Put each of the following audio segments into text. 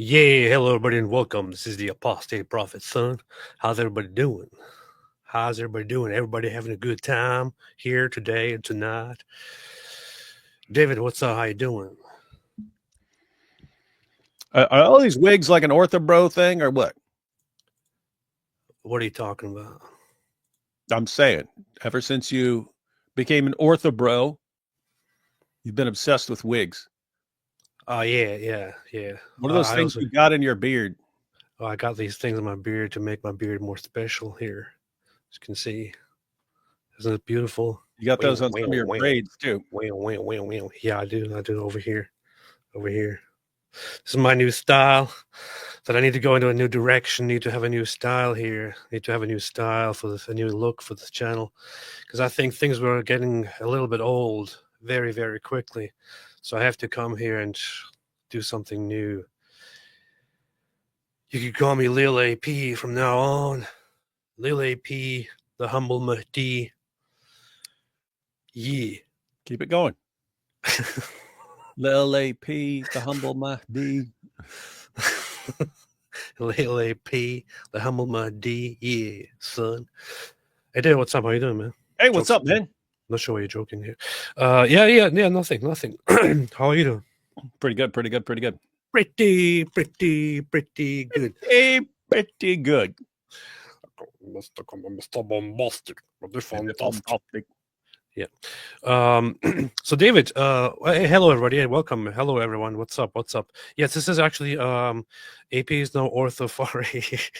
Yeah, hello everybody and welcome. This is the Apostate Prophet, son. How's everybody doing? How's everybody doing? Everybody having a good time here today and tonight? David, what's up? How you doing? Are all these wigs like an orthobro thing or what? What are you talking about? I'm saying, ever since you became an orthobro, you've been obsessed with wigs. Oh, yeah. What are those things you got in your beard? I got these things in my beard to make my beard more special here. As you can see. Isn't it beautiful? You got those on some of your braids too. Yeah, I do. I do over here. Over here. This is my new style. That I need to go into a new direction. Need to have a new style here. Need to have a new style for this, a new look for this channel, because I think things were getting a little bit old very, very quickly. So I have to come here and do something new. You could call me Lil AP from now on. Lil AP, the humble Mahdi. Yeah. Keep it going. Lil AP, the humble Mahdi. Lil AP, the humble Mahdi. Yeah, son. Hey, Dave, what's up? How you doing, man? Hey, what's up, man? Not sure why you're joking here. Yeah, nothing. How are you doing? Pretty good. Pretty good. Pretty good. Mr. Bombastic. Fantastic. Yeah. So David, hey, hello everybody, and welcome. Hello everyone. What's up? Yes, this is actually AP is no orthophory.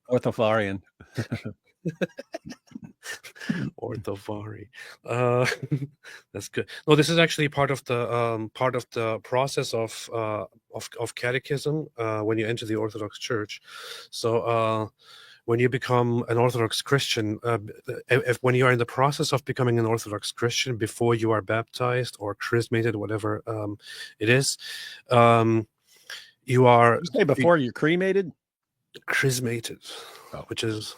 Orthofarian. Orthophory. That's good. No, this is actually part of the process of catechism when you enter the Orthodox Church. So when you become an Orthodox Christian, when you are in the process of becoming an Orthodox Christian before you are baptized or chrismated, whatever it is, you are. Did you say before you're cremated? Chrismated, which is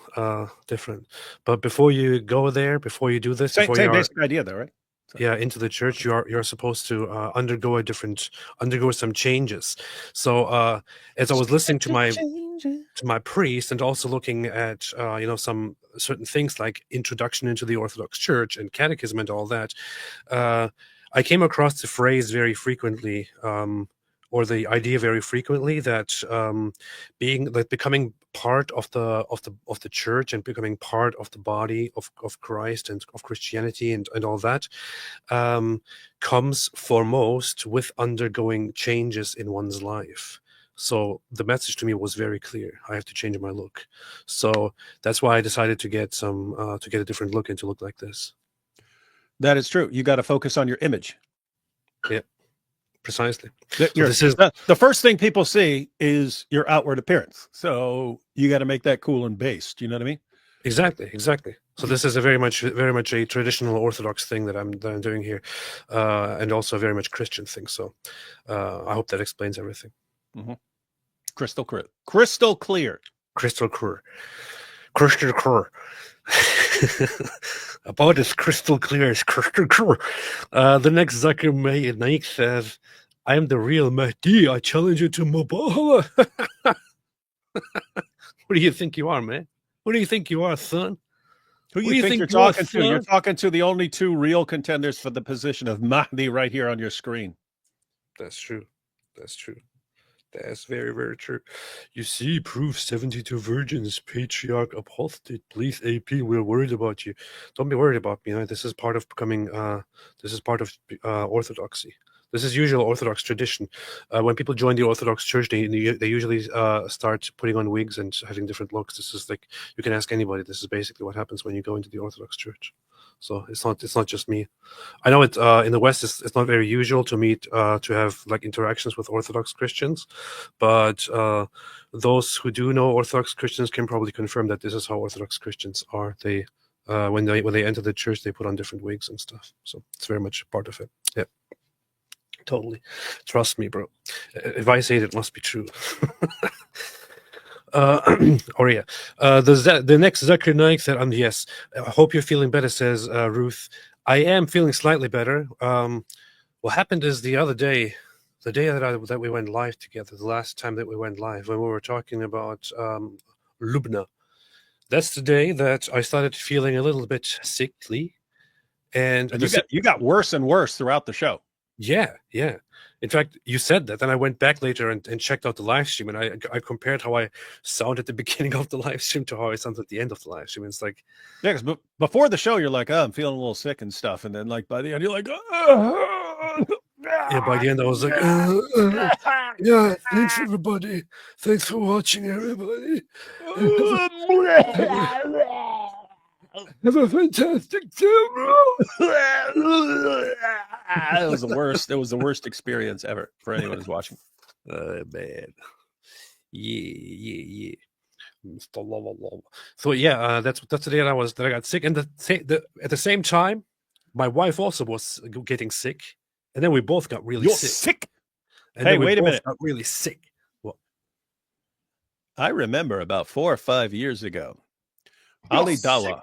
different. But before you go there, before you do this, same basic idea, though, right? Yeah, into the church, you're supposed to undergo some changes. So as I was listening to my priest and also looking at some certain things like introduction into the Orthodox Church and catechism and all that, I came across the phrase very frequently, or the idea very frequently, that becoming part of the church and becoming part of the body of Christ and of Christianity and all that comes foremost with undergoing changes in one's life. So the message to me was very clear. I have to change my look. So that's why I decided to get a different look and to look like this. That is true. You got to focus on your image. Yeah. Precisely. The first thing people see is your outward appearance. So you got to make that cool and based. You know what I mean? Exactly. So this is a very much a traditional Orthodox thing that I'm doing here, and also a very much Christian thing. So I hope that explains everything. Mm-hmm. Crystal clear. About as crystal clear as crystal clear. The next Zakir Naik says, I am the real Mahdi. I challenge you to Mubahala. What do you think you are, man? What do you think you are, son? Who do you think you're talking to? You're talking to the only two real contenders for the position of Mahdi right here on your screen. That's true. That's very, very true. You see, proof 72 virgins, patriarch, apostate. Please, AP, we're worried about you. Don't be worried about me. This is part of becoming. This is part of orthodoxy. This is usual Orthodox tradition. When people join the Orthodox Church, they usually start putting on wigs and having different looks. This is like, you can ask anybody. This is basically what happens when you go into the Orthodox Church. So it's not just me. I know it in the West. It's not very usual to meet to have like interactions with Orthodox Christians, but those who do know Orthodox Christians can probably confirm that this is how Orthodox Christians are. They when they enter the church, they put on different wigs and stuff. So it's very much part of it. Yeah, totally. Trust me, bro. If I say it must be true. The next Zakir Naik said, yes, I hope you're feeling better, says Ruth. I am feeling slightly better. What happened is the other day, the day that we went live together, the last time that we went live, when we were talking about Lubna. That's the day that I started feeling a little bit sickly, and you got worse and worse throughout the show. Yeah. In fact, you said that, and I went back later and checked out the live stream, and I compared how I sound at the beginning of the live stream to how I sound at the end of the live stream. It's like, yeah, because before the show, you're like, oh, I'm feeling a little sick and stuff, and then like by the end, you're like, yeah. By the end, I was like, yeah. Thanks everybody. Thanks for watching, everybody. Have a fantastic day, bro. It was the worst. It was the worst experience ever for anyone who's watching. Man. Yeah. So yeah, that's the day that I got sick, and at the same time, my wife also was getting sick, and then we both got really sick. And hey, wait a minute. Got really sick. Well, I remember about 4 or 5 years ago, Ali Dawah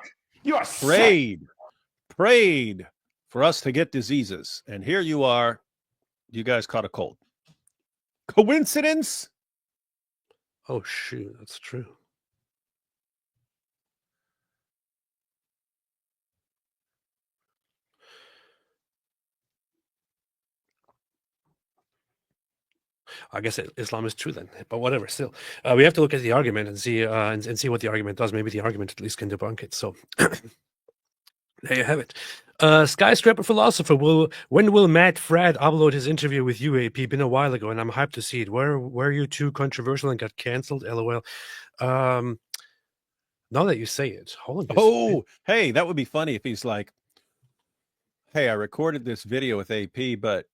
prayed for us to get diseases, and here you are. You guys caught a cold. Coincidence? Oh shoot, that's true. I guess Islam is true then, but whatever. Still, we have to look at the argument and see and see what the argument does. Maybe the argument at least can debunk it. So there you have it. Skyscraper Philosopher when will Matt Fradd upload his interview with you, AP? Been a while ago, and I'm hyped to see it. Were you too controversial and got canceled? LOL. Now that you say it, hold on. Hey, that would be funny if he's like, hey, I recorded this video with AP, but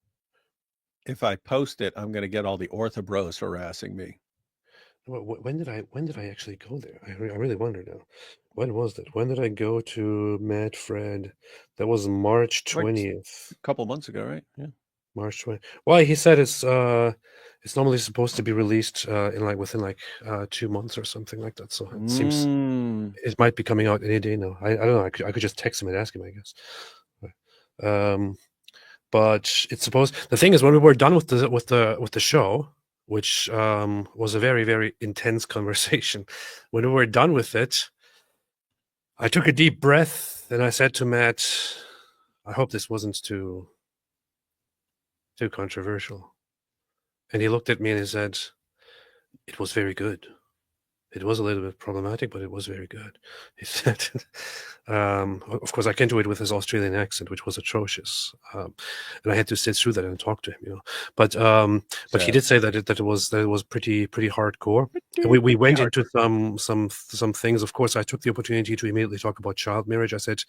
if I post it, I'm going to get all the orthobros harassing me. When did I actually go there? I really wonder now. When was that? When did I go to Matt Fradd? That was March 20th. A couple months ago, right? Yeah. March 20th. Well, he said it's normally supposed to be released within 2 months or something like that. So it seems it might be coming out any day now. I don't know. I could just text him and ask him, I guess. But it's supposed. The thing is, when we were done with the show, which was a very, very intense conversation, when we were done with it, I took a deep breath and I said to Matt, "I hope this wasn't too controversial." And he looked at me and he said, "It was very good. It was a little bit problematic, but it was very good." He said, of course, I can't do it with his Australian accent, which was atrocious. And I had to sit through that and talk to him, But he did say that it was pretty hardcore. And we went into some things. Of course, I took the opportunity to immediately talk about child marriage. I said,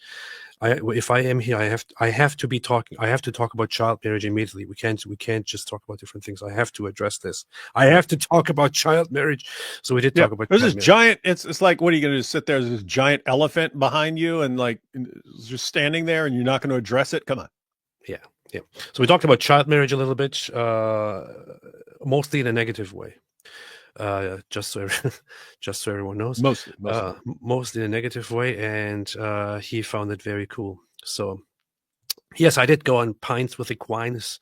if I am here, I have to talk about child marriage immediately. We can't just talk about different things. I have to address this. I have to talk about child marriage. So we did talk about. There's this giant. It's like, what are you going to do? Sit there? There's this giant elephant behind you, and like just standing there, and you're not going to address it. Come on. Yeah. So we talked about child marriage a little bit, mostly in a negative way. Just so everyone knows, mostly in a negative way, and he found it very cool. So yes, I did go on pints with Aquinas.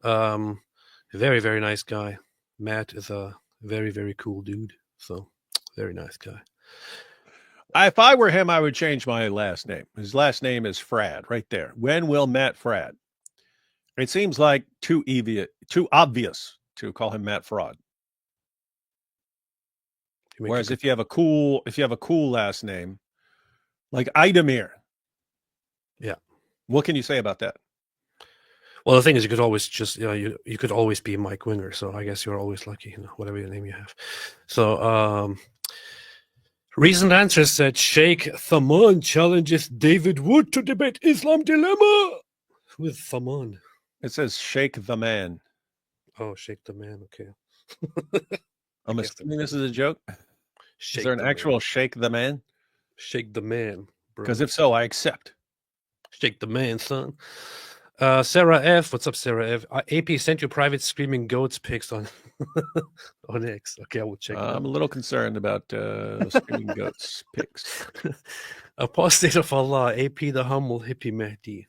Very, very nice guy. Matt is a very, very cool dude. So very nice guy. If I were him, I would change my last name. His last name is Fradd, right there. When will Matt Fradd? It seems like too obvious to call him Matt Fraud. Whereas if you have a cool last name, like Idemir, yeah, what can you say about that? Well, the thing is, you could always just you could always be Mike Winger. So I guess you're always lucky, whatever your name you have. So recent answers said Sheikh Thaman challenges David Wood to debate Islam dilemma. Who is Thaman? It says Sheikh the Man. Oh, Sheikh the Man. Okay. I'm assuming this is a joke. Is there an actual Sheikh the Man? Sheikh the Man. Because if so, I accept. Sheikh the Man, son. Sarah F. What's up, Sarah F? AP sent you private screaming goats pics on X. Okay, I will check. I'm a little concerned about screaming goats pics. Apostate of Allah, AP the humble hippie Mehdi.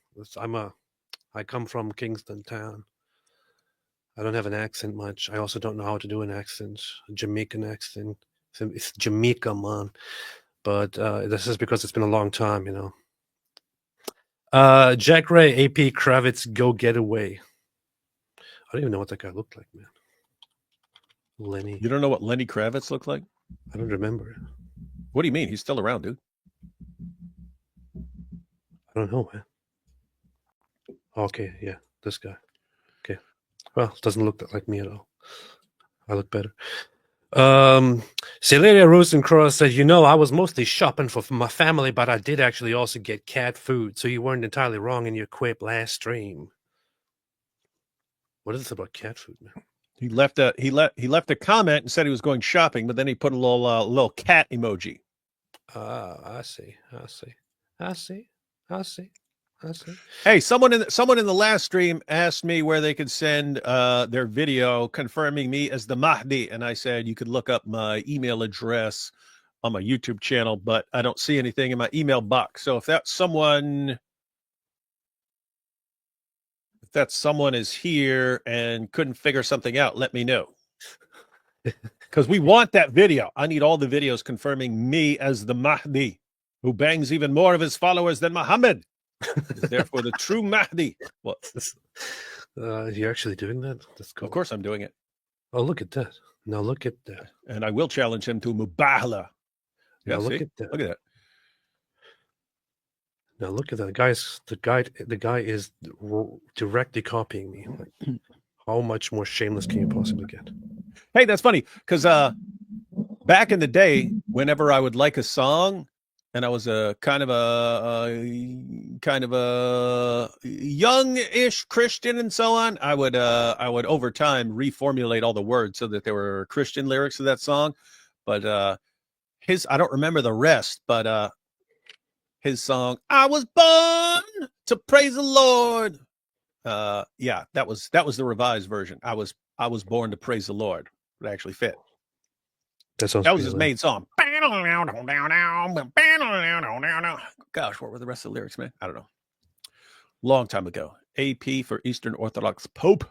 I come from Kingston town. I don't have an accent much. I also don't know how to do an accent, a Jamaican accent. It's Jamaica, man. But this is because it's been a long time, you know. Jack Ray, AP Kravitz, Go Get Away. I don't even know what that guy looked like, man. Lenny. You don't know what Lenny Kravitz looked like? I don't remember. What do you mean? He's still around, dude. I don't know, man. Okay, yeah, this guy. Okay. Well, doesn't look like me at all. I look better. Celeria Rosencross said, you know, I was mostly shopping for my family, but I did actually also get cat food, so you weren't entirely wrong in your quip last stream. What is this about cat food, man? He left a comment and said he was going shopping, but then he put a little cat emoji. I see. Hey, someone in the last stream asked me where they could send their video confirming me as the Mahdi, and I said you could look up my email address on my YouTube channel, but I don't see anything in my email box. So if that someone is here and couldn't figure something out, let me know. Because we want that video. I need all the videos confirming me as the Mahdi, who bangs even more of his followers than Muhammad. Therefore, the true Mahdi. What? You're actually doing that? That's cool. Of course I'm doing it. Oh, look at that. Now look at that. And I will challenge him to Mubahala. Yeah, look at that. Look at that. Now look at that. The guy is directly copying me. Like, how much more shameless can you possibly get? Hey, that's funny, because back in the day, whenever I would like a song, and I was a kind of a young-ish Christian and so on, I would over time reformulate all the words so that there were Christian lyrics to that song. But I don't remember the rest, but his song, I was born to praise the Lord. Yeah, that was the revised version. I was born to praise the Lord. It actually fit. That was his main song. Gosh, what were the rest of the lyrics, man? I don't know. Long time ago. AP for Eastern Orthodox Pope.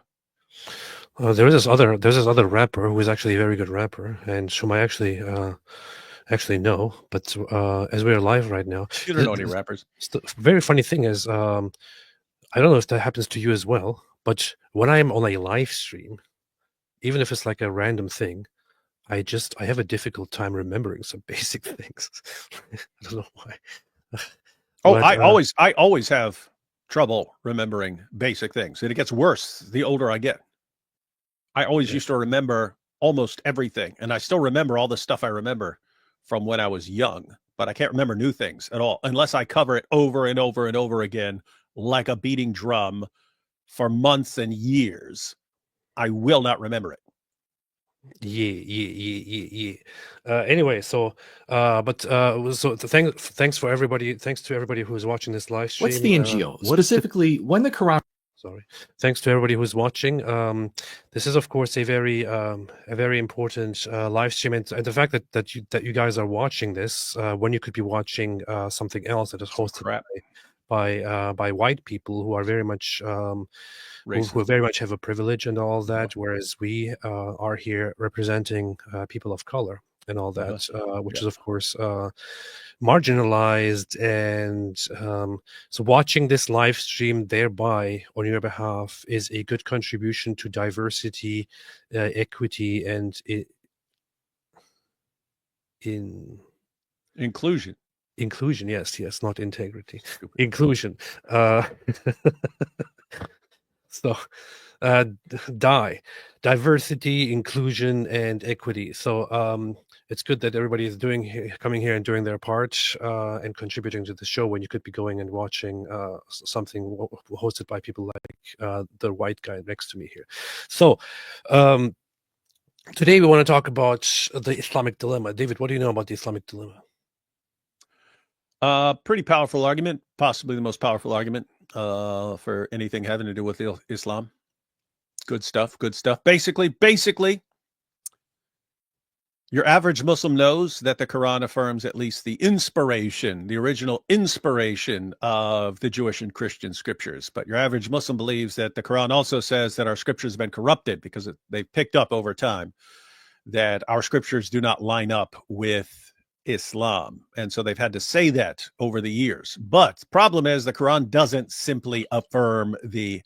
There's this other rapper who is actually a very good rapper, and whom I actually know. But as we are live right now, you don't know any rappers. The very funny thing is, I don't know if that happens to you as well, but when I'm on a live stream, even if it's like a random thing, I have a difficult time remembering some basic things. I don't know why. But, I always have trouble remembering basic things, and it gets worse the older I get. I always used to remember almost everything, and I still remember all the stuff I remember from when I was young, but I can't remember new things at all unless I cover it over and over and over again like a beating drum for months and years. I will not remember it. Yeah. Anyway, so thanks to everybody who's watching this live stream. What's the NGO? Specifically, when the Quran. Sorry. Thanks to everybody who's watching. This is, of course, a very important live stream, and the fact that you guys are watching this when you could be watching something else that is hosted by white people who are very much who very much have a privilege and all that, whereas we are here representing people of color and all that, which is, of course, marginalized. And so watching this live stream thereby on your behalf is a good contribution to diversity, equity, and inclusion. Inclusion, yes, not integrity. Inclusion. So, diversity, inclusion, and equity. So, it's good that everybody is coming here and doing their part and contributing to the show when you could be going and watching something hosted by people like the white guy next to me here. So, today we want to talk about the Islamic dilemma. David, what do you know about the Islamic dilemma? Pretty powerful argument, possibly the most powerful argument for anything having to do with Islam. Good stuff. Basically, Your average Muslim knows that the Quran affirms at least the inspiration, the original inspiration of the Jewish and Christian scriptures. But your average Muslim believes that the Quran also says that our scriptures have been corrupted because they've picked up over time that our scriptures do not line up with Islam. And so they've had to say that over the years. But the problem is the Quran doesn't simply affirm the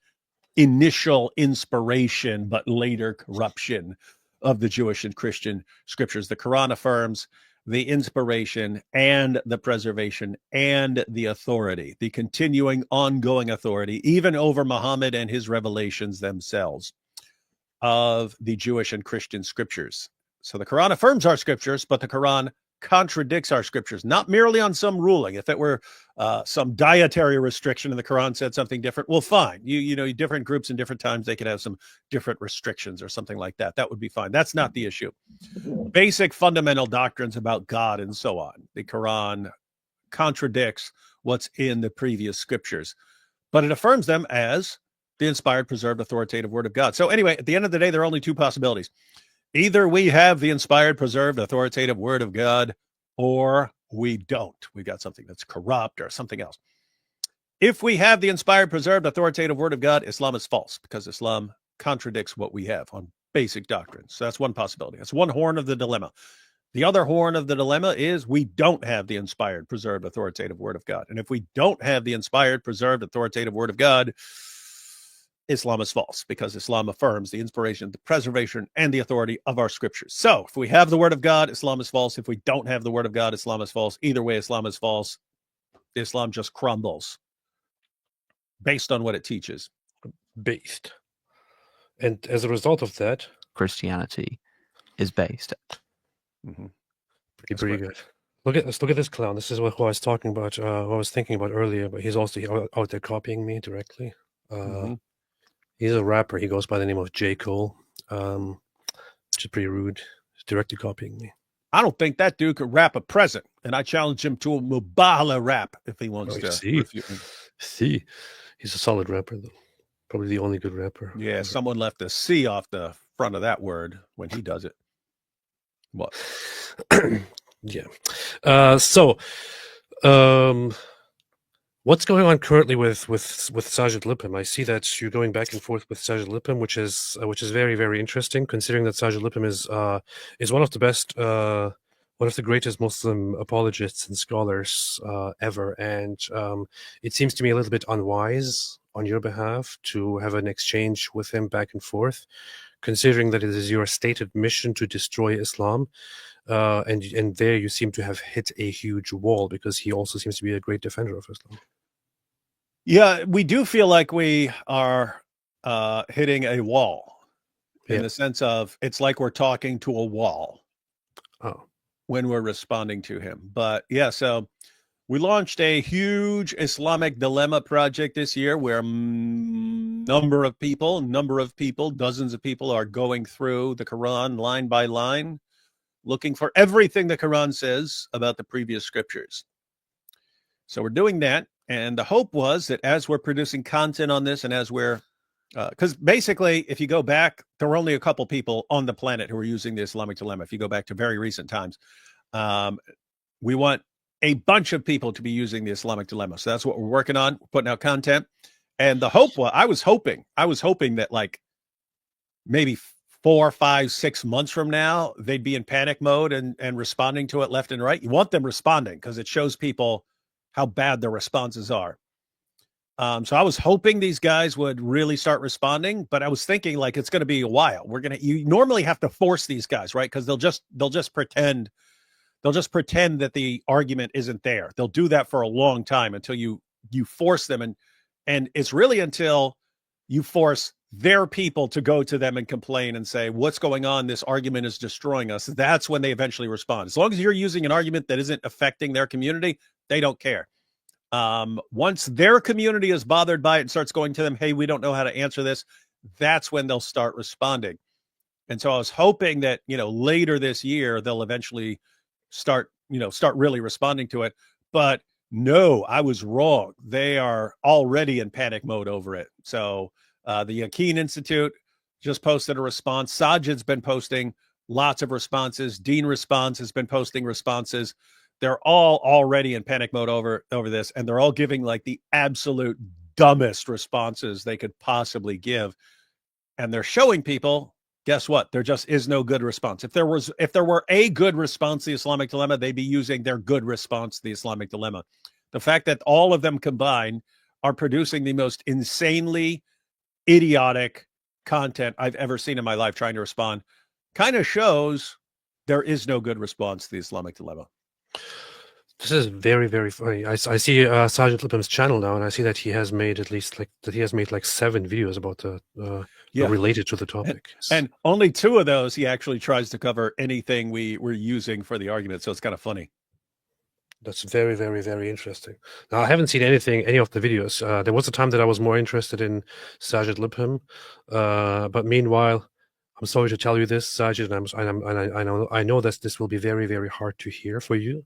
initial inspiration, but later corruption of the Jewish and Christian scriptures. The Quran affirms the inspiration and the preservation and the authority, the continuing, ongoing authority, even over Muhammad and his revelations themselves, of the Jewish and Christian scriptures. So the Quran affirms our scriptures, but the Quran contradicts our scriptures, not merely on some ruling. If it were some dietary restriction and the Quran said something different, well, fine. You know, different groups in different times, they could have some different restrictions or something like that. That would be fine. That's not the issue. Basic fundamental doctrines about God and so on. The Quran contradicts what's in the previous scriptures, but it affirms them as the inspired, preserved, authoritative word of God. So anyway, at the end of the day, there are only two possibilities. Either we have the inspired, preserved, authoritative word of God, or we don't. We got something that's corrupt or something else. If we have the inspired, preserved, authoritative word of God, Islam is false because Islam contradicts what we have on basic doctrines. So that's one possibility. That's one horn of the dilemma. The other horn of the dilemma is we don't have the inspired, preserved, authoritative word of God. And if we don't have the inspired, preserved, authoritative word of God, Islam is false because Islam affirms the inspiration, the preservation, and the authority of our scriptures. So if we have the word of God, Islam is false. If we don't have the word of God, Islam is false. Either way, Islam is false. Islam just crumbles based on what it teaches. Based. And as a result of that, Christianity is based. Mm-hmm. Pretty good. Look at this clown. This is what I was talking about. What I was thinking about earlier. But he's also out there copying me directly. He's a rapper. He goes by the name of J. Cole, which is pretty rude. He's directly copying me. I don't think that dude could rap a present, and I challenge him to a Mubala rap if he wants to. See, he's a solid rapper, though. Probably the only good rapper. Yeah, ever. Someone left a C off the front of that word when he does it. What? Yeah. What's going on currently with Sajid Lipim? I see that you're going back and forth with Sajid Lipim, which is very, very interesting, considering that Sajid Lipim is one of the best, one of the greatest Muslim apologists and scholars ever, and it seems to me a little bit unwise on your behalf to have an exchange with him back and forth, considering that it is your stated mission to destroy Islam. And there you seem to have hit a huge wall because he also seems to be a great defender of Islam. Yeah, we do feel like we are hitting a wall in the sense of it's like we're talking to a wall when we're responding to him. But yeah, so we launched a huge Islamic dilemma project this year where number of people, dozens of people are going through the Quran line by line, looking for everything the Quran says about the previous scriptures. So we're doing that. And the hope was that as we're producing content on this and as we're, because basically, if you go back, there were only a couple people on the planet who were using the Islamic dilemma. If you go back to very recent times, we want a bunch of people to be using the Islamic dilemma. So that's what we're working on, putting out content. And the hope was, I was hoping that like maybe 4, 5, 6 months from now, they'd be in panic mode and responding to it left and right. You want them responding because it shows people how bad their responses are. So I was hoping these guys would really start responding, but I was thinking like it's going to be a while. You normally have to force these guys, right? Because they'll just pretend that the argument isn't there. They'll do that for a long time until you force them, and it's really until you force their people to go to them and complain and say, what's going on? This argument is destroying us. That's when they eventually respond. As long as you're using an argument that isn't affecting their community, they don't care. Once their community is bothered by it and starts going to them, hey, we don't know how to answer this, that's when they'll start responding. And so I was hoping that, later this year, they'll eventually start really responding to it. But no, I was wrong. They are already in panic mode over it. So the Yaqeen Institute just posted a response. Sajid's been posting lots of responses. Dean Response has been posting responses. They're all already in panic mode over this, and they're all giving like the absolute dumbest responses they could possibly give. And they're showing people, guess what? There just is no good response. If there were a good response to the Islamic dilemma, they'd be using their good response to the Islamic dilemma. The fact that all of them combined are producing the most insanely idiotic content I've ever seen in my life trying to respond kind of shows there is no good response to the Islamic dilemma. This is very, very funny. I see Sergeant Lipham's channel now, and I see that he has made like 7 videos about related to the topic. And only 2 of those he actually tries to cover anything we were using for the argument. So it's kind of funny. That's very, very, very interesting. Now, I haven't seen any of the videos. There was a time that I was more interested in Sergeant Lipham, but meanwhile, I'm sorry to tell you this, Sergeant, I know that this will be very, very hard to hear for you.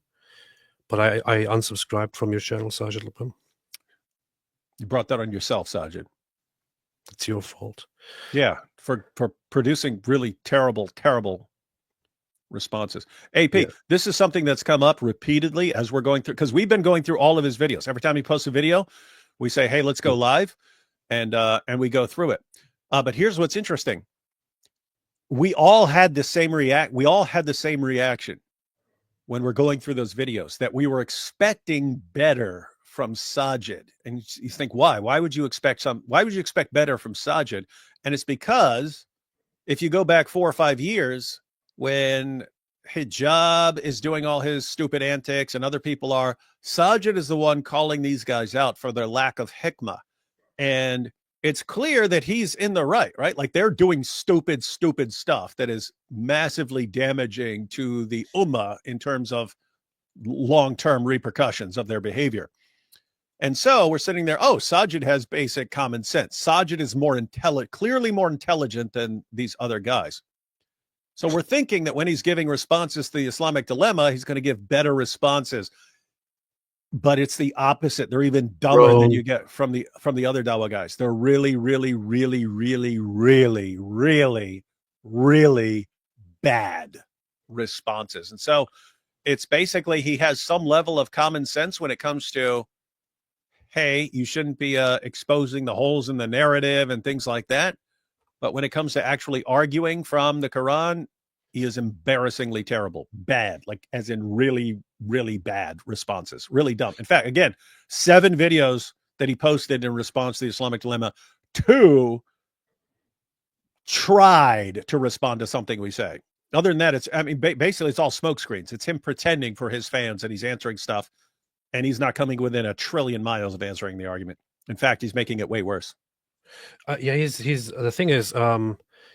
But I unsubscribed from your channel, Sergeant Lipham. You brought that on yourself, Sergeant. It's your fault. Yeah, for producing really terrible, terrible responses. AP, yeah. This is something that's come up repeatedly as we're going through, because we've been going through all of his videos. Every time he posts a video, we say, hey, let's go live, and we go through it. But here's what's interesting. We all had the same reaction when we're going through those videos, that we were expecting better from Sajid. And you think, why? Why would you expect better from Sajid? And it's because if you go back 4 or 5 years, when Hijab is doing all his stupid antics and other people are, Sajid is the one calling these guys out for their lack of hikmah. And it's clear that he's in the right? Like they're doing stupid stuff that is massively damaging to the ummah in terms of long-term repercussions of their behavior. And so we're sitting there, oh, Sajid has basic common sense. Sajid is clearly more intelligent than these other guys. So we're thinking that when he's giving responses to the Islamic dilemma, he's going to give better responses. But it's the opposite. They're even dumber than you get from the other Dawa guys. They're really, really, really, really, really, really, really bad responses. And so it's basically he has some level of common sense when it comes to, hey, you shouldn't be exposing the holes in the narrative and things like that. But when it comes to actually arguing from the Quran, he is embarrassingly terrible, bad, like as in really, really bad responses, really dumb. In fact, again, 7 videos that he posted in response to the Islamic dilemma, 2 tried to respond to something we say. Other than that, basically it's all smoke screens. It's him pretending for his fans that he's answering stuff, and he's not coming within a trillion miles of answering the argument. In fact, he's making it way worse. Yeah, he's the thing is,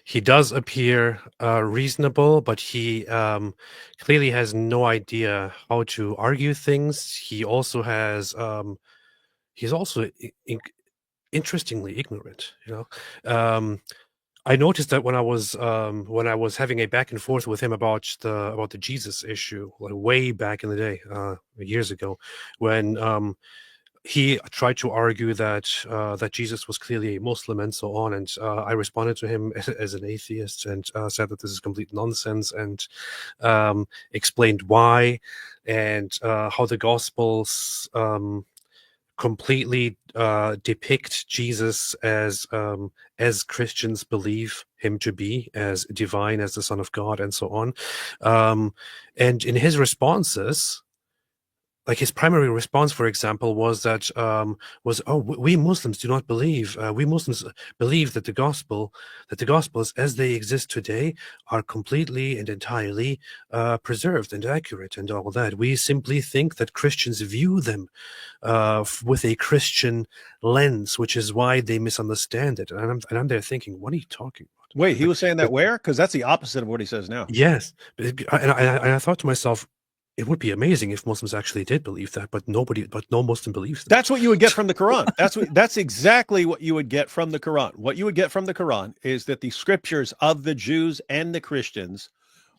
he does appear reasonable, but he clearly has no idea how to argue things. He also has he's also interestingly ignorant, I noticed that when I was having a back and forth with him about the Jesus issue, like way back in the day, years ago, when he tried to argue that Jesus was clearly a Muslim and so on, and I responded to him as an atheist and said that this is complete nonsense, and explained why and how the Gospels completely depict Jesus as Christians believe him to be, as divine, as the Son of God, and so on. And in his responses, like his primary response, for example, was that we Muslims do not believe. We Muslims believe that the Gospels as they exist today are completely and entirely preserved and accurate and all that. We simply think that Christians view them with a Christian lens, which is why they misunderstand it. And I'm there thinking, what are you talking about? Wait, he was saying that where? Because that's the opposite of what he says now. Yes, and I thought to myself, it would be amazing if Muslims actually did believe that, but no Muslim believes that. That's what you would get from the Quran. That's exactly what you would get from the Quran. What you would get from the Quran is that the scriptures of the Jews and the Christians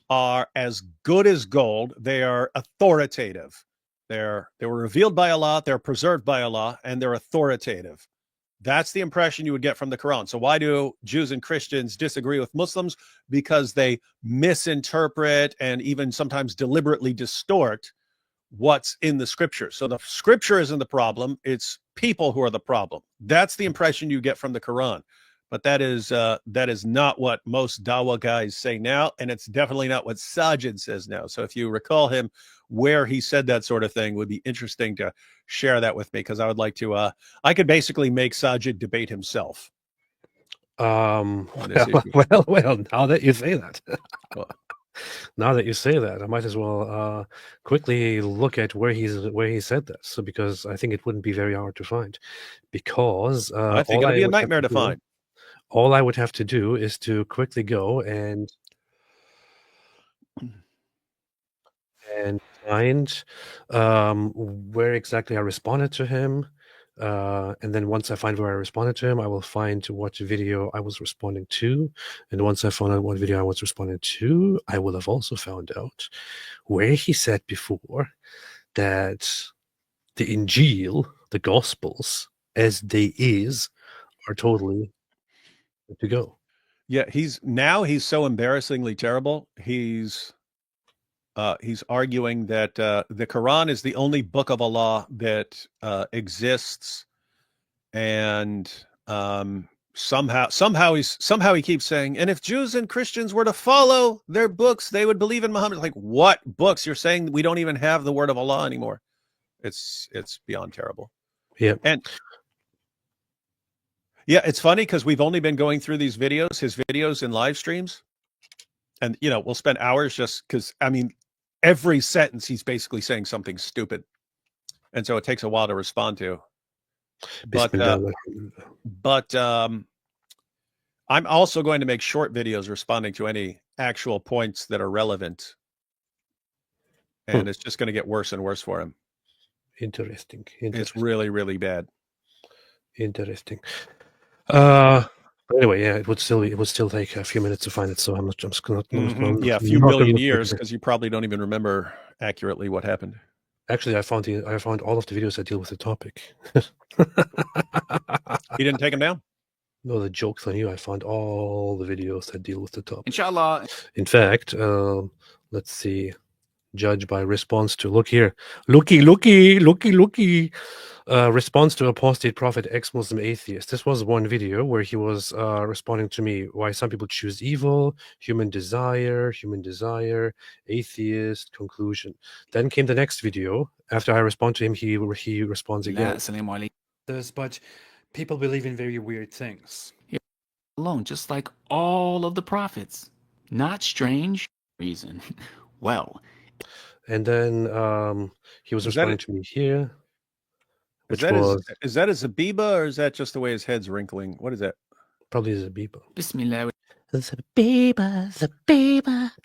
are as good as gold. They are authoritative. They were revealed by Allah, they're preserved by Allah, and they're authoritative. That's the impression you would get from the Quran. So why do Jews and Christians disagree with Muslims? Because they misinterpret and even sometimes deliberately distort what's in the scripture. So the scripture isn't the problem. It's people who are the problem. That's the impression you get from the Quran. But that is not what most Dawah guys say now, and it's definitely not what Sajid says now. So if you recall him where he said that sort of thing, would be interesting to share that with me, because I would like to. I could basically make Sajid debate himself. Well, now that you say that, now that you say that, I might as well quickly look at where he said this. So because I think it wouldn't be very hard to find, because I think it'll be a nightmare to find. All I would have to do is to quickly go and find where exactly I responded to him. And then once I find where I responded to him, I will find what video I was responding to. And once I found out what video I was responding to, I will have also found out where he said before that the Injil, the Gospels, as they is, are totally good to go. Yeah, he's so embarrassingly terrible. He's arguing that the Quran is the only book of Allah that exists, and somehow he keeps saying, and if Jews and Christians were to follow their books, they would believe in Muhammad. Like, what books? You're saying we don't even have the word of Allah anymore. It's beyond terrible. Yeah. And yeah, it's funny because we've only been going through his videos in live streams. And, we'll spend hours just because, every sentence he's basically saying something stupid. And so it takes a while to respond to. But I'm also going to make short videos responding to any actual points that are relevant. And it's just going to get worse and worse for him. Interesting. It's really, really bad. Interesting. Anyway, yeah, it would still take a few minutes to find it. So I'm just gonna a few million years, because you probably don't even remember accurately what happened. Actually, I found all of the videos that deal with the topic. He didn't take them down? No, the joke's on you. I found all the videos that deal with the topic. Inshallah. In fact, let's see. Judge by response to, look here. Looky. Response to Apostate Prophet, ex-Muslim atheist. This was one video where he was responding to me, why some people choose evil, human desire, atheist, conclusion. Then came the next video. After I respond to him, he responds again. But people believe in very weird things. Alone, just like all of the prophets. Not strange reason. Well. And then he was responding to me here. Is that a Zabiba, or is that just the way his head's wrinkling? What is that? Probably Zabiba. Bismillah. Zabiba,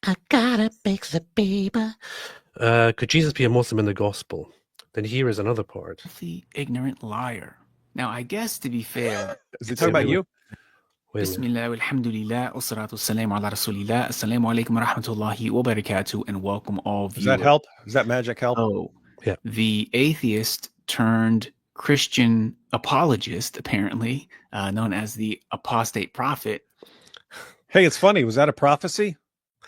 I got a big Zabiba. Could Jesus be a Muslim in the gospel? Then here is another part. The ignorant liar. Now, I guess to be fair, is he talking about you? Bismillah, alhamdulillah, wassalatu wassalamu ala rasulillah, assalamu alaikum wa rahmatullahi wa barakatuh, and welcome all viewers. Does that help? Does that magic help? Oh, yeah. The atheist turned Christian apologist, apparently, known as the Apostate Prophet. Hey, it's funny. Was that a prophecy?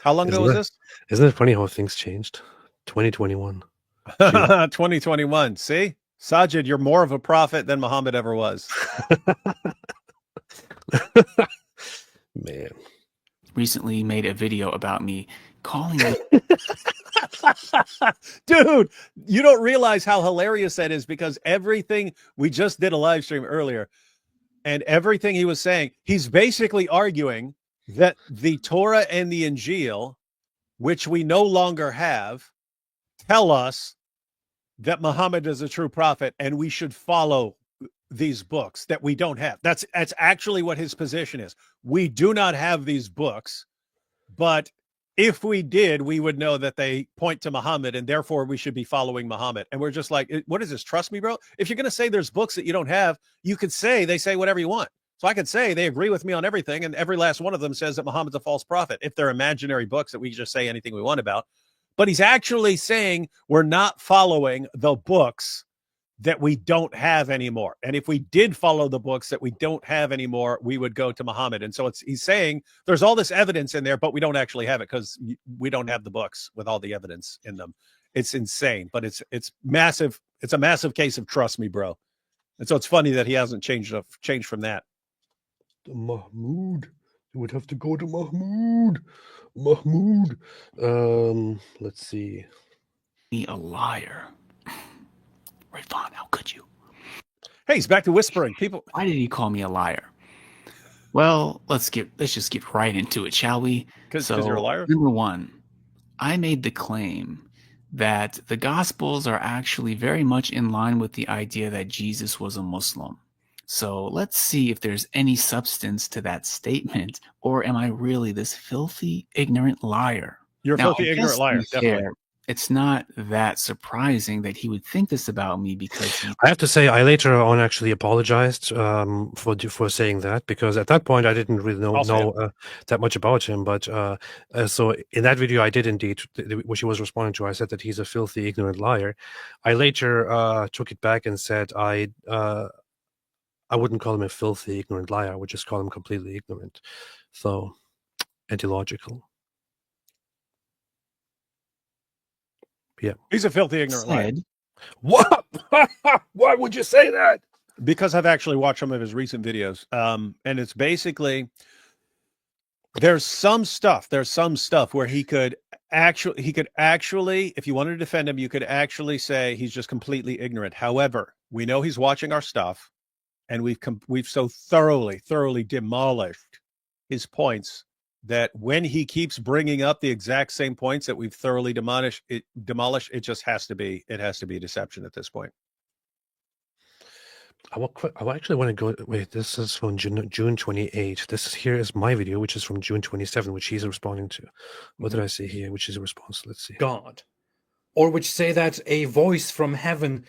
How long ago was this? Isn't it funny how things changed? 2021. 2021. See? Sajid, you're more of a prophet than Muhammad ever was. Man. Recently made a video about me calling me. Dude, you don't realize how hilarious that is, because everything, we just did a live stream earlier, and everything he was saying, he's basically arguing that the Torah and the Injil, which we no longer have, tell us that Muhammad is a true prophet and we should follow these books that we don't have. That's actually what his position is. We do not have these books, but if we did, we would know that they point to Muhammad, and therefore we should be following Muhammad. And we're just like, what is this? Trust me, bro. If you're going to say there's books that you don't have, you could say they say whatever you want. So I could say they agree with me on everything, and every last one of them says that Muhammad's a false prophet, if they're imaginary books that we just say anything we want about. But he's actually saying we're not following the books that we don't have anymore. And if we did follow the books that we don't have anymore, we would go to Muhammad. And so he's saying there's all this evidence in there, but we don't actually have it because we don't have the books with all the evidence in them. It's insane, but it's massive. It's a massive case of trust me, bro. And so it's funny that he hasn't changed from that. The Mahmoud. You would have to go to Mahmoud. Mahmoud. Let's see. Be a liar. Rayvon, how could you? Hey, he's back to whispering. People, Why did he call me a liar? Well, let's just get right into it, shall we? because you're a liar. Number one, I made the claim that the Gospels are actually very much in line with the idea that Jesus was a Muslim. So let's see if there's any substance to that statement, or am I really this filthy, ignorant liar? You're a Now, filthy, I ignorant guess, liar. to be Definitely. fair, it's not that surprising that he would think this about me because he I have to say, I later on actually apologized for saying that, because at that point I didn't really know that much about him. But so in that video, I did indeed, which he was responding to, I said that he's a filthy, ignorant liar. I later took it back and said I wouldn't call him a filthy, ignorant liar. I would just call him completely ignorant. So, and illogical. Yeah. He's a filthy, ignorant liar. said, What? Why would you say that? Because I've actually watched some of his recent videos. And it's basically there's some stuff where he could actually, if you wanted to defend him, you could actually say he's just completely ignorant. However, we know he's watching our stuff, and we've so thoroughly demolished his points that when he keeps bringing up the exact same points that we've thoroughly demolished, it just has to be deception at this point. I actually want to go. Wait, this is from June 28th. Here is my video, which is from June 27th, which he's responding to. What did I see here? Which is a response? Let's see. God, or which say that a voice from heaven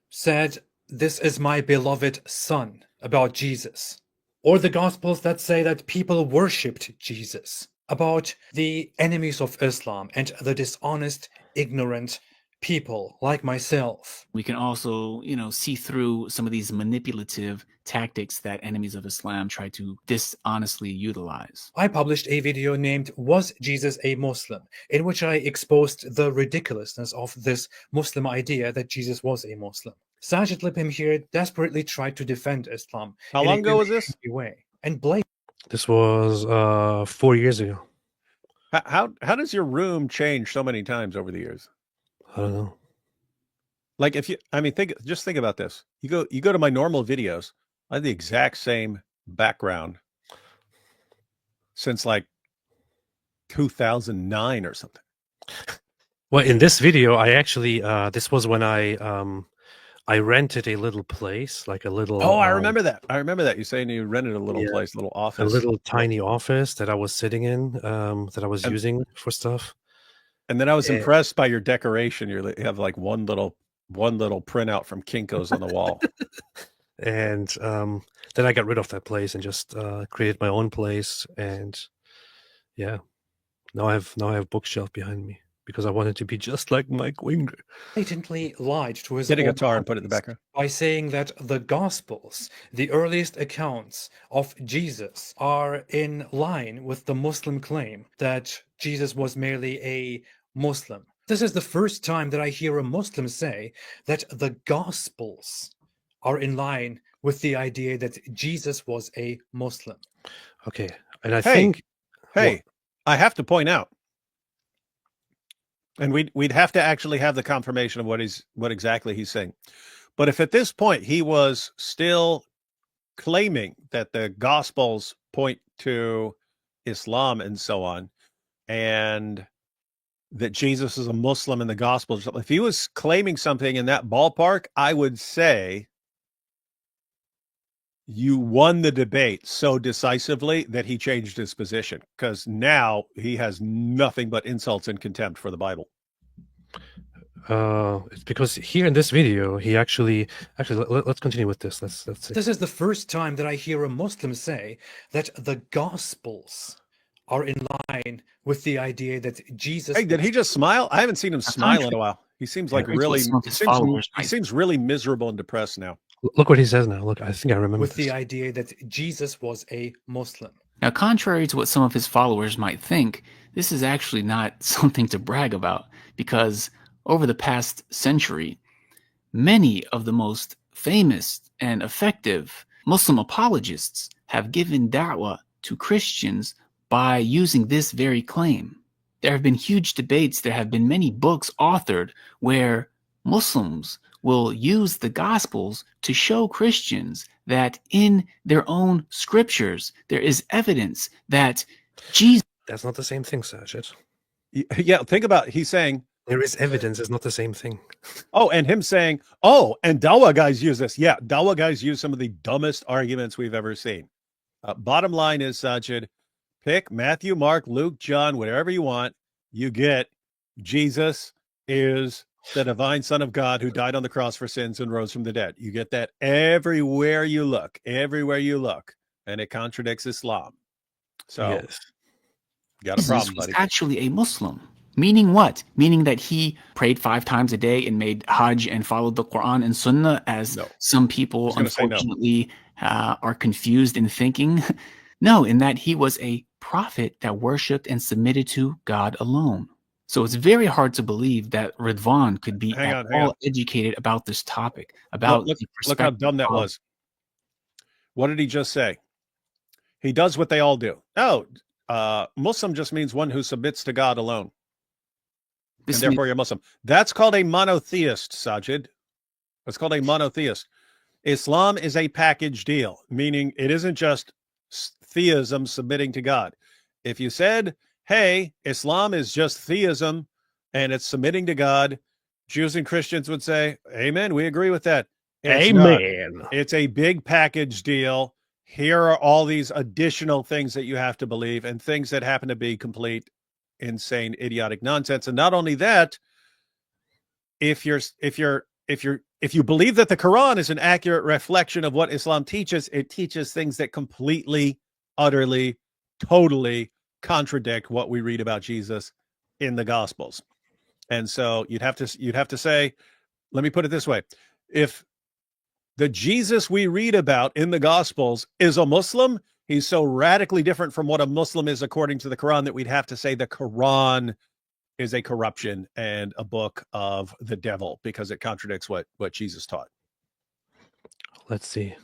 said, "This is my beloved Son," about Jesus. Or the Gospels that say that people worshipped Jesus, about the enemies of Islam and the dishonest, ignorant people like myself. we can also, see through some of these manipulative tactics that enemies of Islam try to dishonestly utilize. I published a video named "Was Jesus a Muslim?" in which I exposed the ridiculousness of this Muslim idea that Jesus was a Muslim. Sajid Lipim here desperately tried to defend Islam. How in long a ago was very this? angry way, and blamed. This was 4 years ago. How does your room change so many times over the years? I don't know. Like think about this. You go to my normal videos, I have the exact same background since like 2009 or something. Well, in this video, I actually this was when I rented a little place, like a little. Oh, I remember that. You saying you rented a little place, a little office, a little tiny office that I was sitting in, that I was using for stuff. And then I was impressed by your decoration. You have like one little printout from Kinko's on the wall. And then I got rid of that place and just created my own place. And yeah, now I have bookshelf behind me because I wanted to be just like Mike Winger. Blatantly lied to his Get a own guitar and put it in the audience background. by saying that the Gospels, the earliest accounts of Jesus, are in line with the Muslim claim that Jesus was merely a Muslim. This is the first time that I hear a Muslim say that the Gospels are in line with the idea that Jesus was a Muslim. Okay, and I think. Hey, I have to point out, and we'd have to actually have the confirmation of what exactly he's saying. But if at this point he was still claiming that the Gospels point to Islam and so on, and that Jesus is a Muslim in the Gospels, if he was claiming something in that ballpark, I would say you won the debate so decisively that he changed his position, because now he has nothing but insults and contempt for the Bible. It's because here in this video, he actually let's continue with this. Let's see. This is the first time that I hear a Muslim say that the Gospels are in line with the idea that Jesus. Hey, did he just smile? I haven't seen him smile in a while. He seems Yeah, like Here's what really some of his he followers might seems really miserable and depressed now. Look what he says now. Look, I think I remember with this. the idea that Jesus was a Muslim. Now, contrary to what some of his followers might think, this is actually not something to brag about, because over the past century, many of the most famous and effective Muslim apologists have given da'wah to Christians by using this very claim. There have been huge debates, there have been many books authored where Muslims will use the Gospels to show Christians that in their own scriptures there is evidence that Jesus. That's not the same thing, Sajid. Yeah, think about it. He's saying, There is evidence. It's not the same thing. oh, and him saying, oh, and Dawa guys use this. Yeah, Dawa guys use some of the dumbest arguments we've ever seen. Bottom line is, Sajid, pick Matthew, Mark, Luke, John, whatever you want. You get Jesus is the divine Son of God who died on the cross for sins and rose from the dead. You get that everywhere you look, and it contradicts Islam. So, Yes. got a Jesus problem, was buddy. actually a Muslim. Meaning what? Meaning that he prayed 5 times a day and made Hajj and followed the Quran and Sunnah, as No. some people He's gonna say no. unfortunately are confused in thinking. No, in that he was a prophet that worshipped and submitted to God alone. So it's very hard to believe that Ridvan could be Hang at on. all educated about this topic, about Look the how perspective dumb that of- was. What did he just say? He does what they all do. Oh, Muslim just means one who submits to God alone. This And means- therefore you're Muslim. That's called a monotheist, Sajid. That's called a monotheist. Islam is a package deal, meaning it isn't just theism submitting to God. If you said, hey, Islam is just theism and it's submitting to God, Jews and Christians would say, amen, we agree with that. It's not. It's a big package deal. Here are all these additional things that you have to believe, and things that happen to be complete, insane, idiotic nonsense. And not only that, if you believe that the Quran is an accurate reflection of what Islam teaches, it teaches things that completely, utterly, totally contradict what we read about Jesus in the Gospels. And so you'd have to say, let me put it this way: if the Jesus we read about in the Gospels is a Muslim, he's so radically different from what a Muslim is according to the Quran that we'd have to say the Quran is a corruption and a book of the devil, because it contradicts what Jesus taught. Let's see.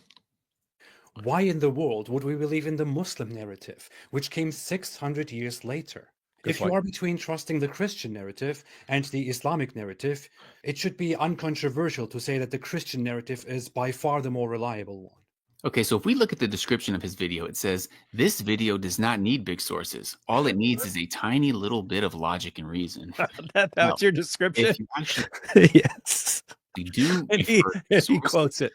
Why in the world would we believe in the Muslim narrative, which came 600 years later? If you are between trusting the Christian narrative and the Islamic narrative, it should be uncontroversial to say that the Christian narrative is by far the more reliable one. Okay, so if we look at the description of his video, it says, this video does not need big sources. All it needs is a tiny little bit of logic and reason. That's your description? If you actually Yes. do And refer to he quotes it.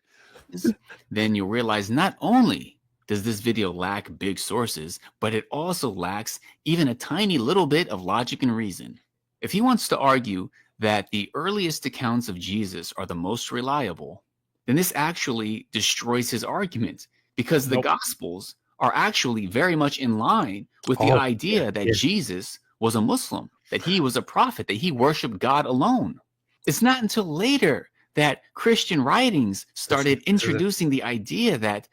sources, then you'll realize not only does this video lack big sources, but it also lacks even a tiny little bit of logic and reason. If he wants to argue that the earliest accounts of Jesus are the most reliable, then this actually destroys his argument, because the Gospels are actually very much in line with the idea that Jesus was a Muslim, that he was a prophet, that he worshiped God alone. It's not until later that Christian writings started introducing the idea that,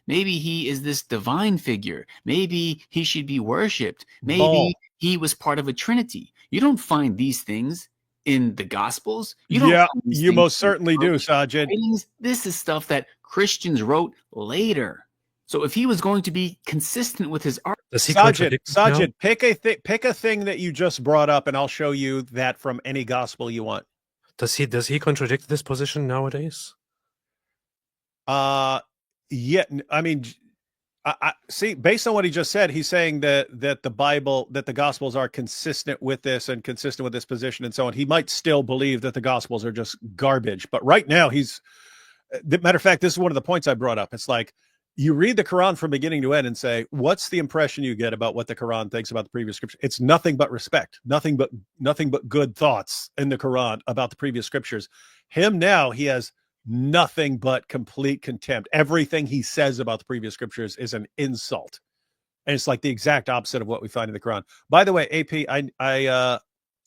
maybe he is this divine figure. Maybe he should be worshipped. Maybe he was part of a trinity. You don't find these things in the Gospels. You don't find these you things most in certainly do, early Sajid. writings. This is stuff that Christians wrote later. So if he was going to be consistent with his art, Does he contradict us now? Sajid, pick a thing that you just brought up, and I'll show you that from any gospel you want. Does he contradict this position nowadays? Yeah, I mean, I see, based on what he just said, he's saying that the Bible, that the Gospels are consistent with this and consistent with this position and so on. He might still believe that the Gospels are just garbage, but right now matter of fact, this is one of the points I brought up. It's like, you read the Quran from beginning to end and say, what's the impression you get about what the Quran thinks about the previous scripture? It's nothing but respect, nothing but good thoughts in the Quran about the previous scriptures. Him now, he has nothing but complete contempt. Everything he says about the previous scriptures is an insult. And it's like the exact opposite of what we find in the Quran. By the way, AP, I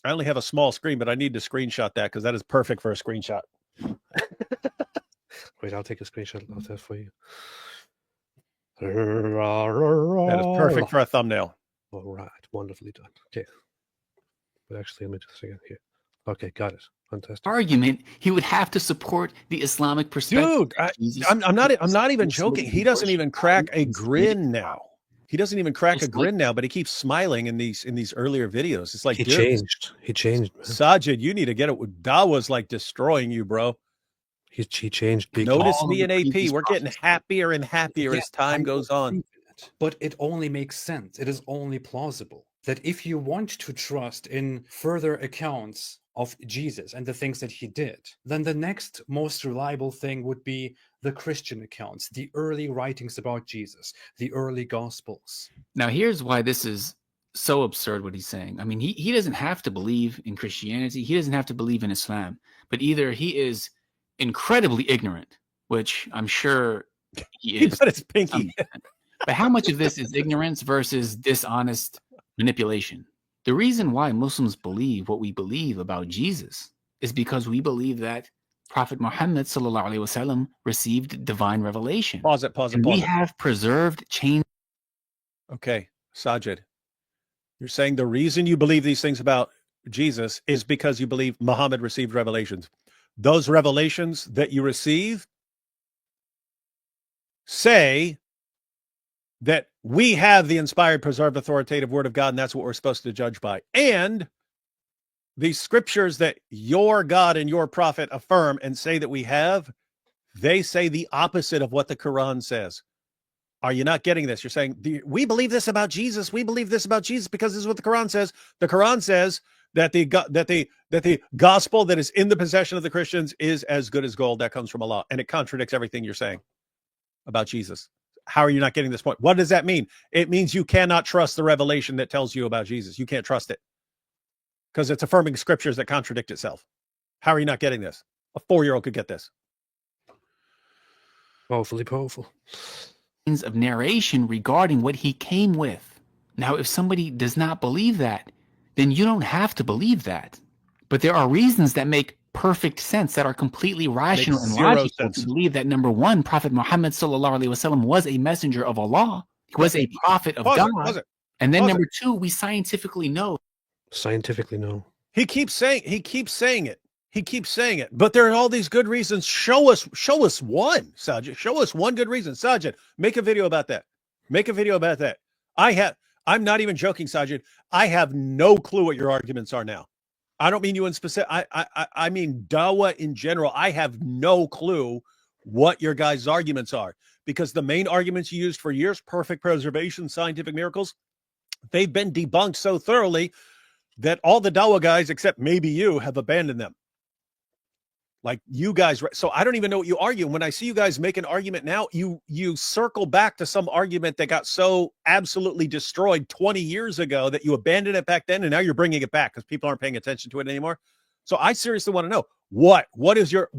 I only have a small screen, but I need to screenshot that because that is perfect for a screenshot. Wait, I'll take a screenshot of that for you. That is perfect for a thumbnail. All right, wonderfully done. Okay, but actually, let me just again here. Okay, got it. Fantastic. Argument, he would have to support the Islamic perspective. Dude, I'm not even joking. He doesn't even crack a grin now. He doesn't even crack a grin now, but he keeps smiling in these earlier videos. It's like, he dude, changed. He changed, man. Sajid, you need to get it. Dawa's like destroying you, bro. He changed. Big Notice All me of and the AP. previous We're getting prophets. happier and happier as time goes on. But it only makes sense. It is only plausible that if you want to trust in further accounts of Jesus and the things that he did, then the next most reliable thing would be the Christian accounts, the early writings about Jesus, the early Gospels. Now, here's why this is so absurd what he's saying. I mean, he doesn't have to believe in Christianity. He doesn't have to believe in Islam. But either he is incredibly ignorant, which I'm sure he He is. put his pinky. But how much of this is ignorance versus dishonest manipulation? The reason why Muslims believe what we believe about Jesus is because we believe that Prophet Muhammad sallallahu alaihi wasallam received divine revelation. Pause it. And we have preserved chain. Okay, Sajid, you're saying the reason you believe these things about Jesus is because you believe Muhammad received revelations. Those revelations that you receive say that we have the inspired, preserved, authoritative word of God, and that's what we're supposed to judge by. And the scriptures that your God and your prophet affirm and say that we have, they say the opposite of what the Quran says. Are you not getting this? You're saying, we believe this about Jesus. We believe this about Jesus because this is what the Quran says. The Quran says that the gospel that is in the possession of the Christians is as good as gold. That comes from Allah. And it contradicts everything you're saying about Jesus. How are you not getting this point? What does that mean? It means you cannot trust the revelation that tells you about Jesus. You can't trust it because it's affirming scriptures that contradict itself. How are you not getting this? A 4-year-old could get this. Powerful. Of narration regarding what he came with. Now, if somebody does not believe that, then you don't have to believe that. But there are reasons that make perfect sense, that are completely rational and logical to believe that, number one, Prophet Muhammad sallallahu alaihi wasallam was a messenger of Allah. He was a prophet of God. And then number two, we scientifically know. He keeps saying it. He keeps saying it, but there are all these good reasons. Show us one, Sajid. Show us one good reason. Sajid, make a video about that. I'm not even joking, Sajid. I have no clue what your arguments are now. I don't mean you in specific. I mean Dawa in general. I have no clue what your guys' arguments are, because the main arguments you used for years, perfect preservation, scientific miracles, they've been debunked so thoroughly that all the Dawa guys, except maybe you, have abandoned them. Like you guys, so I don't even know what you argue. When I see you guys make an argument now, you circle back to some argument that got so absolutely destroyed 20 years ago that you abandoned it back then, and now you're bringing it back because people aren't paying attention to it anymore. So I seriously want to know what is your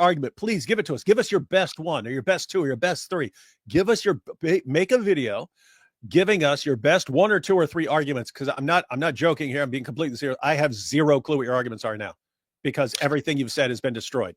argument? Please give it to us. Give us your best one, or your best two, or your best three. Make a video giving us your best 1 or 2 or 3 arguments, because I'm not joking here. I'm being completely serious. I have zero clue what your arguments are now, because everything you've said has been destroyed.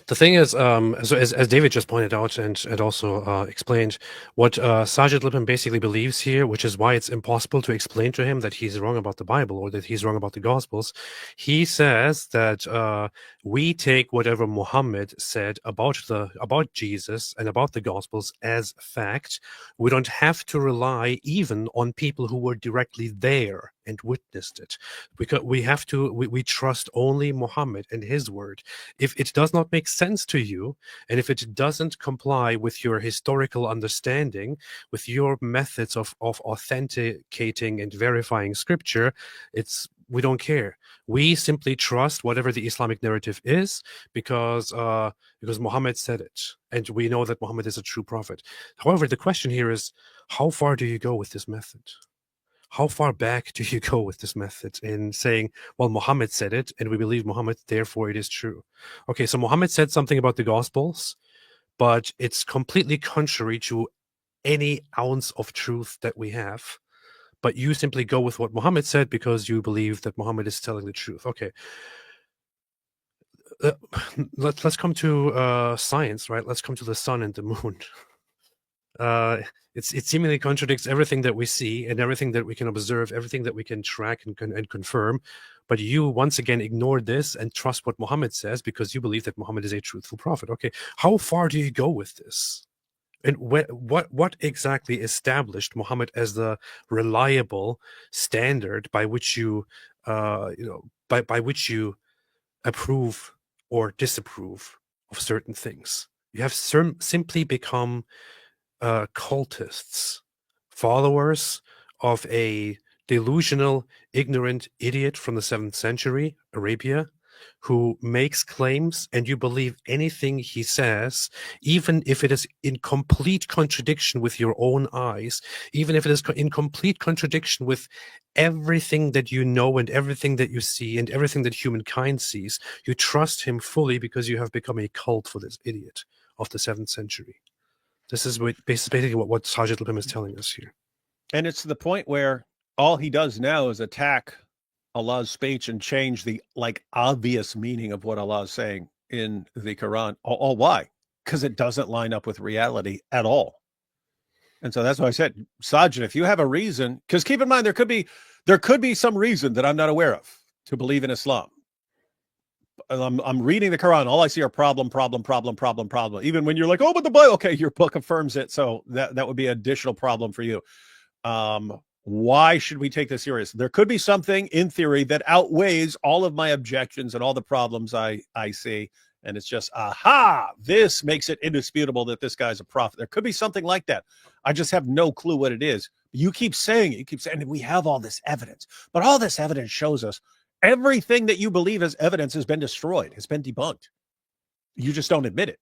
The thing is, as David just pointed out and also explained, what Sajid Lippman basically believes here, which is why it's impossible to explain to him that he's wrong about the Bible or that he's wrong about the Gospels. He says that we take whatever Muhammad said about Jesus and about the Gospels as fact. We don't have to rely even on people who were directly there and witnessed it, because we trust only Muhammad and his word. If it does not make sense to you, and if it doesn't comply with your historical understanding, with your methods of authenticating and verifying scripture, we don't care. We simply trust whatever the Islamic narrative is, because Muhammad said it, and we know that Muhammad is a true prophet. However, the question here is, how far do you go with this method? How far back do you go with this method in saying, well, Muhammad said it, and we believe Muhammad, therefore it is true? Okay, so Muhammad said something about the Gospels, but it's completely contrary to any ounce of truth that we have. but you simply go with what Muhammad said because you believe that Muhammad is telling the truth. Okay. Let's come to science, right? Let's come to the sun and the moon. It seemingly contradicts everything that we see and everything that we can observe, everything that we can track and confirm. But you once again ignore this and trust what Muhammad says because you believe that Muhammad is a truthful prophet. Okay, how far do you go with this? And what exactly established Muhammad as the reliable standard by which you by which you approve or disapprove of certain things? You have simply become cultists, followers of a delusional, ignorant idiot from the 7th century, Arabia, who makes claims and you believe anything he says, even if it is in complete contradiction with your own eyes, even if it is in complete contradiction with everything that you know and everything that you see and everything that humankind sees. You trust him fully because you have become a cult for this idiot of the 7th century. This is basically what Sajid Labim is telling us here. And it's to the point where all he does now is attack Allah's speech and change the obvious meaning of what Allah is saying in the Quran. All why? Because it doesn't line up with reality at all. And so that's why I said, Sajid, if you have a reason, because keep in mind, there could be some reason that I'm not aware of to believe in Islam. I'm reading the Quran. All I see are problem. Even when you're like, oh, but the Bible, okay, your book affirms it. So that would be an additional problem for you. Why should we take this serious? There could be something in theory that outweighs all of my objections and all the problems I see. And it's just, aha, this makes it indisputable that this guy's a prophet. There could be something like that. I just have no clue what it is. You keep saying it. You keep saying we have all this evidence. But all this evidence shows us everything that you believe as evidence has been destroyed, has been debunked. You just don't admit it.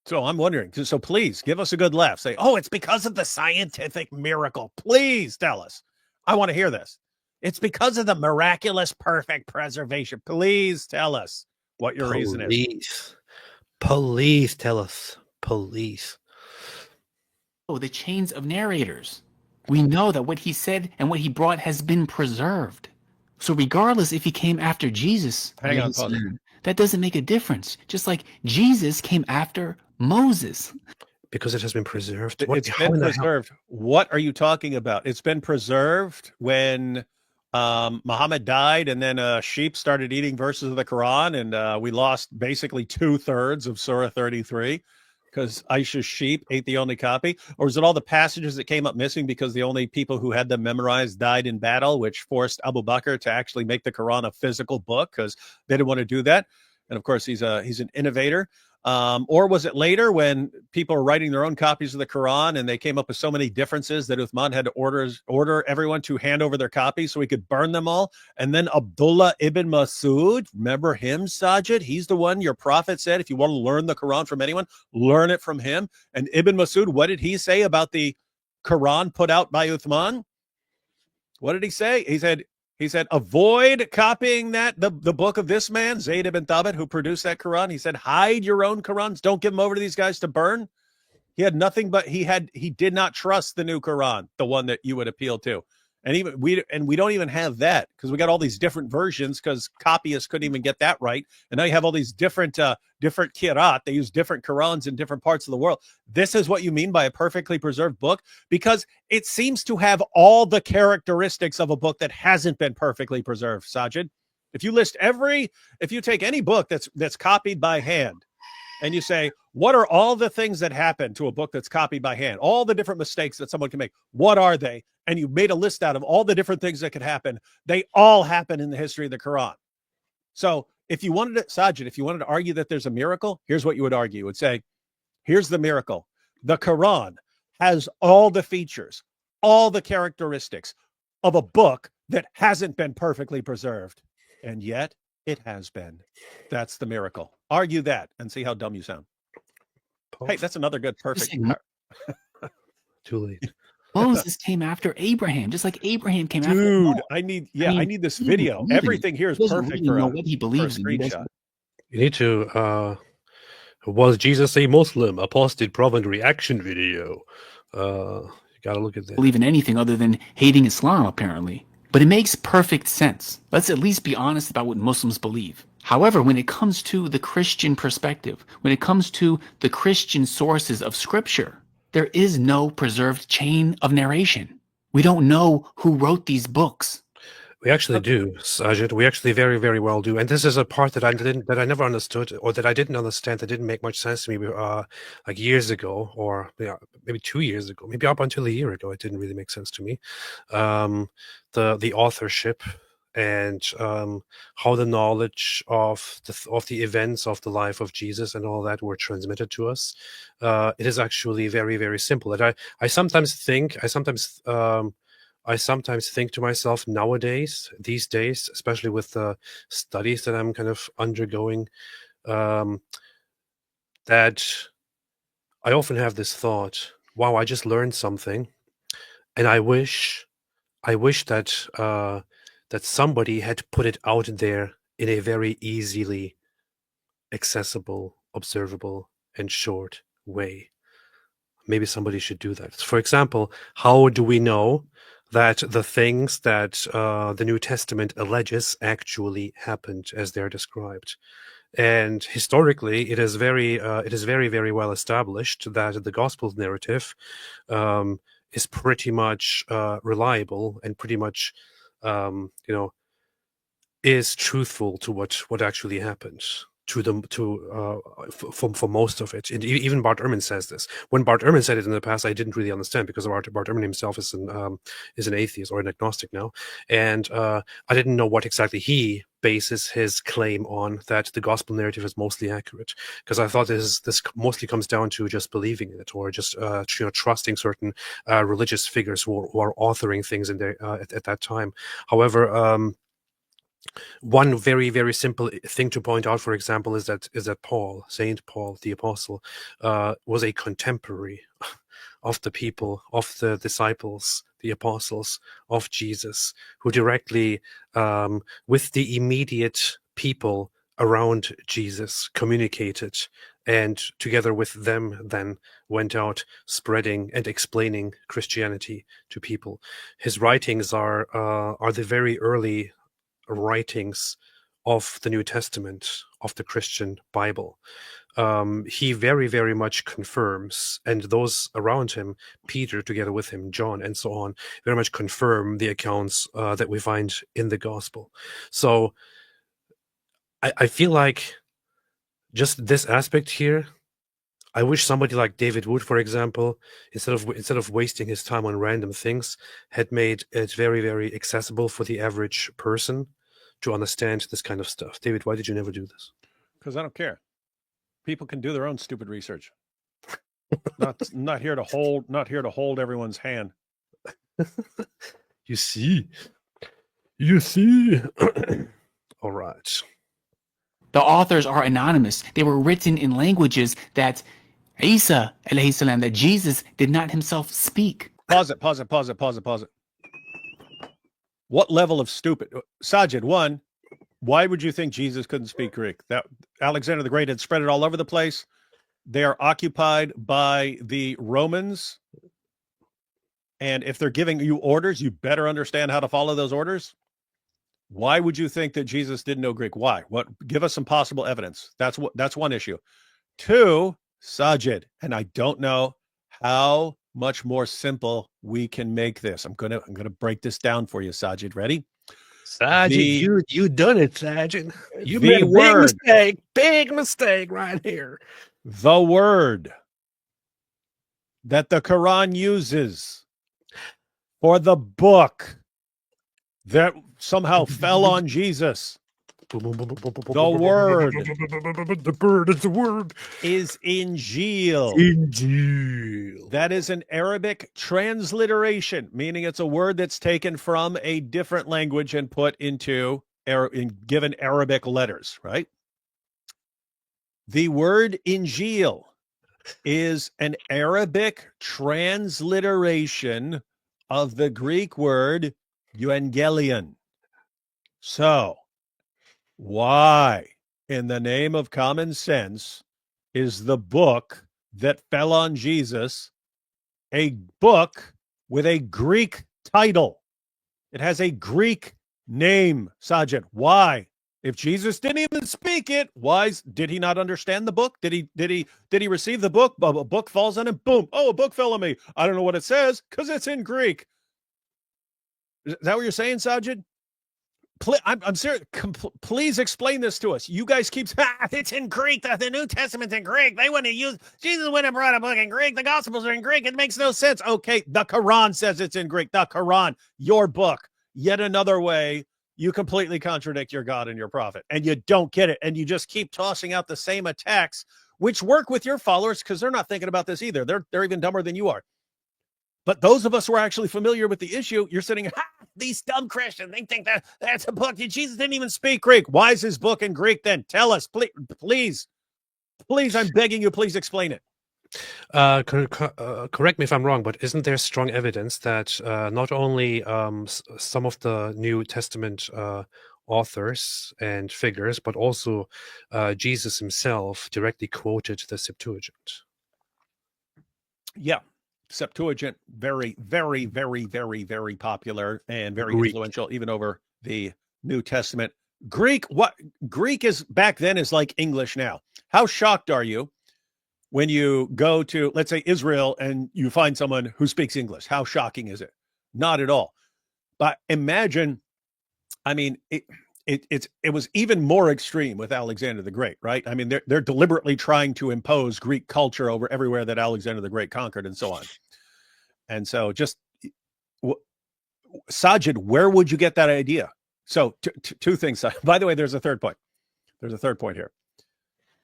So I'm wondering, so please give us a good laugh. Say, oh, it's because of the scientific miracle. Please tell us. I want to hear this. It's because of the miraculous, perfect preservation. Please tell us what your reason is. Please tell us. Please. Oh, the chains of narrators. We know that what he said and what he brought has been preserved. So regardless if he came after Jesus, Hang on, pause. that doesn't make a difference. Just like Jesus came after Moses. Because it has been preserved. It's been preserved. What are you talking about? It's been preserved when Muhammad died and then sheep started eating verses of the Quran and we lost basically 2/3 of Surah 33 because Aisha's sheep ate the only copy? Or is it all the passages that came up missing because the only people who had them memorized died in battle, which forced Abu Bakr to actually make the Quran a physical book because they didn't want to do that? And of course, he's an innovator. Or was it later when people were writing their own copies of the Quran and they came up with so many differences that Uthman had to order everyone to hand over their copies so he could burn them all? And then Abdullah ibn Masud, remember him, Sajid? He's the one your prophet said, if you want to learn the Quran from anyone, learn it from him. And Ibn Masud, what did he say about the Quran put out by Uthman? What did he say? He said, avoid copying the book of this man, Zayd ibn Thabit, who produced that Quran. He said, hide your own Qurans. Don't give them over to these guys to burn. He had nothing but he did not trust the new Quran, the one that you would appeal to. And we don't even have that because we got all these different versions because copyists couldn't even get that right. And now you have all these different kirat. They use different Qurans in different parts of the world. This is what you mean by a perfectly preserved book, because it seems to have all the characteristics of a book that hasn't been perfectly preserved, Sajid. If you take any book that's copied by hand and you say, what are all the things that happen to a book that's copied by hand? All the different mistakes that someone can make. What are they? And you made a list out of all the different things that could happen. They all happen in the history of the Quran. So if you wanted to, Sajid, if you wanted to argue that there's a miracle, here's what you would argue. You would say, here's the miracle. The Quran has all the features, all the characteristics of a book that hasn't been perfectly preserved. And yet it has been. That's the miracle. Argue that and see how dumb you sound. Hey, that's another good perfect. Too late. Moses came after Abraham, just like Abraham came after Noah. I need this video. Everything here is perfect for what he believes in. You need to was Jesus a Muslim? Apostate Prophet reaction video. Gotta look at that. believe in anything other than hating Islam, apparently. But it makes perfect sense. Let's at least be honest about what Muslims believe. However, when it comes to the Christian perspective, when it comes to the Christian sources of Scripture, there is no preserved chain of narration. We don't know who wrote these books. We actually do, Sajid. We actually very, very well do. And this is a part that I never understood, or that I didn't understand, that didn't make much sense to me, like years ago, or maybe 2 years ago, maybe up until a year ago. It didn't really make sense to me. The authorship and how the knowledge of the events of the life of Jesus and all that were transmitted to us. It is actually very, very simple. And I sometimes think to myself nowadays, these days, especially with the studies that I'm kind of undergoing, that I often have this thought, wow, I just learned something, and I wish that that somebody had put it out there in a very easily accessible, observable, and short way. Maybe somebody should do that. For example, how do we know that the things that the New Testament alleges actually happened as they're described? And historically, it is very, very well established that the gospel narrative is pretty much reliable and pretty much, is truthful to what actually happened for most of it. And even Bart Ehrman says this. When Bart Ehrman said it in the past, I didn't really understand, because Bart Ehrman himself is an atheist or an agnostic now, and I didn't know what exactly he bases his claim on, that the gospel narrative is mostly accurate, because I thought this mostly comes down to just believing in it, or just trusting certain religious figures who are authoring things in there at that time. However, one very, very simple thing to point out, for example, is that Saint Paul, the apostle, was a contemporary of the people, of the disciples, the apostles of Jesus, who directly, with the immediate people around Jesus, communicated, and together with them then went out spreading and explaining Christianity to people. His writings are the very early writings of the New Testament, of the Christian Bible. He very, very much confirms, and those around him, Peter together with him, John, and so on, very much confirm the accounts that we find in the gospel. So I feel like just this aspect here, I wish somebody like David Wood, for example, instead of wasting his time on random things, had made it very, very accessible for the average person to understand this kind of stuff. David, why did you never do this? Because I don't care. People can do their own stupid research. not here to hold everyone's hand. You see. All right. The authors are anonymous. They were written in languages that Isa, alayhi salam, that Jesus did not himself speak. Pause it. What level of stupid? Sajid, one, why would you think Jesus couldn't speak Greek? That Alexander the Great had spread it all over the place. They are occupied by the Romans. And if they're giving you orders, you better understand how to follow those orders. Why would you think that Jesus didn't know Greek? Why? What? Give us some possible evidence. That's one issue. Two, Sajid, and I don't know how much more simple we can make this. I'm gonna break this down for you, Sajid. Ready? Sajid, you done it, Sajid. You made a big mistake right here. The word that the Quran uses for the book that somehow fell on Jesus. The word. The bird is the word. Is Injil. Injil. That is an Arabic transliteration, meaning it's a word that's taken from a different language and put into given Arabic letters, right? The word Injil is an Arabic transliteration of the Greek word euangelion. So, why, in the name of common sense, is the book that fell on Jesus a book with a Greek title. It has a Greek name, Sajid. Why? If Jesus didn't even speak it, did he not understand the book? Did he receive the book? A book falls on him. Boom. Oh, a book fell on me. I don't know what it says because it's in Greek. Is that what you're saying, Sajid? I'm serious. Please explain this to us. You guys keep it's in Greek. The New Testament's in Greek. They wouldn't have used, Jesus wouldn't have brought a book in Greek. The Gospels are in Greek. It makes no sense. Okay, the Quran says it's in Greek. The Quran, your book. Yet another way you completely contradict your God and your prophet, and you don't get it, and you just keep tossing out the same attacks, which work with your followers because they're not thinking about this either. They're even dumber than you are. But those of us who are actually familiar with the issue, you're sitting, these dumb Christians, they think that's a book. Jesus didn't even speak Greek. Why is his book in Greek then? Tell us, please, I'm begging you, please explain it. Correct me if I'm wrong, but isn't there strong evidence that not only some of the New Testament authors and figures, but also Jesus himself directly quoted the Septuagint? Yeah. Septuagint, very, very, very, very, very popular and very Greek. Influential, even over the New Testament. Greek is back then is like English now. How shocked are you when you go to, let's say, Israel and you find someone who speaks English? How shocking is it? Not at all. But imagine, I mean, it was even more extreme with Alexander the Great, right? I mean, they're deliberately trying to impose Greek culture over everywhere that Alexander the Great conquered and so on. And so just, Sajid, where would you get that idea? So two things. By the way, there's a third point. There's a third point here.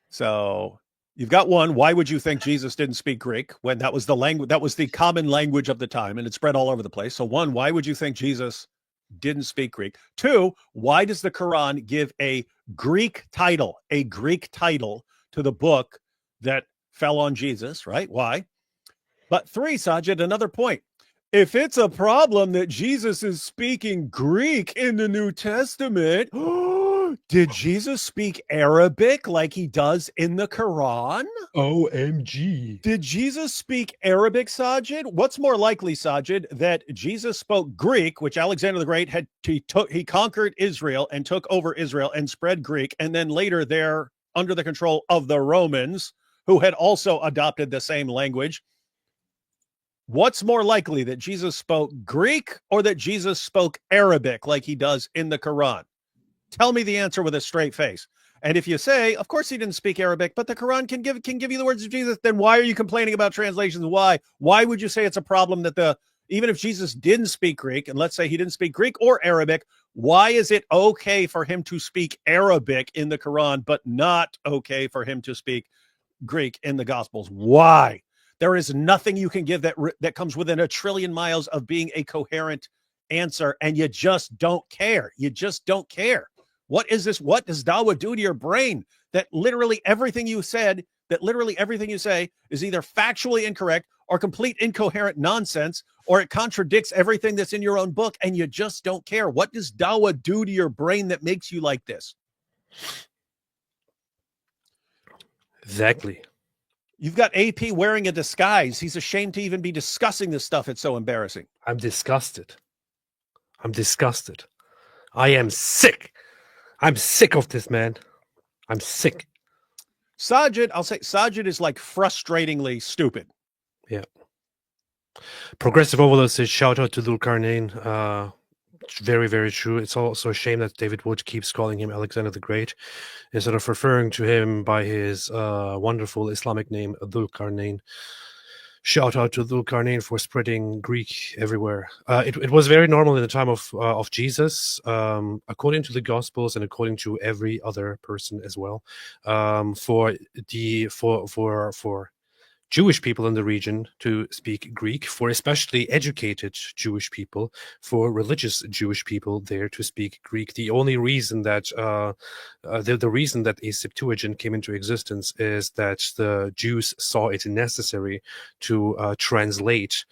So you've got one, why would you think Jesus didn't speak Greek when that was the language, that was the common language of the time and it spread all over the place? So one, why would you think Jesus didn't speak Greek? Two, why does the Quran give a Greek title to the book that fell on Jesus, right? Why? But three, Sajid, another point. If it's a problem that Jesus is speaking Greek in the New Testament, did Jesus speak Arabic like he does in the Quran? OMG. Did Jesus speak Arabic, Sajid? What's more likely, Sajid, that Jesus spoke Greek, which Alexander the Great he conquered Israel and took over Israel and spread Greek, and then later they're under the control of the Romans, who had also adopted the same language? What's more likely, that Jesus spoke Greek or that Jesus spoke Arabic like he does in the Quran? Tell me the answer with a straight face. And if you say, of course he didn't speak Arabic, but the Quran can give you the words of Jesus, then why are you complaining about translations? Why would you say it's a problem that even if Jesus didn't speak Greek, and let's say he didn't speak Greek or Arabic, why is it okay for him to speak Arabic in the Quran, but not okay for him to speak Greek in the Gospels? Why? There is nothing you can give that comes within a trillion miles of being a coherent answer, and you just don't care. You just don't care. What is this? What does Dawah do to your brain? That literally everything you say is either factually incorrect or complete incoherent nonsense, or it contradicts everything that's in your own book, and you just don't care. What does Dawah do to your brain that makes you like this? Exactly. You've got AP wearing a disguise. He's ashamed to even be discussing this stuff. It's so embarrassing. I'm disgusted. I am sick. I'm sick of this, man. I'm sick. Sajid, I'll say Sajid is like frustratingly stupid. Yeah. Progressive Overlord says, shout out to Dhul-Qarnayn. Very, very true. It's also a shame that David Wood keeps calling him Alexander the Great instead of referring to him by his wonderful Islamic name, Dhul-Qarnayn. Shout out to Dhul-Qarnayn for spreading Greek everywhere. It was very normal in the time of Jesus, according to the Gospels and according to every other person as well, for Jewish people in the region to speak Greek, for especially educated Jewish people, for religious Jewish people there to speak Greek. The only reason that the reason that a Septuagint came into existence is that the Jews saw it necessary to translate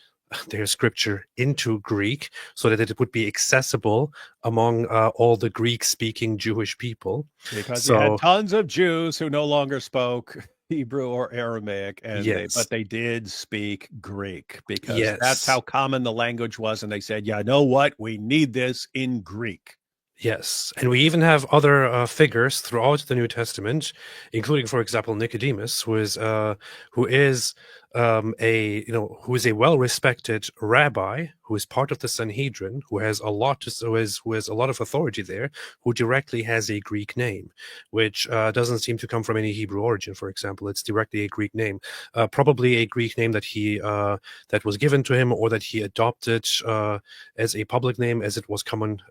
their scripture into Greek so that it would be accessible among all the Greek-speaking Jewish people. Because you had tons of Jews who no longer spoke Hebrew or Aramaic, and Yes. they did speak Greek because that's Yes. how common the language was. And they said, yeah, know what? We need this in Greek. Yes, and we even have other figures throughout the New Testament, including, for example, Nicodemus, who is who is a well-respected rabbi, who is part of the Sanhedrin, who has a lot who has a lot of authority there, who directly has a Greek name, which doesn't seem to come from any Hebrew origin. For example, it's directly a Greek name, probably a Greek name that was given to him or that he adopted as a public name, as it was common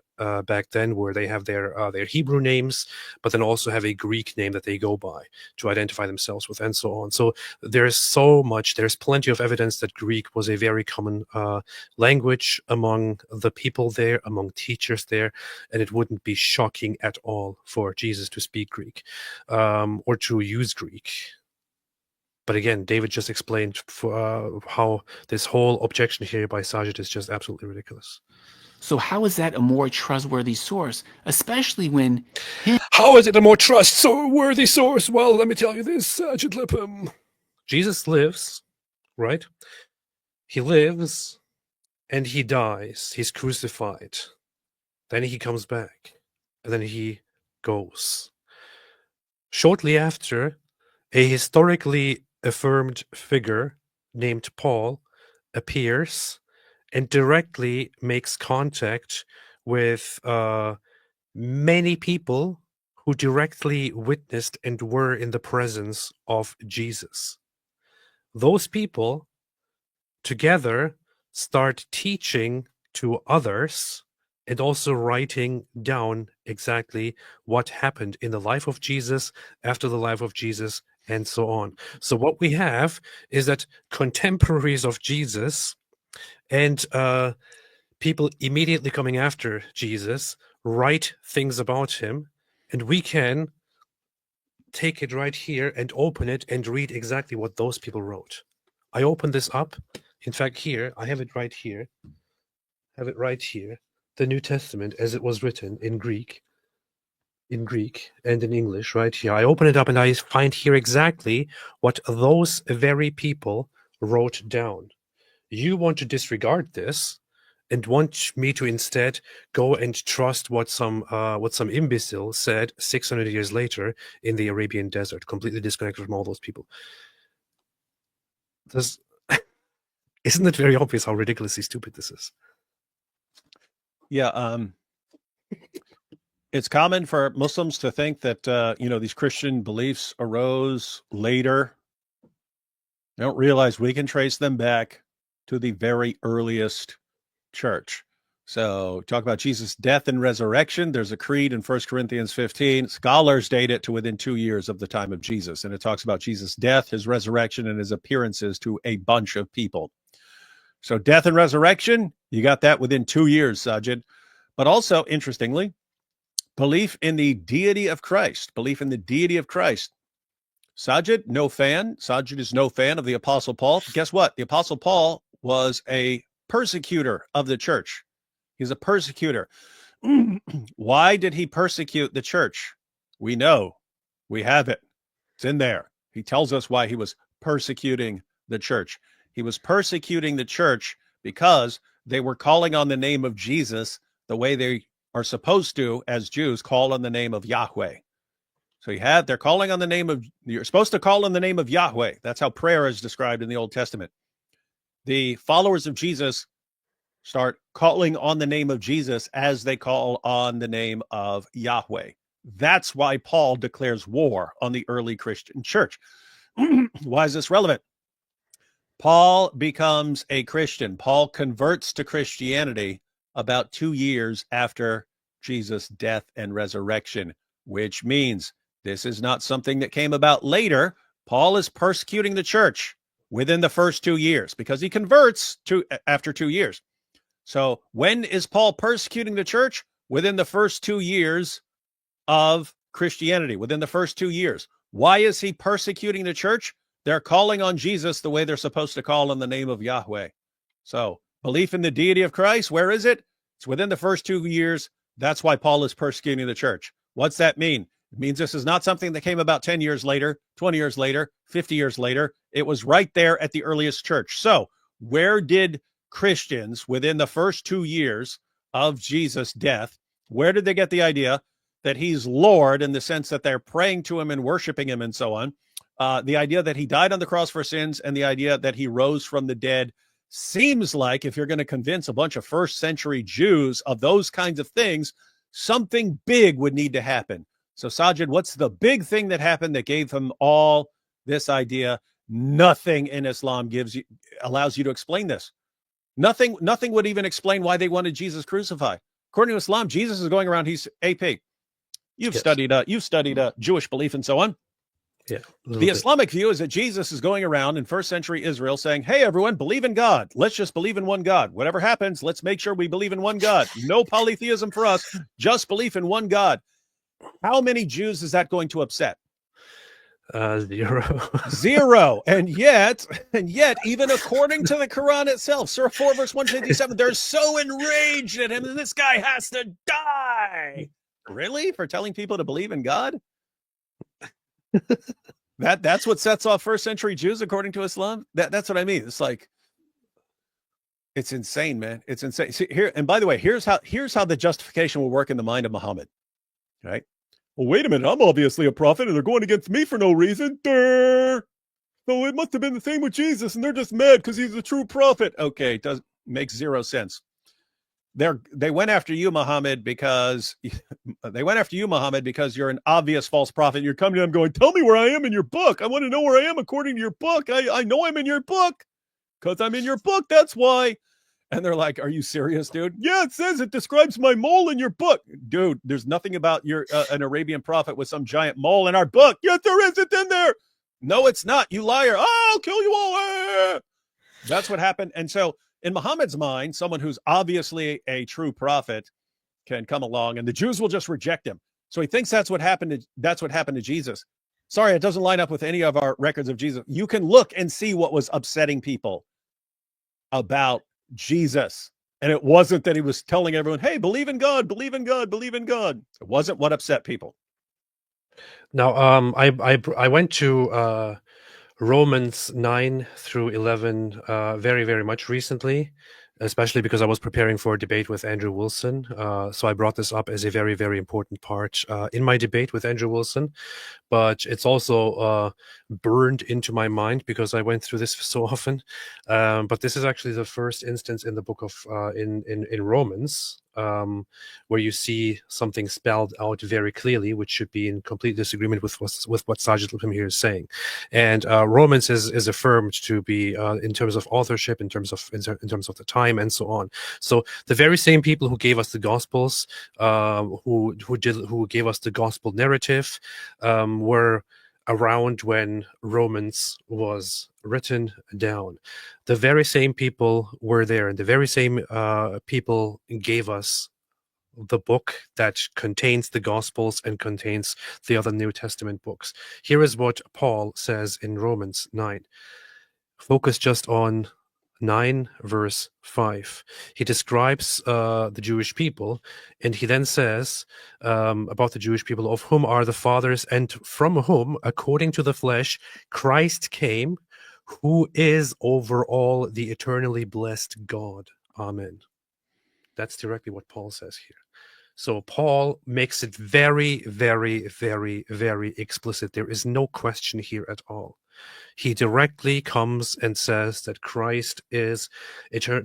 back then, where they have their Hebrew names, but then also have a Greek name that they go by to identify themselves with, and so on. So there's plenty of evidence that Greek was a very common language among the people there, among teachers there, and it wouldn't be shocking at all for Jesus to speak Greek or to use Greek. But again, David just explained how this whole objection here by Sajid is just absolutely ridiculous. So how is that a more trustworthy source, especially when How is it a more trustworthy source? Well, let me tell you this, Sajid Lipham. Jesus lives, right? He lives and he dies. He's crucified. Then he comes back. And then he goes. Shortly after, a historically affirmed figure named Paul appears and directly makes contact with many people who directly witnessed and were in the presence of Jesus. Those people together start teaching to others and also writing down exactly what happened in the life of Jesus, after the life of Jesus, and so on. So what we have is that contemporaries of Jesus and people immediately coming after Jesus write things about him, and we can take it right here and open it and read exactly what those people wrote. I open this up. In fact, here, I have it right here. The New Testament as it was written in Greek and in English right here. I open it up and I find here exactly what those very people wrote down. You want to disregard this and want me to instead go and trust what some imbecile said 600 years later in the Arabian desert, completely disconnected from all those people. Isn't it very obvious how ridiculously stupid this is? Yeah, it's common for Muslims to think that these Christian beliefs arose later. They don't realize we can trace them back to the very earliest church. So talk about Jesus' death and resurrection. There's a creed in 1 Corinthians 15. Scholars date it to within 2 years of the time of Jesus. And it talks about Jesus' death, his resurrection, and his appearances to a bunch of people. So death and resurrection, you got that within 2 years, Sajid. But also, interestingly, belief in the deity of Christ. Sajid, no fan. Sajid is no fan of the Apostle Paul. Guess what? The Apostle Paul was a persecutor of the church. He's a persecutor. Why did he persecute the church? We know. We have it. It's in there. He tells us why he was persecuting the church. He was persecuting the church because they were calling on the name of Jesus the way they are supposed to, as Jews, call on the name of Yahweh. So they're calling on the name of, you're supposed to call on the name of Yahweh. That's how prayer is described in the Old Testament. The followers of Jesus start calling on the name of Jesus as they call on the name of Yahweh. That's why Paul declares war on the early Christian church. Why is this relevant? Paul becomes a Christian. Paul converts to Christianity about 2 years after Jesus' death and resurrection, which means this is not something that came about later. Paul is persecuting the church within the first 2 years because he converts after 2 years. So when is Paul persecuting the church? Within the first 2 years of Christianity, within the first 2 years. Why is he persecuting the church? They're calling on Jesus the way they're supposed to call on the name of Yahweh. So belief in the deity of Christ, where is it? It's within the first 2 years. That's why Paul is persecuting the church. What's that mean? It It means this is not something that came about 10 years later, 20 years later, 50 years later. It was right there at the earliest church. So where did Christians within the first 2 years of Jesus' death, where did they get the idea that he's Lord in the sense that they're praying to him and worshiping him and so on? The idea that he died on the cross for sins and the idea that he rose from the dead seems like if you're going to convince a bunch of first century Jews of those kinds of things, something big would need to happen. So Sajid, what's the big thing that happened that gave them all this idea? Nothing in Islam allows you to explain this. Nothing would even explain why they wanted Jesus crucified. According to Islam, Jesus is going around. He's AP. You've studied Jewish belief and so on. Yeah. The Islamic view is that Jesus is going around in first century Israel saying, hey, everyone, believe in God. Let's just believe in one God. Whatever happens, let's make sure we believe in one God. No polytheism for us, just belief in one God. How many Jews is that going to upset? 0. 0. And yet, even according to the Quran itself, Surah 4, verse 157, they're so enraged at him that this guy has to die. Really? For telling people to believe in God? That's what sets off first century Jews according to Islam. That's what I mean. It's like, it's insane, man. It's insane. See, here, and by the way, here's how the justification will work in the mind of Muhammad. Right? Well, wait a minute. I'm obviously a prophet, and they're going against me for no reason. Durr. So it must have been the same with Jesus, and they're just mad because he's a true prophet. Okay, it makes 0 sense. They went after you, Muhammad, because you're an obvious false prophet. You're coming to them going, tell me where I am in your book. I want to know where I am according to your book. I know I'm in your book because I'm in your book. That's why. And they're like, are you serious, dude? Yeah, it says it describes my mole in your book. Dude, there's nothing about an Arabian prophet with some giant mole in our book. Yes, there is. It's in there. No, it's not. You liar. Oh, I'll kill you all. That's what happened. And so in Muhammad's mind, someone who's obviously a true prophet can come along and the Jews will just reject him. So he thinks that's what happened to Jesus. Sorry, it doesn't line up with any of our records of Jesus. You can look and see what was upsetting people about Jesus. And it wasn't that he was telling everyone, hey, believe in God, believe in God, believe in God. It wasn't what upset people. Now, I went to Romans 9 through 11 very, very much recently, especially because I was preparing for a debate with Andrew Wilson. So I brought this up as a very, very important part in my debate with Andrew Wilson. But it's also burned into my mind because I went through this so often. But this is actually the first instance in the book of in Romans where you see something spelled out very clearly, which should be in complete disagreement with what Sajid Lupim here is saying. And Romans is affirmed to be in terms of authorship, in terms of the time, and so on. So the very same people who gave us the Gospels, who gave us the Gospel narrative, were around when Romans was written down. The very same people were there, and the very same people gave us the book that contains the Gospels and contains the other New Testament books. Here is what Paul says in Romans 9. Focus just on 9 verse 5. He describes the Jewish people, and he then says about the Jewish people, of whom are the fathers, and from whom, according to the flesh, Christ came, who is over all the eternally blessed God. Amen. That's directly what Paul says here. So Paul makes it very, very, very, very explicit. There is no question here at all. He directly comes and says that Christ is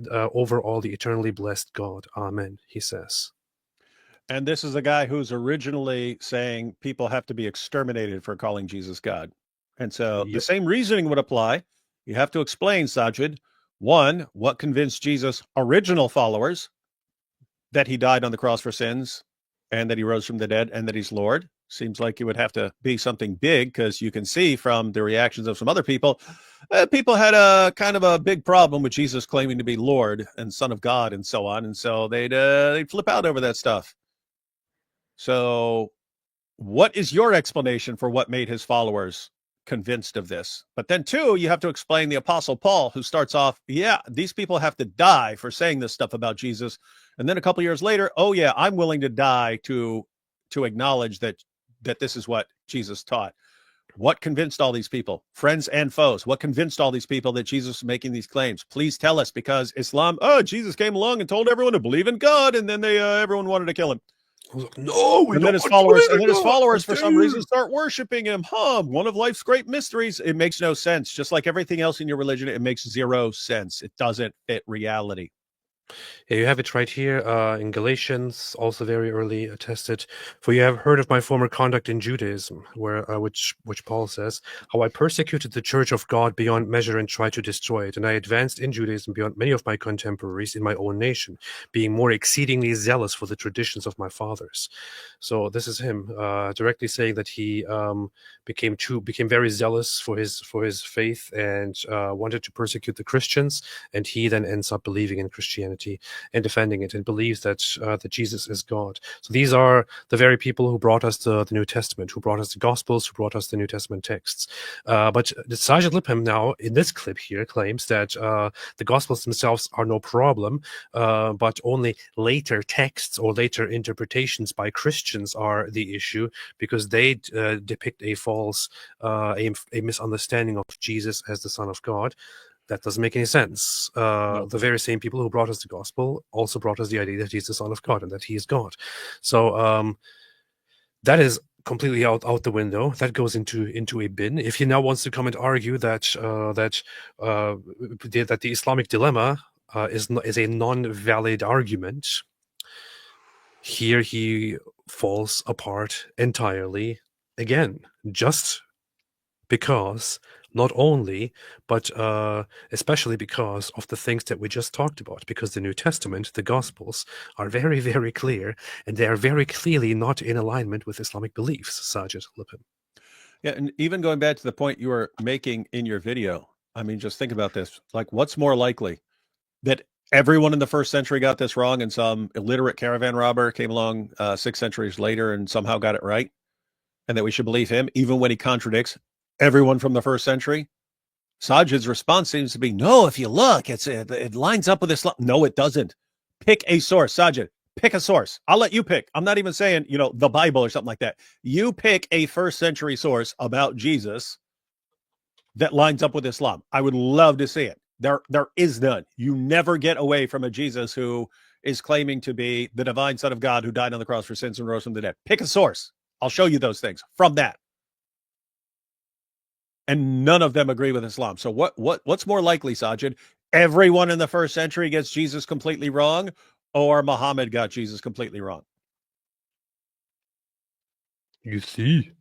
over all the eternally blessed God. Amen, he says. And this is a guy who's originally saying people have to be exterminated for calling Jesus God. And so the same reasoning would apply. You have to explain, Sajid, one, what convinced Jesus' original followers that he died on the cross for sins and that he rose from the dead and that he's Lord. Seems like it would have to be something big, because you can see from the reactions of some other people, people had a kind of a big problem with Jesus claiming to be Lord and Son of God and so on. And so they'd flip out over that stuff. So what is your explanation for what made his followers convinced of this? But then two, you have to explain the Apostle Paul, who starts off, yeah, these people have to die for saying this stuff about Jesus. And then a couple years later, oh yeah, I'm willing to die to acknowledge that that this is what Jesus taught. What convinced all these people, friends and foes? What convinced all these people that Jesus was making these claims? Please tell us, because Islam, Jesus came along and told everyone to believe in God, and then everyone wanted to kill him. I was like, no, we And don't then his want followers, to believe in God. for some reason, start worshiping him. One of life's great mysteries. It makes no sense. Just like everything else in your religion, it makes zero sense. It doesn't fit reality. Yeah, you have it right here in Galatians, also very early attested. For you have heard of my former conduct in Judaism, where which Paul says, how I persecuted the church of God beyond measure and tried to destroy it, and I advanced in Judaism beyond many of my contemporaries in my own nation, being more exceedingly zealous for the traditions of my fathers. So this is him directly saying that he became very zealous for his faith and wanted to persecute the Christians, and he then ends up believing in Christianity and defending it and believes that that Jesus is God. So these are the very people who brought us the New Testament, who brought us the Gospels, who brought us the New Testament texts. But Sajid Lipham now in this clip here claims that the Gospels themselves are no problem, but only later texts or later interpretations by Christians are the issue, because they depict a false, a misunderstanding of Jesus as the Son of God. That doesn't make any sense. No. The very same people who brought us the gospel also brought us the idea that he's the Son of God and that he is God. So that is completely out the window. That goes into a bin. If he now wants to come and argue that the Islamic dilemma is a non-valid argument, here he falls apart entirely again, just because, not only, but especially because of the things that we just talked about, because the New Testament, the Gospels, are very, very clear, and they are very clearly not in alignment with Islamic beliefs, Sajid Lipham. Yeah, and even going back to the point you were making in your video, I mean, just think about this. Like, what's more likely? That everyone in the first century got this wrong and some illiterate caravan robber came along 6 centuries later and somehow got it right? And that we should believe him, even when he contradicts everyone from the first century? Sajid's response seems to be, no, if you look, it lines up with Islam. No, it doesn't. Pick a source. Sajid, pick a source. I'll let you pick. I'm not even saying, the Bible or something like that. You pick a first century source about Jesus that lines up with Islam. I would love to see it. There is none. You never get away from a Jesus who is claiming to be the divine Son of God who died on the cross for sins and rose from the dead. Pick a source. I'll show you those things from that. And none of them agree with Islam. So what's more likely, Sajid? Everyone in the first century gets Jesus completely wrong, or Muhammad got Jesus completely wrong? You see?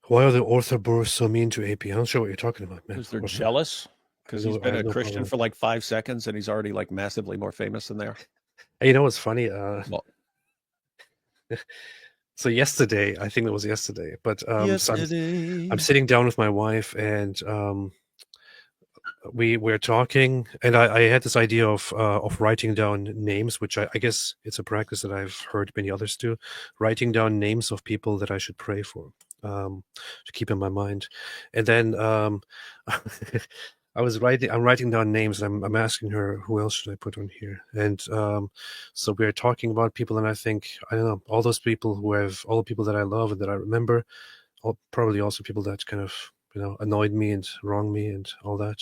Why are the Orthodox so mean to AP? I'm not sure what you're talking about, man. Because they're jealous. Because he's been a Christian for like 5 seconds and he's already like massively more famous than they are. Hey, you know what's funny? So yesterday, I think it was yesterday, but yesterday. I'm sitting down with my wife and we're talking, and I had this idea of writing down names, which I guess it's a practice that I've heard many others do, writing down names of people that I should pray for, to keep in my mind. And then I'm writing down names, and I'm asking her, who else should I put on here? And so we're talking about people, and I think, I don't know, all the people that I love and that I remember, probably also people that kind of, annoyed me and wronged me and all that.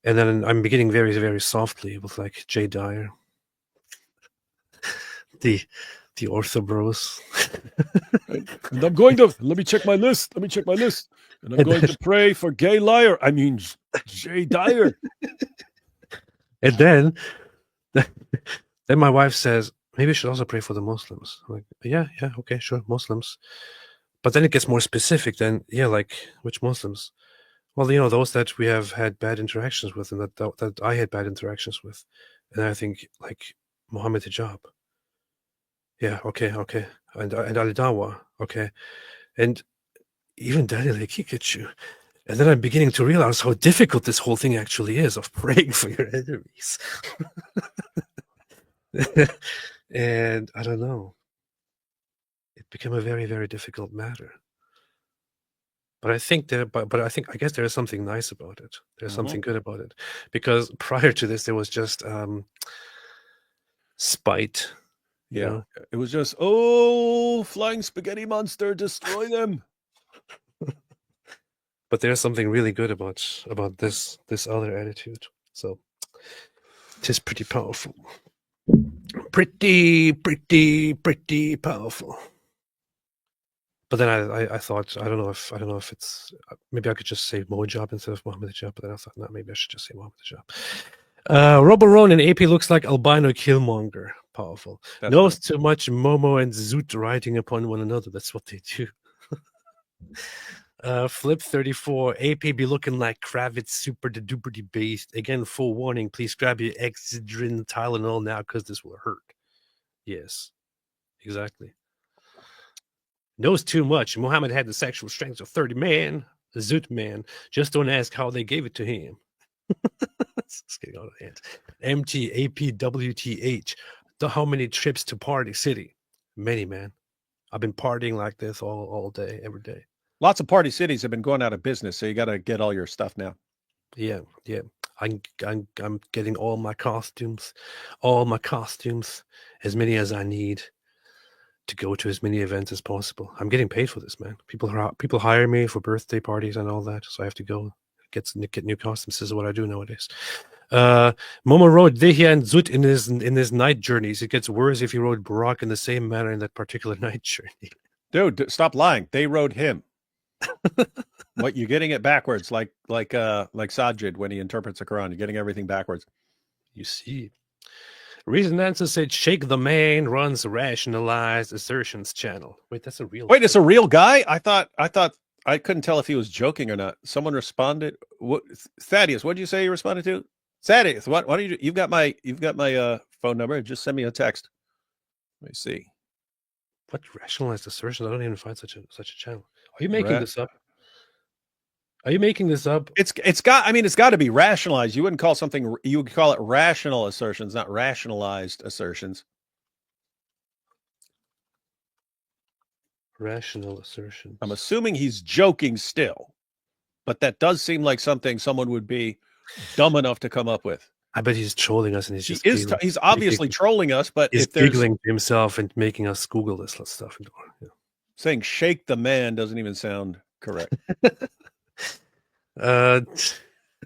And then I'm beginning very, very softly with like Jay Dyer, the Orthobros. And I'm going to, let me check my list. And I'm going to pray for Jay Dyer. And then my wife says, maybe I should also pray for the Muslims. I'm like, yeah, okay, sure, Muslims. But then it gets more specific. Then, like which Muslims? Well, those that we have had bad interactions with, and that I had bad interactions with. And I think like Muhammad Hijab. Yeah, okay. And Ali Dawa, okay. And even Daniel Hikikachu. And then I'm beginning to realize how difficult this whole thing actually is, of praying for your enemies. And I don't know. It became a very, very difficult matter. But I think I guess there is something nice about it. There's something good about it. Because prior to this, there was just spite You Yeah. know? It was just, oh, flying spaghetti monster, destroy them. But there's something really good about this other attitude. So it is pretty powerful. Pretty powerful. But then I thought, I don't know if it's, maybe I could just say Mojab instead of Mohammed Hijab, but then I thought, no, maybe I should just say Mohammed Hijab. Robo Ronin AP looks like albino killmonger. Powerful. That's Knows right. too much. Momo and Zoot riding upon one another. That's what they do. Flip 34. AP be looking like Kravitz, super de duper based. Again, full warning. Please grab your Excedrin Tylenol now because this will hurt. Yes, exactly. Knows too much. Muhammad had the sexual strength of 30 man. The Zoot man. Just don't ask how they gave it to him. It's getting out of hand. MTAPWTH. How many trips to Party City? Many, man. I've been partying like this all day, every day. Lots of party cities have been going out of business, so you got to get all your stuff now. Yeah. I'm getting all my costumes, as many as I need to go to as many events as possible. I'm getting paid for this, man. People hire me for birthday parties and all that, so I have to go get new costumes. This is what I do nowadays. Momo rode Dehya and Zut in his night journeys. It gets worse if he rode Barak in the same manner in that particular night journey. Dude, stop lying. They rode him. What, you're getting it backwards, like Sajid when he interprets the Quran. You're getting everything backwards. You see. Reason Answer said, Shake the Man runs Rationalized Assertions channel. Wait, that's a real... Wait, it's a real guy? I thought I couldn't tell if he was joking or not. Someone responded. What, Thaddeus, what did you say you responded to? Thaddeus, why don't you... You've got my phone number. Just send me a text. Let me see. What Rationalized Assertions? I don't even find such a channel. Are you making this up? Are you making this up? It's got to be rationalized. You would call it rational assertions, not rationalized assertions. Rational assertions. I'm assuming he's joking still, but that does seem like something someone would be dumb enough to come up with. I bet he's trolling us, and he's obviously trolling us, but he's if there's giggling to himself and making us Google this stuff. Yeah. Saying "shake the man" doesn't even sound correct.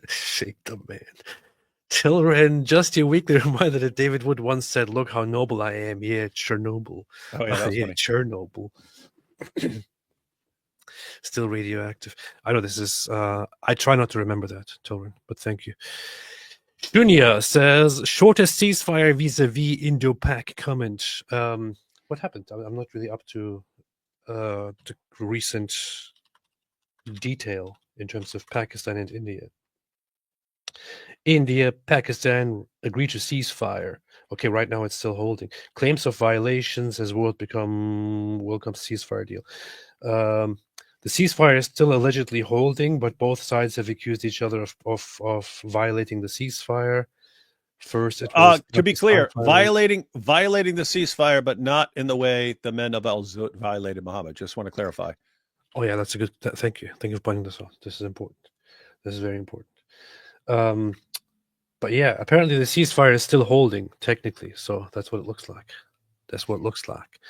Shake the man. Tilren, just your weekly reminder that David Wood once said, "Look how noble I am." Yeah, Chernobyl. Oh yeah, that's funny. Chernobyl. Still radioactive. I know this is. I try not to remember that, Tilren, but thank you. Shunya says, shortest ceasefire vis-a-vis Indo-Pak comment. What happened? I'm not really up to the recent detail in terms of Pakistan and India. India, Pakistan agreed to ceasefire. Okay, right now it's still holding. Claims of violations as welcome ceasefire deal. The ceasefire is still allegedly holding, but both sides have accused each other of violating the ceasefire. First, it was to be clear, violating the ceasefire, but not in the way the men of Al-Zut violated Muhammad. Just want to clarify. Oh yeah, that's a good. Thank you for pointing this out. This is important. This is very important. But yeah, apparently the ceasefire is still holding technically, so that's what it looks like. That's what it looks like.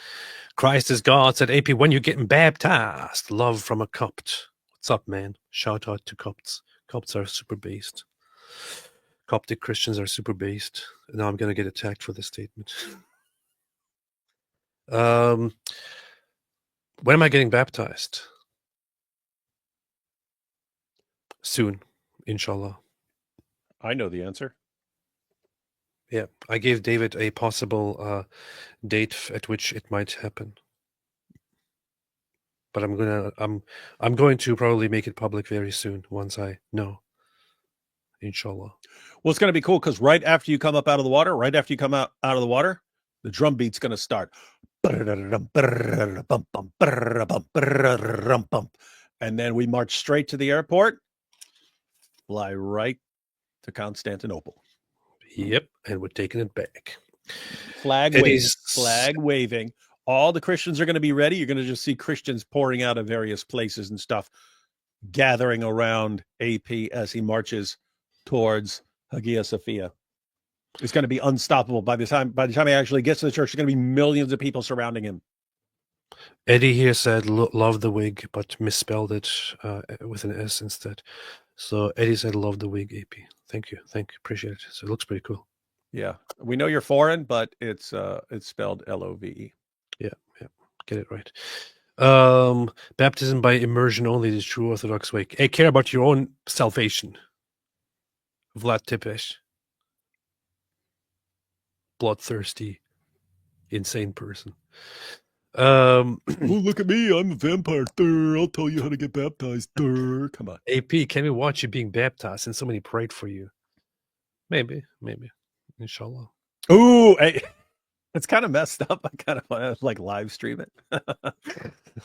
Christ is God said, AP, when you're getting baptized, love from a Copt. What's up, man? Shout out to Copts. Copts are super based. Coptic Christians are super based. Now I'm going to get attacked for this statement. When am I getting baptized? Soon, inshallah. I know the answer. Yeah, I gave David a possible date at which it might happen, but I'm going to probably make it public very soon once I know. Inshallah. Well, it's going to be cool because right after you come up out of the water, the drum beat's going to start, and then we march straight to the airport, fly right to Constantinople. Yep, and we're taking it back. Flag waving. All the Christians are going to be ready. You're going to just see Christians pouring out of various places and stuff, gathering around AP as he marches towards Hagia Sophia. It's going to be unstoppable by the time he actually gets to the church. There's going to be millions of people surrounding him. Eddie here said love the wig, but misspelled it with an S instead. So Eddie said love the wig, AP. Thank you. Appreciate it. So it looks pretty cool. Yeah, we know you're foreign, but it's spelled Love. Yeah, get it right. Baptism by immersion only, the true Orthodox way. Hey, care about your own salvation. Vlad Tepes. Bloodthirsty, insane person. Oh, look at me, I'm a vampire. I'll tell you how to get baptized. Come on. AP, can we watch you being baptized and somebody prayed for you? Maybe. Inshallah. Ooh, hey, it's kind of messed up. I kind of want to like live stream it.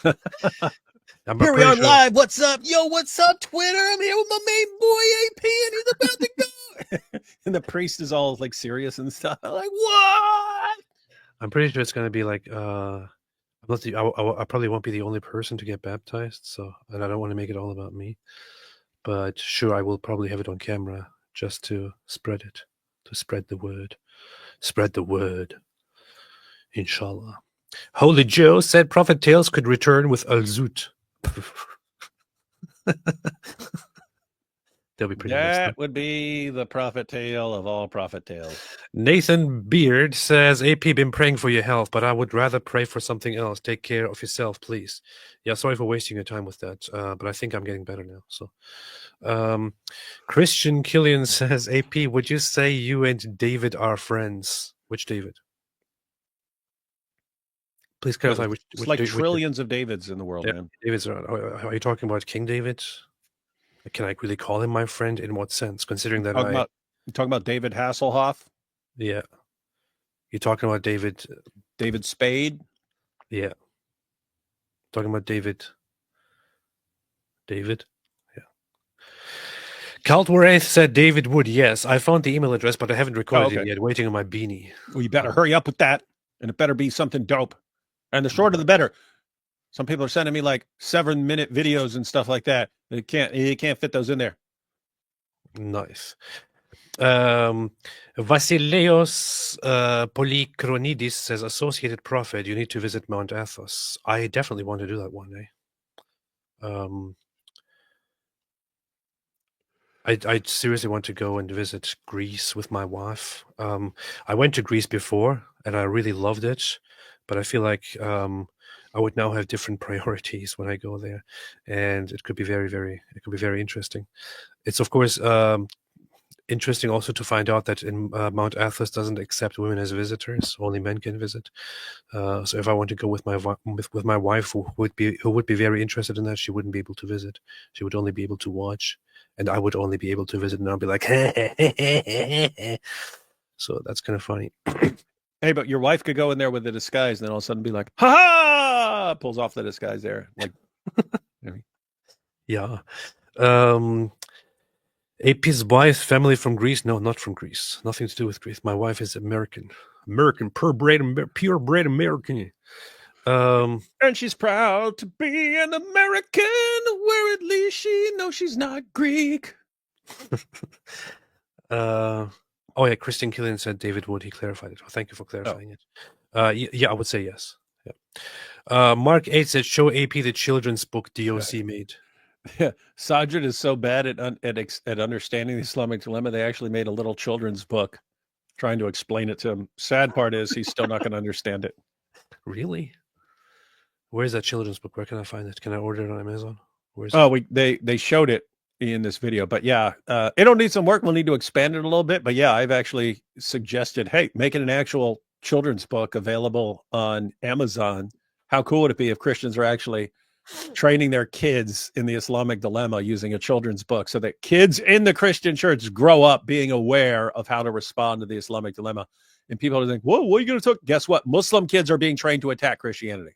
Here we are live. What's up? Yo, what's up, Twitter? I'm here with my main boy AP, and he's about to go. And the priest is all like serious and stuff. I'm like, what? I'm pretty sure it's going to be like, I probably won't be the only person to get baptized, so, and I don't want to make it all about me. But sure, I will probably have it on camera just to spread it, to spread the word. Spread the word. Inshallah. Holy Joe said Prophet Tales could return with Al-Zut. That'll be pretty nice. That would be the prophet tale of all prophet tales. Nathan Beard says, AP, been praying for your health, but I would rather pray for something else. Take care of yourself, please. Yeah, sorry for wasting your time with that, but I think I'm getting better now. So, Christian Killian says, AP, would you say you and David are friends? Which David? Please clarify which. It's like trillions of Davids in the world, man. David's around. Are you talking about King David? Can I really call him my friend? In what sense? Considering that you're talking about David Hasselhoff? Yeah. You're talking about David Spade? Yeah. Talking about David? Yeah. Caldwaraith said David Wood. Yes, I found the email address, but I haven't recorded it yet. Waiting on my beanie. Well, you better hurry up with that, and it better be something dope. And the shorter the better. Some people are sending me like 7-minute videos and stuff like that. You can't fit those in there. Nice. Vasileios Polychronidis says, Associated Prophet, you need to visit Mount Athos. I definitely want to do that one day. I seriously want to go and visit Greece with my wife. I went to Greece before, and I really loved it, but I feel like I would now have different priorities when I go there, and it could be very interesting. It's of course interesting also to find out that in Mount Athos doesn't accept women as visitors; only men can visit. So if I want to go with my wife, who would be very interested in that, she wouldn't be able to visit. She would only be able to watch, and I would only be able to visit, and I'll be like, so that's kind of funny. Hey, but your wife could go in there with a disguise, and then all of a sudden be like, "Ha ha!" Pulls off the disguise there, like, yeah. AP's wife, family from Greece? No, not from Greece. Nothing to do with Greece. My wife is American, purebred American. And she's proud to be an American, where at least she knows she's not Greek. Oh yeah, Christian Killian said David Wood. He clarified it. Well, thank you for clarifying it. Yeah, I would say yes. Yeah. Mark 8 said, show AP the children's book DOC made. Yeah, Sajid is so bad at understanding the Islamic dilemma. They actually made a little children's book trying to explain it to him. Sad part is he's still not going to understand it. Really? Where's that children's book? Where can I find it? Can I order it on Amazon? They showed it in this video, but yeah, it'll need some work. We'll need to expand it a little bit, but yeah, I've actually suggested, hey, make it an actual children's book available on Amazon. How cool would it be if Christians are actually training their kids in the Islamic dilemma using a children's book, so that kids in the Christian church grow up being aware of how to respond to the Islamic dilemma? And people are think, whoa, what are you going to talk? Guess what? Muslim kids are being trained to attack Christianity.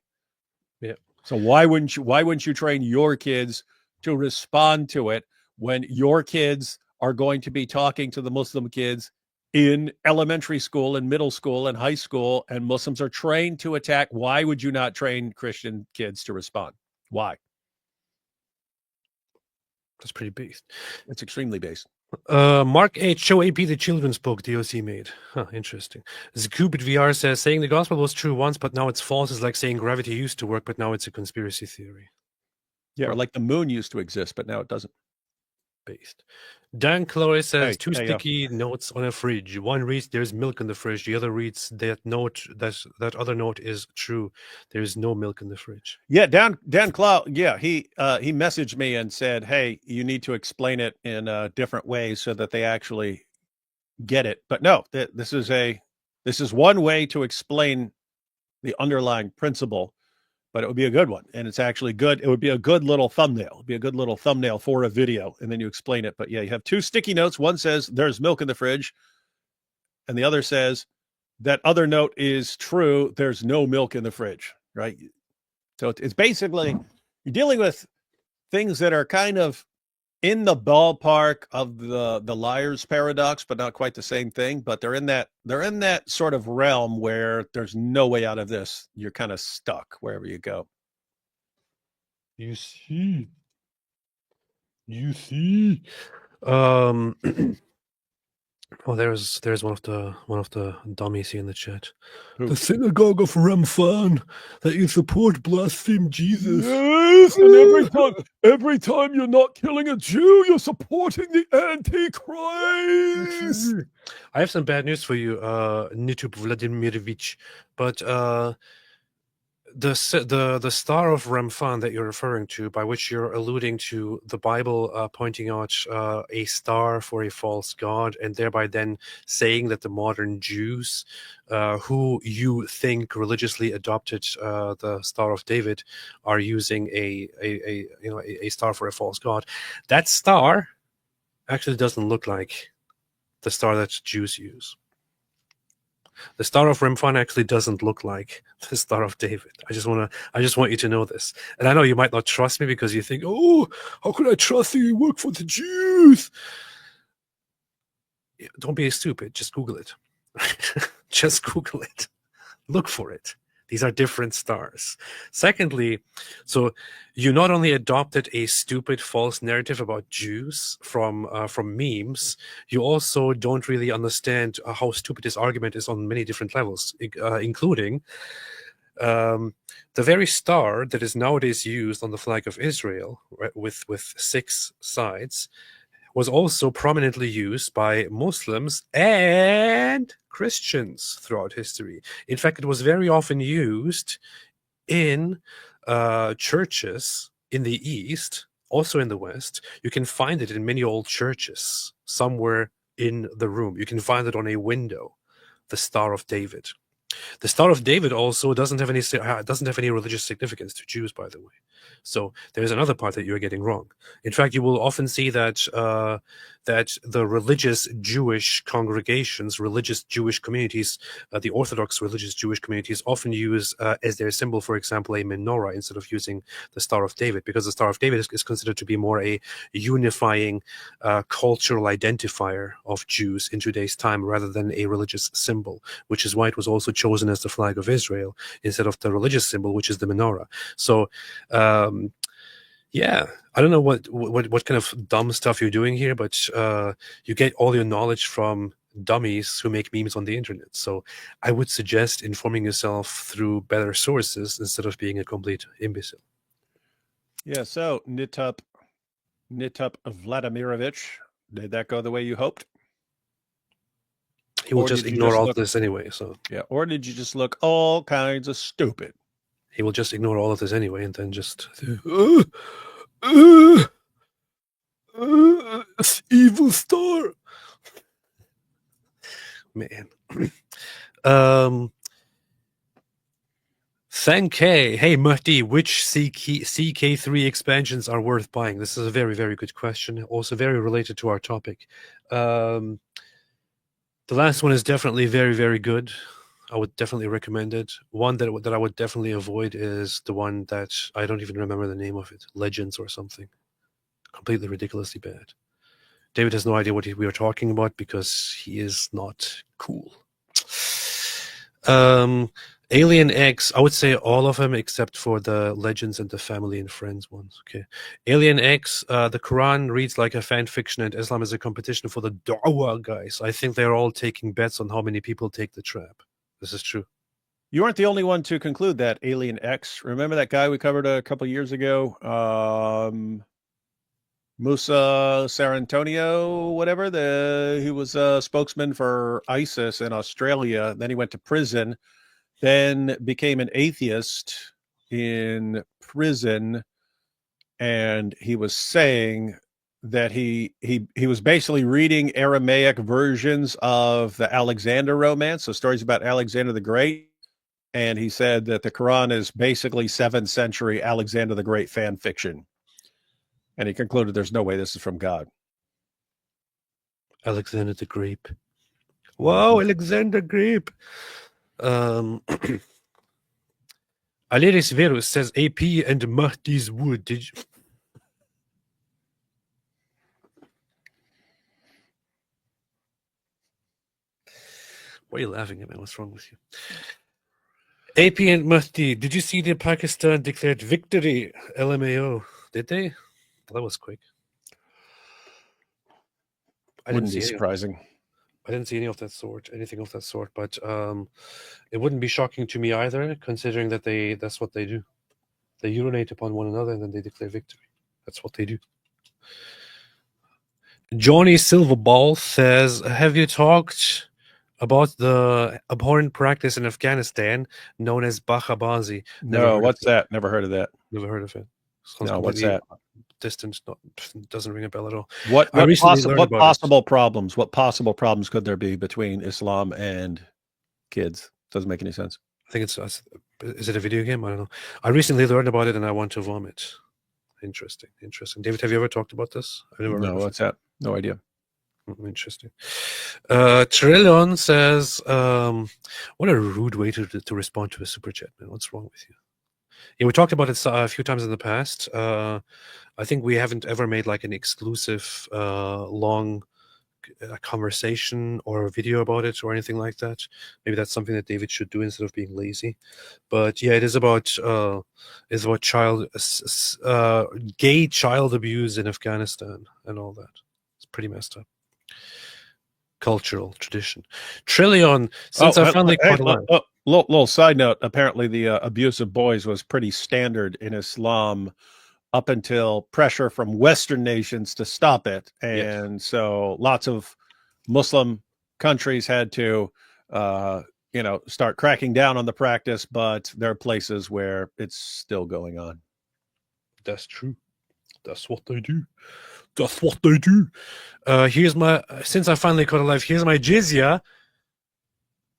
Yeah. So why wouldn't you train your kids to respond to it when your kids are going to be talking to the Muslim kids in elementary school and middle school and high school, and Muslims are trained to attack? Why would you not train Christian kids to respond? Why? That's pretty based. It's extremely based. Mark H. Show AP the children's book DOC made. Huh, interesting. Zcubit VR says, saying the gospel was true once, but now it's false is like saying gravity used to work, but now it's a conspiracy theory. Yeah, or like the moon used to exist, but now it doesn't. Based. Dan Chloe says, Hey, two there you go. sticky notes on a fridge. One reads, there's milk in the fridge. The other reads, that other note is true. There's no milk in the fridge. Yeah, Dan Clow. Yeah, he messaged me and said, "Hey, you need to explain it in different ways so that they actually get it." But no, this is one way to explain the underlying principle, but it would be a good one, and it's actually good. It would be a good little thumbnail. It'd be a good little thumbnail for a video, and then you explain it. But yeah, you have two sticky notes. One says there's milk in the fridge, and the other says that other note is true. There's no milk in the fridge, right? So it's basically you're dealing with things that are kind of in the ballpark of the liar's paradox, but not quite the same thing. But they're in that sort of realm where there's no way out of this. You're kind of stuck wherever you go. You see. Oh, there's one of the dummies here in the chat. Who? The synagogue of Ramfan that you support blaspheme Jesus. Yes, and every time you're not killing a Jew, you're supporting the Antichrist. I have some bad news for you, Nitub Vladimirovich, but the star of Ramfan that you're referring to, by which you're alluding to the Bible pointing out a star for a false god, and thereby then saying that the modern Jews, who you think religiously adopted the Star of David, are using a star for a false god. That star actually doesn't look like the star that Jews use. The Star of Ramfan actually doesn't look like the Star of David. I just want you to know this. And I know you might not trust me because you think, oh, how could I trust you? You work for the Jews. Don't be stupid. Just Google it. Just Google it. Look for it. These are different stars. Secondly, so you not only adopted a stupid false narrative about Jews from memes, you also don't really understand how stupid this argument is on many different levels, including the very star that is nowadays used on the flag of Israel, right, with 6 sides, was also prominently used by Muslims and Christians throughout history. In fact, it was very often used in churches in the East, also in the West. You can find it in many old churches somewhere in the room. You can find it on a window, the Star of David. The Star of David also doesn't have any religious significance to Jews, by the way. So there's another part that you're getting wrong. In fact, you will often see that that the religious Jewish congregations, religious Jewish communities, the Orthodox religious Jewish communities often use as their symbol, for example, a menorah instead of using the Star of David, because the Star of David is considered to be more a unifying cultural identifier of Jews in today's time rather than a religious symbol, which is why it was also chosen as the flag of Israel instead of the religious symbol, which is the menorah. So yeah, I don't know what kind of dumb stuff you're doing here, but you get all your knowledge from dummies who make memes on the internet. So I would suggest informing yourself through better sources instead of being a complete imbecile. Yeah, so Nitup Vladimirovich, did that go the way you hoped? He will just ignore all of this anyway. So yeah, or did you just look all kinds of stupid? He will just ignore all of this anyway, and then just evil star, man. Thank-K. Hey, Mahdi, which CK3 expansions are worth buying? This is a very, very good question. Also very related to our topic. The last one is definitely very, very good. I would definitely recommend it. One that I would definitely avoid is the one that I don't even remember the name of it. Legends or something. Completely ridiculously bad. David has no idea what we are talking about because he is not cool. Alien X, I would say all of them except for the Legends and the Family and Friends ones. Okay. Alien X, the Quran reads like a fan fiction and Islam is a competition for the dawah guys. I think they're all taking bets on how many people take the trap. This is true. You aren't the only one to conclude that. Alien X. Remember that guy we covered a couple years ago? Musa Sarantonio, whatever. He was a spokesman for ISIS in Australia. Then he went to prison, then became an atheist in prison, and he was saying that he was basically reading Aramaic versions of the Alexander romance, so stories about Alexander the Great. And he said that the Quran is basically 7th century Alexander the Great fan fiction. And he concluded there's no way this is from God. Alexander the Grape. Wow, Alexander Grape. Aleris Verus says AP and Mahdi's Wood. Did you... Why are you laughing at me? What's wrong with you? AP and Mahdi, did you see that Pakistan declared victory? LMAO. Did they? That was quick. Wouldn't be surprising. I didn't see anything of that sort, but it wouldn't be shocking to me either, considering that that's what they do. They urinate upon one another and then they declare victory. That's what they do. Johnny Silverball says, have you talked about the abhorrent practice in Afghanistan known as Bahabazi? No, what's that? Never heard of that. Never heard of it. No, what's that? Distant, doesn't ring a bell at all. What possible problems could there be between Islam and kids? Doesn't make any sense. I think is it a video game? I don't know. I recently learned about it and I want to vomit. Interesting. David, have you ever talked about this? No, what's that? No idea. Interesting. Trillion says, what a rude way to respond to a super chat, man. What's wrong with you? Yeah, we talked about it a few times in the past. I think we haven't ever made like an exclusive long conversation or a video about it or anything like that. Maybe that's something that David should do instead of being lazy. But yeah, it is about gay child abuse in Afghanistan and all that. It's pretty messed up. Cultural tradition. Trillion, since I finally caught alive. Little side note, apparently the abuse of boys was pretty standard in Islam up until pressure from Western nations to stop it. And so lots of Muslim countries had to, start cracking down on the practice, but there are places where it's still going on. That's true. That's what they do. Since I finally caught alive, here's my jizya.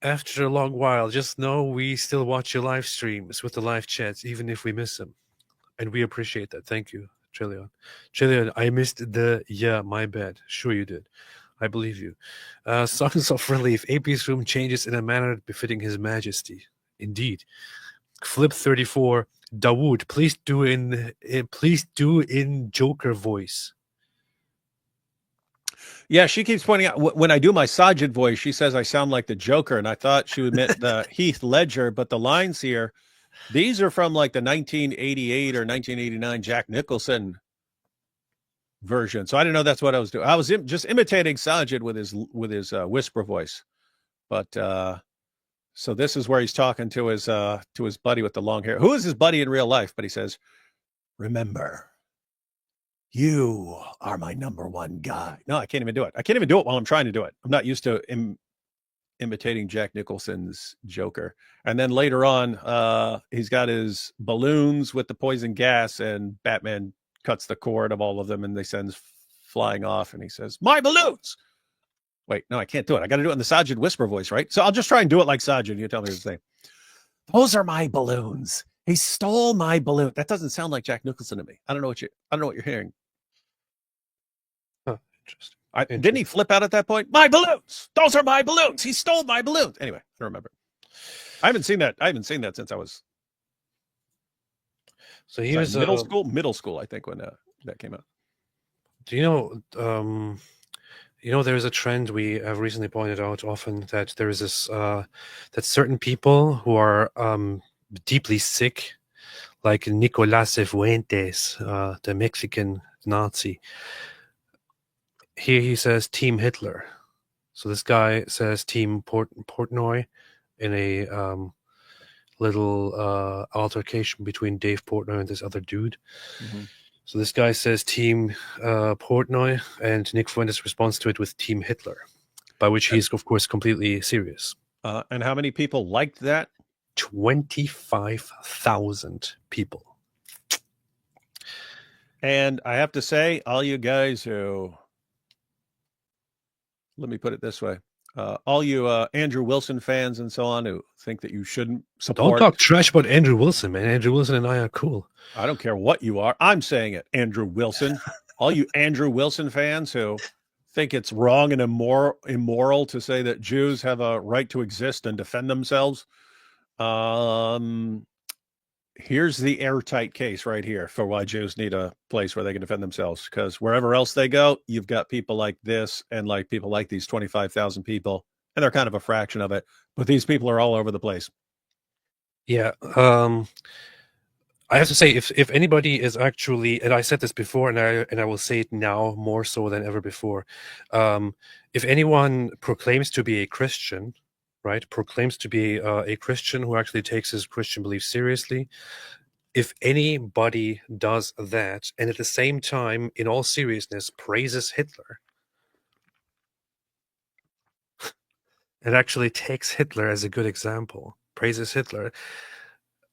After a long while, just know we still watch your live streams with the live chats, even if we miss them. And we appreciate that. Thank you, Trillion. Trillion, I missed my bad. Sure you did. I believe you. Songs of Relief. AP's room changes in a manner befitting his majesty. Indeed. Flip 34. Dawood, please do in Joker voice. Yeah, she keeps pointing out when I do my Sajid voice, she says I sound like the Joker, and I thought she would meant Heath Ledger, but the lines here, these are from like the 1988 or 1989 Jack Nicholson version. So I didn't know that's what I was doing. I was just imitating Sajid with his whisper voice. But so this is where he's talking to his buddy with the long hair. Who is his buddy in real life? But he says, "Remember, you are my number one guy." No, I can't even do it. I can't even do it while I'm trying to do it. I'm not used to imitating Jack Nicholson's Joker. And then later on, he's got his balloons with the poison gas, and Batman cuts the cord of all of them, and they send flying off, and he says, "My balloons!" Wait, no, I can't do it. I got to do it in the Sajid whisper voice, right? So I'll just try and do it like Sajid. You tell me what to say. "Those are my balloons. He stole my balloon." That doesn't sound like Jack Nicholson to me. I don't know what you're hearing. Huh, interesting. Didn't he flip out at that point? "My balloons! Those are my balloons! He stole my balloons!" Anyway, I don't remember. I haven't seen that since I was. So he was middle school, I think, when that came out. Do you know? You know, there's a trend we have recently pointed out often, that there is this that certain people who are deeply sick, like Nicolás Fuentes, the Mexican Nazi. Here he says Team Hitler. So this guy says Team Portnoy in a little altercation between Dave Portnoy and this other dude. Mhm. So this guy says Team Portnoy, and Nick Fuentes responds to it with Team Hitler, by which he's, of course, completely serious. And how many people liked that? 25,000 people. And I have to say, all you guys who, let me put it this way, all you Andrew Wilson fans and so on who think that you shouldn't support. Don't talk trash about Andrew Wilson, man. Andrew Wilson and I are cool. I don't care what you are. I'm saying it, Andrew Wilson. All you Andrew Wilson fans who think it's wrong and immoral to say that Jews have a right to exist and defend themselves. Here's the airtight case right here for why Jews need a place where they can defend themselves. Because wherever else they go, you've got people like this and like people like these 25,000 people, and they're kind of a fraction of it. But these people are all over the place. Yeah. I have to say, if anybody is actually, and I said this before, and I will say it now more so than ever before, if anyone proclaims to be a Christian, right, proclaims to be a Christian who actually takes his Christian beliefs seriously, if anybody does that, and at the same time, in all seriousness, praises Hitler, and actually takes Hitler as a good example, praises Hitler,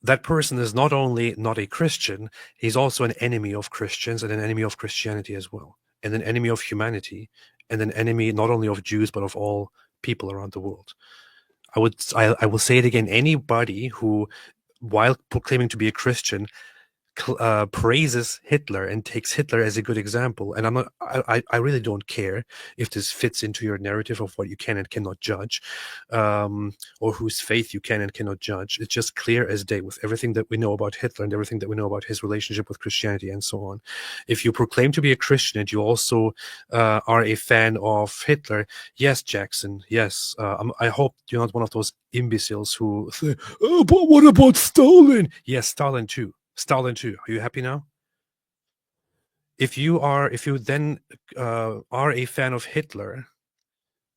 that person is not only not a Christian, he's also an enemy of Christians and an enemy of Christianity as well, and an enemy of humanity, and an enemy not only of Jews but of all people around the world. I will say it again: anybody who, while proclaiming to be a Christian, praises Hitler and takes Hitler as a good example, and I really don't care if this fits into your narrative of what you can and cannot judge, or whose faith you can and cannot judge. It's just clear as day with everything that we know about Hitler and everything that we know about his relationship with Christianity and so on. If you proclaim to be a Christian and you also are a fan of Hitler, yes, Jackson, yes, I hope you're not one of those imbeciles who say, oh, but what about Stalin? Yes, Stalin too. Stalin too. Are you happy now? If you then are a fan of Hitler,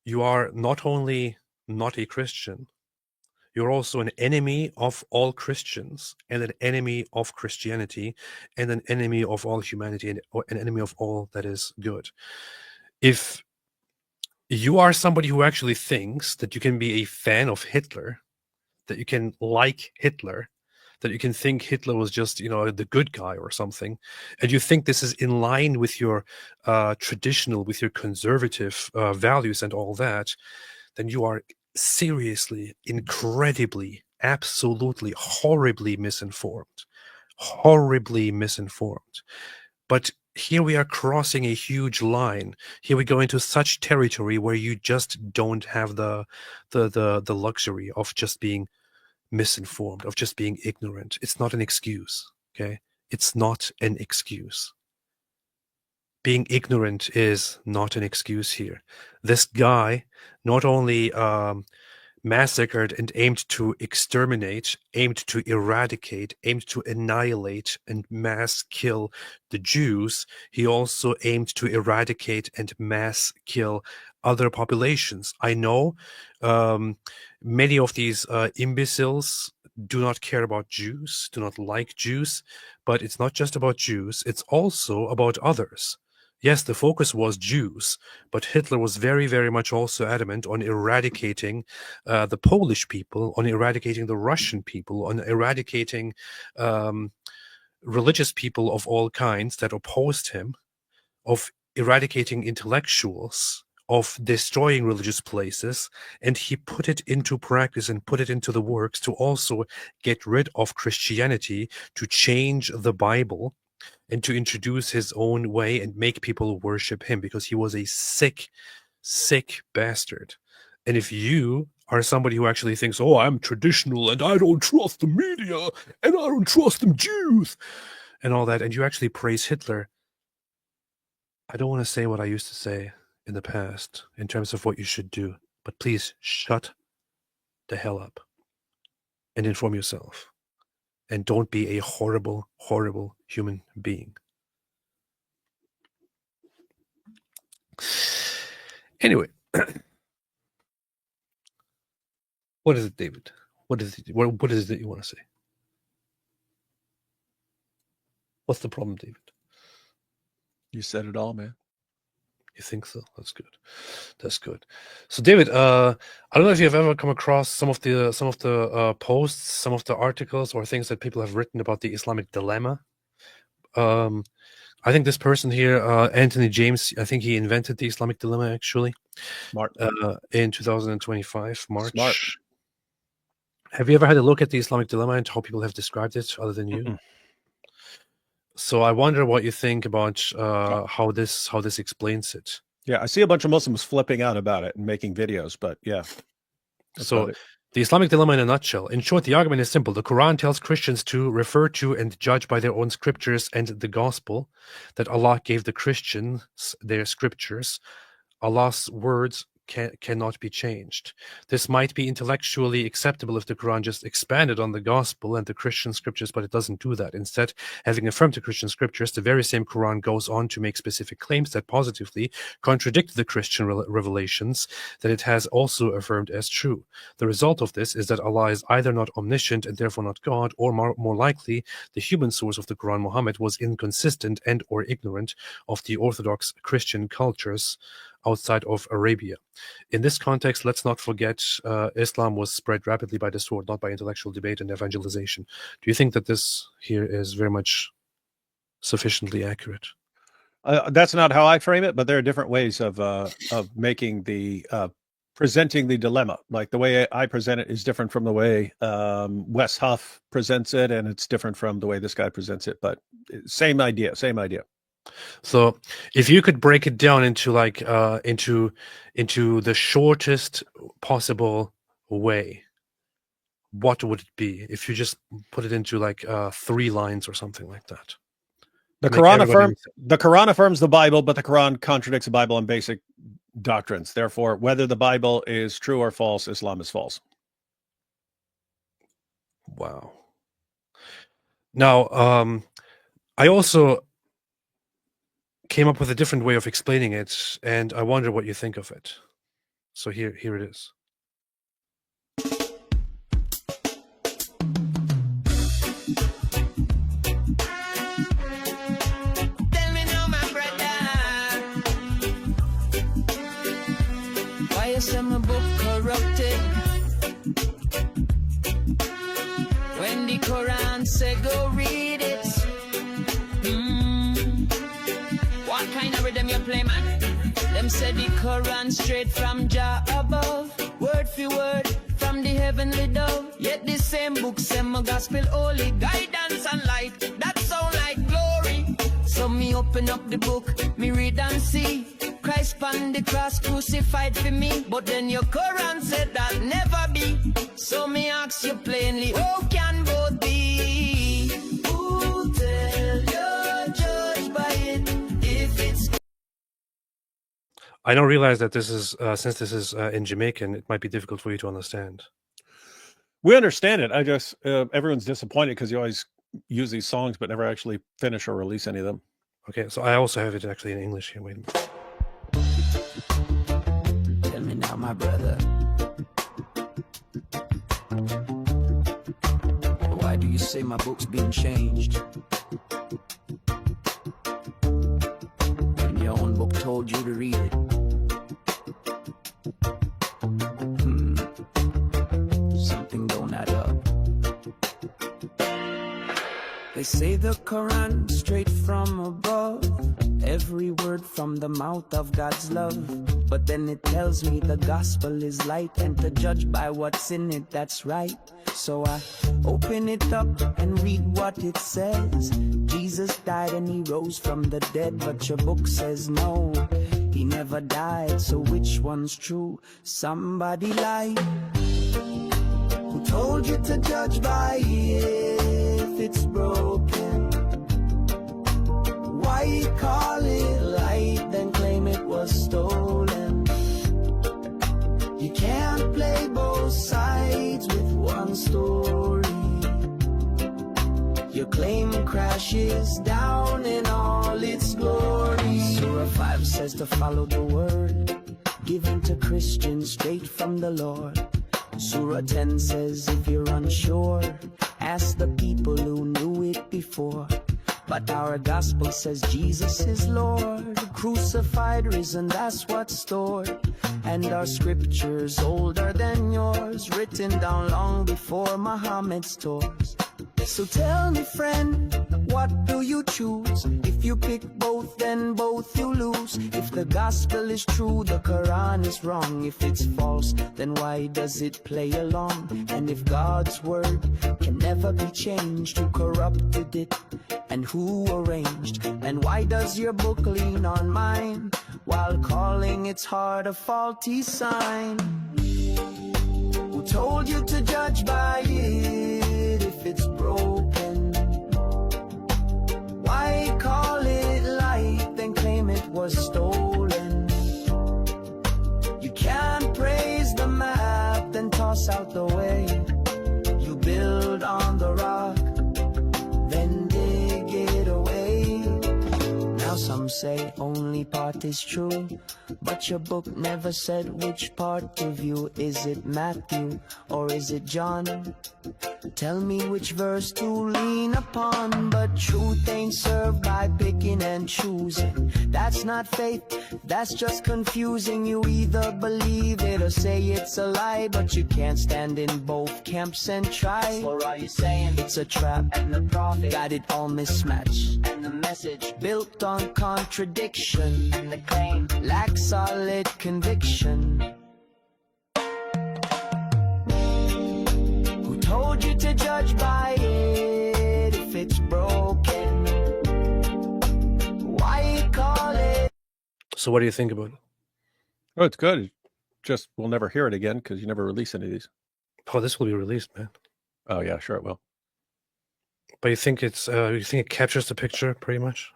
you are not only not a Christian, you're also an enemy of all Christians, and an enemy of Christianity, and an enemy of all humanity, and an enemy of all that is good. If you are somebody who actually thinks that you can be a fan of Hitler, that you can like Hitler, that you can think Hitler was just, the good guy or something, and you think this is in line with your traditional, with your conservative values and all that, then you are seriously, incredibly, absolutely, horribly misinformed. Horribly misinformed. But here we are crossing a huge line. Here we go into such territory where you just don't have the luxury of just being misinformed, of just being ignorant. It's not an excuse, okay? It's not an excuse. Being ignorant is not an excuse here. This guy not only massacred and aimed to exterminate, aimed to eradicate, aimed to annihilate and mass kill the Jews, he also aimed to eradicate and mass kill other populations. I know many of these imbeciles do not care about Jews, do not like Jews, but it's not just about Jews, it's also about others. Yes, the focus was Jews, but Hitler was very, very much also adamant on eradicating the Polish people, on eradicating the Russian people, on eradicating religious people of all kinds that opposed him, of eradicating intellectuals, of destroying religious places, and he put it into practice and put it into the works to also get rid of Christianity, to change the Bible, and to introduce his own way and make people worship him, because he was a sick, sick bastard. And if you are somebody who actually thinks, oh, I'm traditional and I don't trust the media and I don't trust them Jews and all that, and you actually praise Hitler, I don't want to say what I used to say. in the past in terms of what you should do. But please shut the hell up and inform yourself. And don't be a horrible, horrible human being. Anyway, what is it, David? What is it that you want to say? What's the problem, David? You said it all, man. You think so? That's good. That's good. So, David, I don't know if you've ever come across some of the posts, some of the articles, or things that people have written about the Islamic dilemma. I think this person here, Anthony James, I think he invented the Islamic dilemma actually. Smart. In 2025, March. Smart. Have you ever had a look at the Islamic dilemma and how people have described it, other than you? Mm-mm. So I wonder what you think about how this explains it. Yeah, I see a bunch of Muslims flipping out about it and making videos, but yeah. That's So about it. the Islamic dilemma in a nutshell. In short, the argument is simple. The Quran tells Christians to refer to and judge by their own scriptures and the gospel that Allah gave the Christians their scriptures. Allah's words cannot be changed. This might be intellectually acceptable if the Quran just expanded on the gospel and the Christian scriptures, but it doesn't do that. Instead, having affirmed the Christian scriptures, the very same Quran goes on to make specific claims that positively contradict the Christian revelations that it has also affirmed as true. The result of this is that Allah is either not omniscient and therefore not God, or more likely, the human source of the Quran, Muhammad, was inconsistent and or ignorant of the orthodox Christian cultures outside of Arabia. In this context, let's not forget Islam was spread rapidly by the sword, not by intellectual debate and evangelization. Do you think that this here is very much sufficiently accurate? That's not how I frame it, but there are different ways of making the presenting the dilemma. Like the way I present it is different from the way Wes Huff presents it, and it's different from the way this guy presents it. But same idea. So if you could break it down into like into the shortest possible way, what would it be if you just put it into like 3 lines or something like that? The Quran affirms the Bible, but the Quran contradicts the Bible on basic doctrines. Therefore, whether the Bible is true or false, Islam is false. Wow. Now, I also came up with a different way of explaining it, and I wonder what you think of it. So here it is. Tell me now, my brother, why is some book corrupted? When the Quran say go read it. What kind of rhythm you play, man? Them said the Quran straight from Jah above, word for word from the heavenly dove. Yet the same book say my gospel holy, guidance and light, that sound like glory. So me open up the book, me read and see Christ on the cross crucified for me. But then your Quran said that never be. So me ask you plainly, how can both be? Who tell your judge by it? I don't realize that this is since this is in Jamaican, it might be difficult for you to understand. We understand it. I just everyone's disappointed because you always use these songs but never actually finish or release any of them. Okay, so I also have it actually in English here. Wait a minute. Tell me now, my brother, why do you say my book's been changed? When your own book told you to read it. Something don't add up. They say the Quran straight from above, every word from the mouth of God's love. But then it tells me the gospel is light, and to judge by what's in it, that's right. So I open it up and read what it says. Jesus died and he rose from the dead, but your book says no, he never died. So which one's true? Somebody lied. Who told you to judge by if it's broken? Why call it light then claim it was stolen? your claim crashes down in all its glory. Surah 5 says to follow the word given to Christians straight from the Lord. Surah 10 says if you're unsure, ask the people who knew it before. But our gospel says Jesus is Lord, crucified, risen, that's what's stored. And our scriptures older than yours, written down long before Muhammad's tours. So tell me, friend, what do you choose? If you pick both, then both you lose. If the gospel is true, the Quran is wrong. If it's false, then why does it play along? And if God's word can never be changed, who corrupted it and who arranged? And why does your book lean on mine while calling its heart a faulty sign? Who told you to judge by it if it's broken? Why call it light then claim it was stolen? You can't praise the map then toss out the way. You build on the rock, then dig it away. Now some say only part is true, but your book never said which part to view. Is it Matthew or is it John? Tell me which verse to lean upon. But truth ain't served by picking and choosing. That's not faith, that's just confusing. You either believe it or say it's a lie, but you can't stand in both camps and try. Or are you saying it's a trap and the prophet got it all mismatched? And the message built on contradiction, and the claim lacks solid conviction. Who told you to judge by it if it's broken? Why call it? So what do you think about it? Oh, it's good. It just we'll never hear it again because you never release any of these. Oh, this will be released, man. Oh yeah, sure it will. But you think it captures the picture pretty much?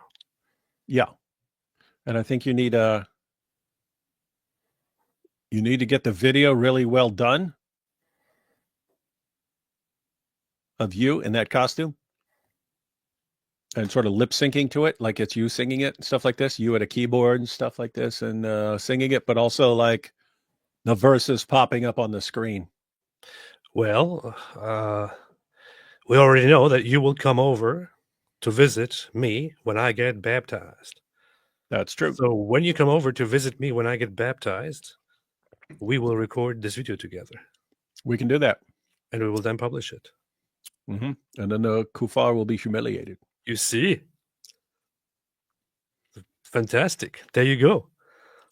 Yeah, and I think you need to get the video really well done of you in that costume and sort of lip syncing to it, like it's you singing it and stuff like this, you at a keyboard and stuff like this and singing it, but also like the verses popping up on the screen. Well, we already know that you will come over to visit me when I get baptized. That's true. So when you come over to visit me when I get baptized, we will record this video together. We can do that. And we will then publish it. Mm-hmm. And then the kuffar will be humiliated. You see? Fantastic. There you go.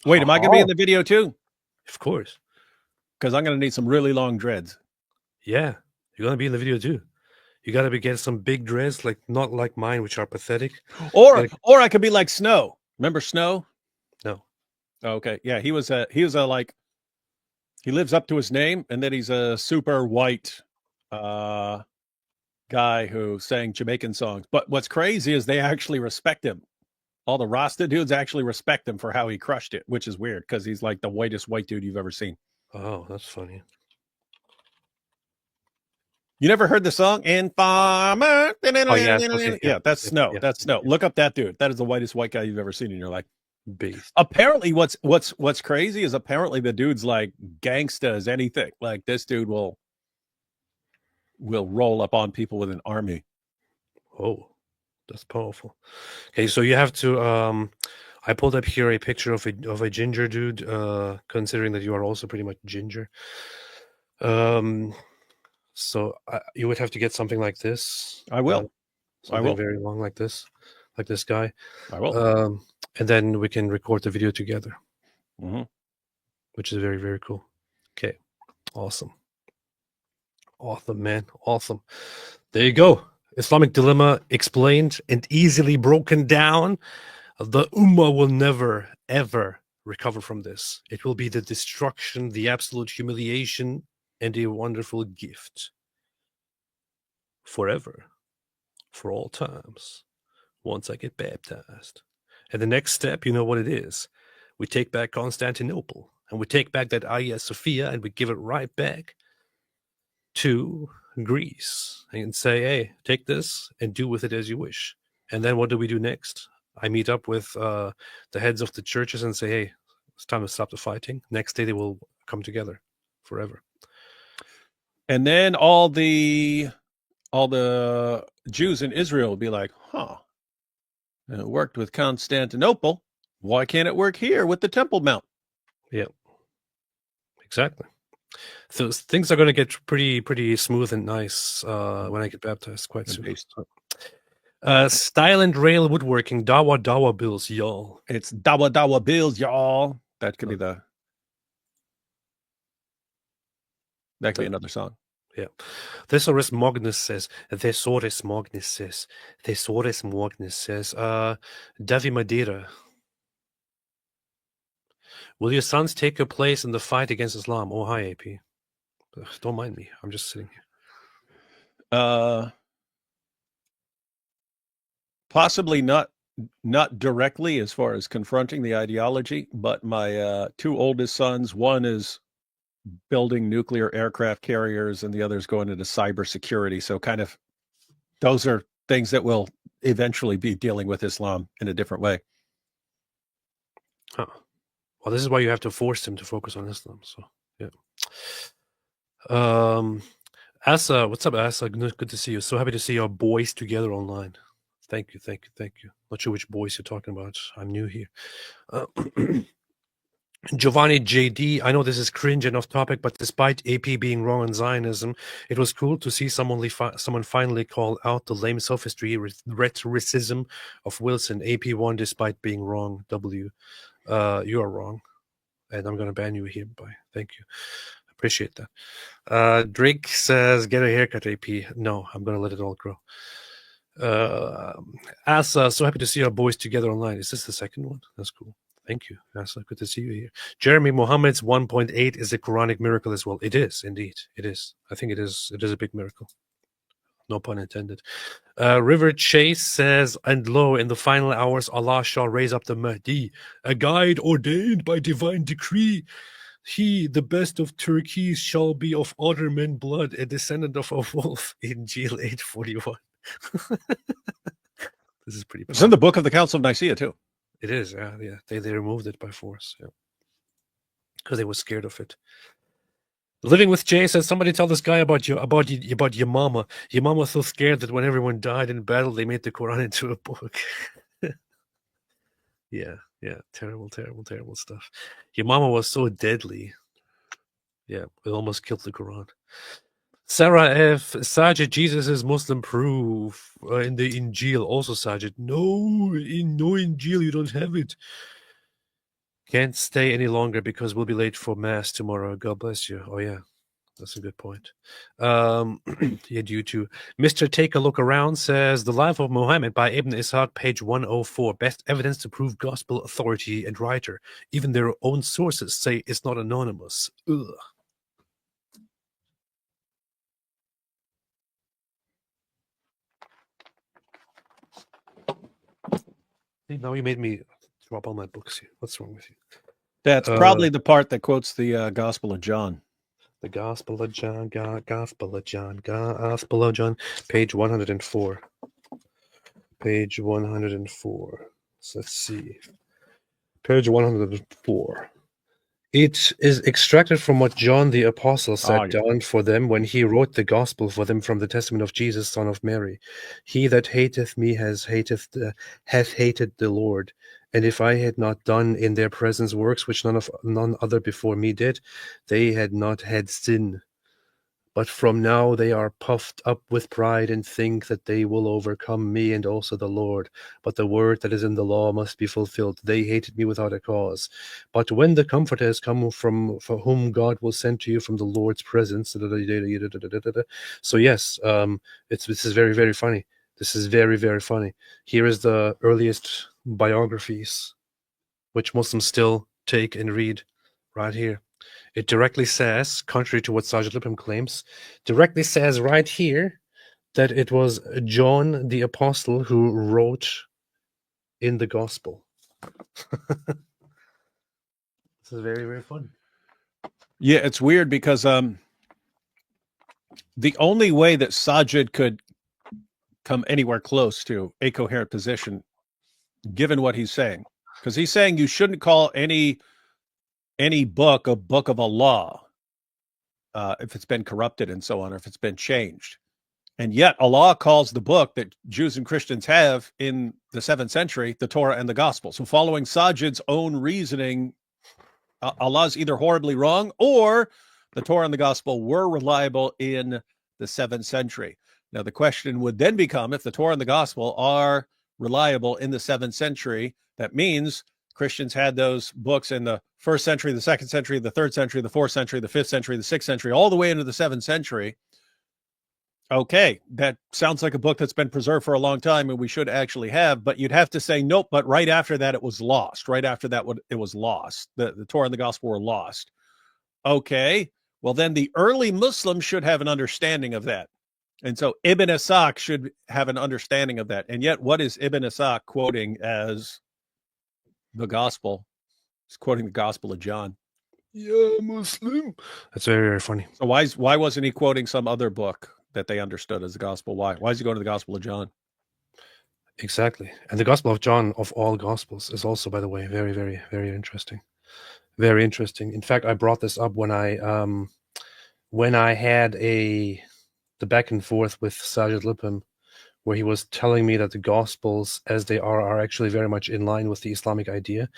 Wait, am I going to be in the video too? Of course. Because I'm going to need some really long dreads. Yeah, you're going to be in the video too. You got to get some big dreads, like not like mine, which are pathetic. Or I could be like Snow. Remember Snow? No. Okay. Yeah, he was a like, he lives up to his name, and then he's a super white guy who sang Jamaican songs. But what's crazy is they actually respect him. All the Rasta dudes actually respect him for how he crushed it, which is weird because he's like the whitest white dude you've ever seen. Oh, that's funny. You never heard the song Informer? Oh, yeah, yeah, that's Snow. That's Snow. Look up that dude. That is the whitest white guy you've ever seen in your life. Beast. Apparently, what's crazy is apparently the dude's like gangsta as anything. Like this dude will roll up on people with an army. Oh, that's powerful. Okay, so you have to. I pulled up here a picture of a ginger dude. Considering that you are also pretty much ginger. So you would have to get something like this. I will. Something I will. Very long like this guy. I will. And then we can record the video together, which is very, very cool. Okay, awesome, man, awesome. There you go. Islamic dilemma explained and easily broken down. The Ummah will never, ever recover from this. It will be the destruction, the absolute humiliation, and a wonderful gift. Forever. For all times. Once I get baptized. And the next step, you know what it is. We take back Constantinople. And we take back that Hagia Sophia and we give it right back to Greece and say, hey, take this and do with it as you wish. And then what do we do next? I meet up with the heads of the churches and say, hey, it's time to stop the fighting. Next day they will come together forever. And then all the Jews in Israel will be like, huh, it worked with Constantinople. Why can't it work here with the Temple Mount? Yeah, exactly. So things are going to get pretty smooth and nice when I get baptized quite soon. Style and rail woodworking, Dawa Dawa bills, y'all. It's Dawa Dawa bills, y'all. That could be another song. Yeah. Thesaurus Magnus says, Thesaurus Magnus says, Thesaurus Magnus says, Davi Madeira. Will your sons take your place in the fight against Islam? Oh, hi, AP. Ugh, don't mind me. I'm just sitting here. Possibly not directly as far as confronting the ideology, but my two oldest sons, one is building nuclear aircraft carriers and the other is going into cybersecurity. So kind of those are things that will eventually be dealing with Islam in a different way. Huh. Well, this is why you have to force them to focus on Islam. So, yeah. Asa, what's up, Asa? Good to see you. So happy to see our boys together online. Thank you. Not sure which boys you're talking about. I'm new here. Giovanni JD, I know this is cringe and off topic, but despite AP being wrong on Zionism, it was cool to see someone finally call out the lame sophistry rhetoricism of Wilson. AP won despite being wrong. W. You are wrong. And I'm going to ban you here. Bye. Thank you. Appreciate that. Drake says, get a haircut, AP. No, I'm going to let it all grow. Asa, so happy to see our boys together online. Is this the second one? That's cool. Thank you, Asa. Good to see you here. Jeremy Muhammad's 1.8 is a Quranic miracle as well. It is, indeed. It is. I think it is. It is a big miracle. No pun intended. River Chase says, and lo, in the final hours, Allah shall raise up the Mahdi, a guide ordained by divine decree. He, the best of Turkeys, shall be of Ottoman blood, a descendant of a wolf. Injil 8:41. This is pretty. It's in the book of the Council of Nicaea too. It is, yeah. They removed it by force, yeah, because they were scared of it. Living with Jay says, somebody tell this guy about your mama. Your mama was so scared that when everyone died in battle, they made the Quran into a book. Yeah, terrible stuff. Your mama was so deadly. Yeah, it almost killed the Quran. Sarah F. Sajid, Jesus is Muslim proof in the Injil. Also, Sajid, no Injil, you don't have it. Can't stay any longer because we'll be late for Mass tomorrow. God bless you. Oh, yeah, that's a good point. Yeah, you too. Mr. Take a Look Around says, The Life of Muhammad by Ibn Ishaq, page 104. Best evidence to prove gospel authority and writer. Even their own sources say it's not anonymous. Ugh. Now you made me drop all my books here. What's wrong with you? That's probably the part that quotes the Gospel of John. The Gospel of John, Gospel of John, page 104. Page 104. So let's see. Page 104. It is extracted from what John the Apostle sat down for them when he wrote the gospel for them from the testament of Jesus, son of Mary. He that hateth me hath hated the Lord. And if I had not done in their presence works which none other before me did, they had not had sin. But from now they are puffed up with pride and think that they will overcome me and also the Lord. But the word that is in the law must be fulfilled. They hated me without a cause. But when the Comforter has come for whom God will send to you from the Lord's presence. So yes, this is very, very funny. This is very, very funny. Here is the earliest biographies, which Muslims still take and read right here. It directly says, contrary to what Sajid Lippim claims, directly says right here that it was John the Apostle who wrote in the Gospel. This is very, very funny. Yeah, it's weird because the only way that Sajid could come anywhere close to a coherent position, given what he's saying, because he's saying you shouldn't call any book a book of Allah if it's been corrupted and so on, or if it's been changed. And yet Allah calls the book that Jews and Christians have in the 7th century the Torah and the Gospel. So following Sajid's own reasoning, Allah's either horribly wrong or the Torah and the Gospel were reliable in the 7th century. Now, the question would then become, if the Torah and the Gospel are reliable in the 7th century, that means Christians had those books in the 1st century, the 2nd century, the 3rd century, the 4th century, the 5th century, the 6th century, all the way into the 7th century. Okay, that sounds like a book that's been preserved for a long time and we should actually have, but you'd have to say, nope, but right after that, it was lost. Right after that, it was lost. The Torah and the Gospel were lost. Okay, well, then the early Muslims should have an understanding of that. And so Ibn Ishaq should have an understanding of that. And yet, what is Ibn Ishaq quoting as the Gospel? He's quoting the Gospel of John. Yeah, Muslim. That's very, very funny. So why wasn't he quoting some other book that they understood as the Gospel? Why is he going to the Gospel of John? Exactly. And the Gospel of John, of all Gospels, is also, by the way, very, very, very interesting. Very interesting. In fact, I brought this up when I had the back and forth with Sajid Lippim, where he was telling me that the Gospels, as they are actually very much in line with the Islamic idea.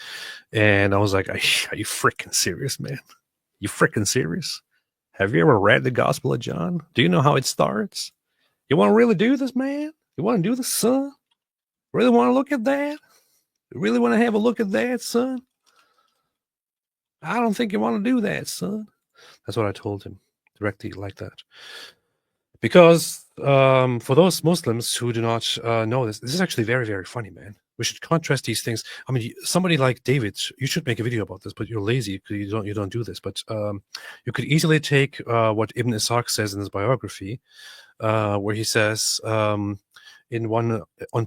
And I was like, are you freaking serious, man? You freaking serious? Have you ever read the Gospel of John? Do you know how it starts? You want to really do this, man? You want to do this, son? Really want to look at that? You really want to have a look at that, son? I don't think you want to do that, son. That's what I told him directly like that. Because for those Muslims who do not know this is actually very, very funny, man. We should contrast these things. I mean, somebody like David, you should make a video about this, but you're lazy because you don't do this. But you could easily take what Ibn Ishaq says in his biography, where he says on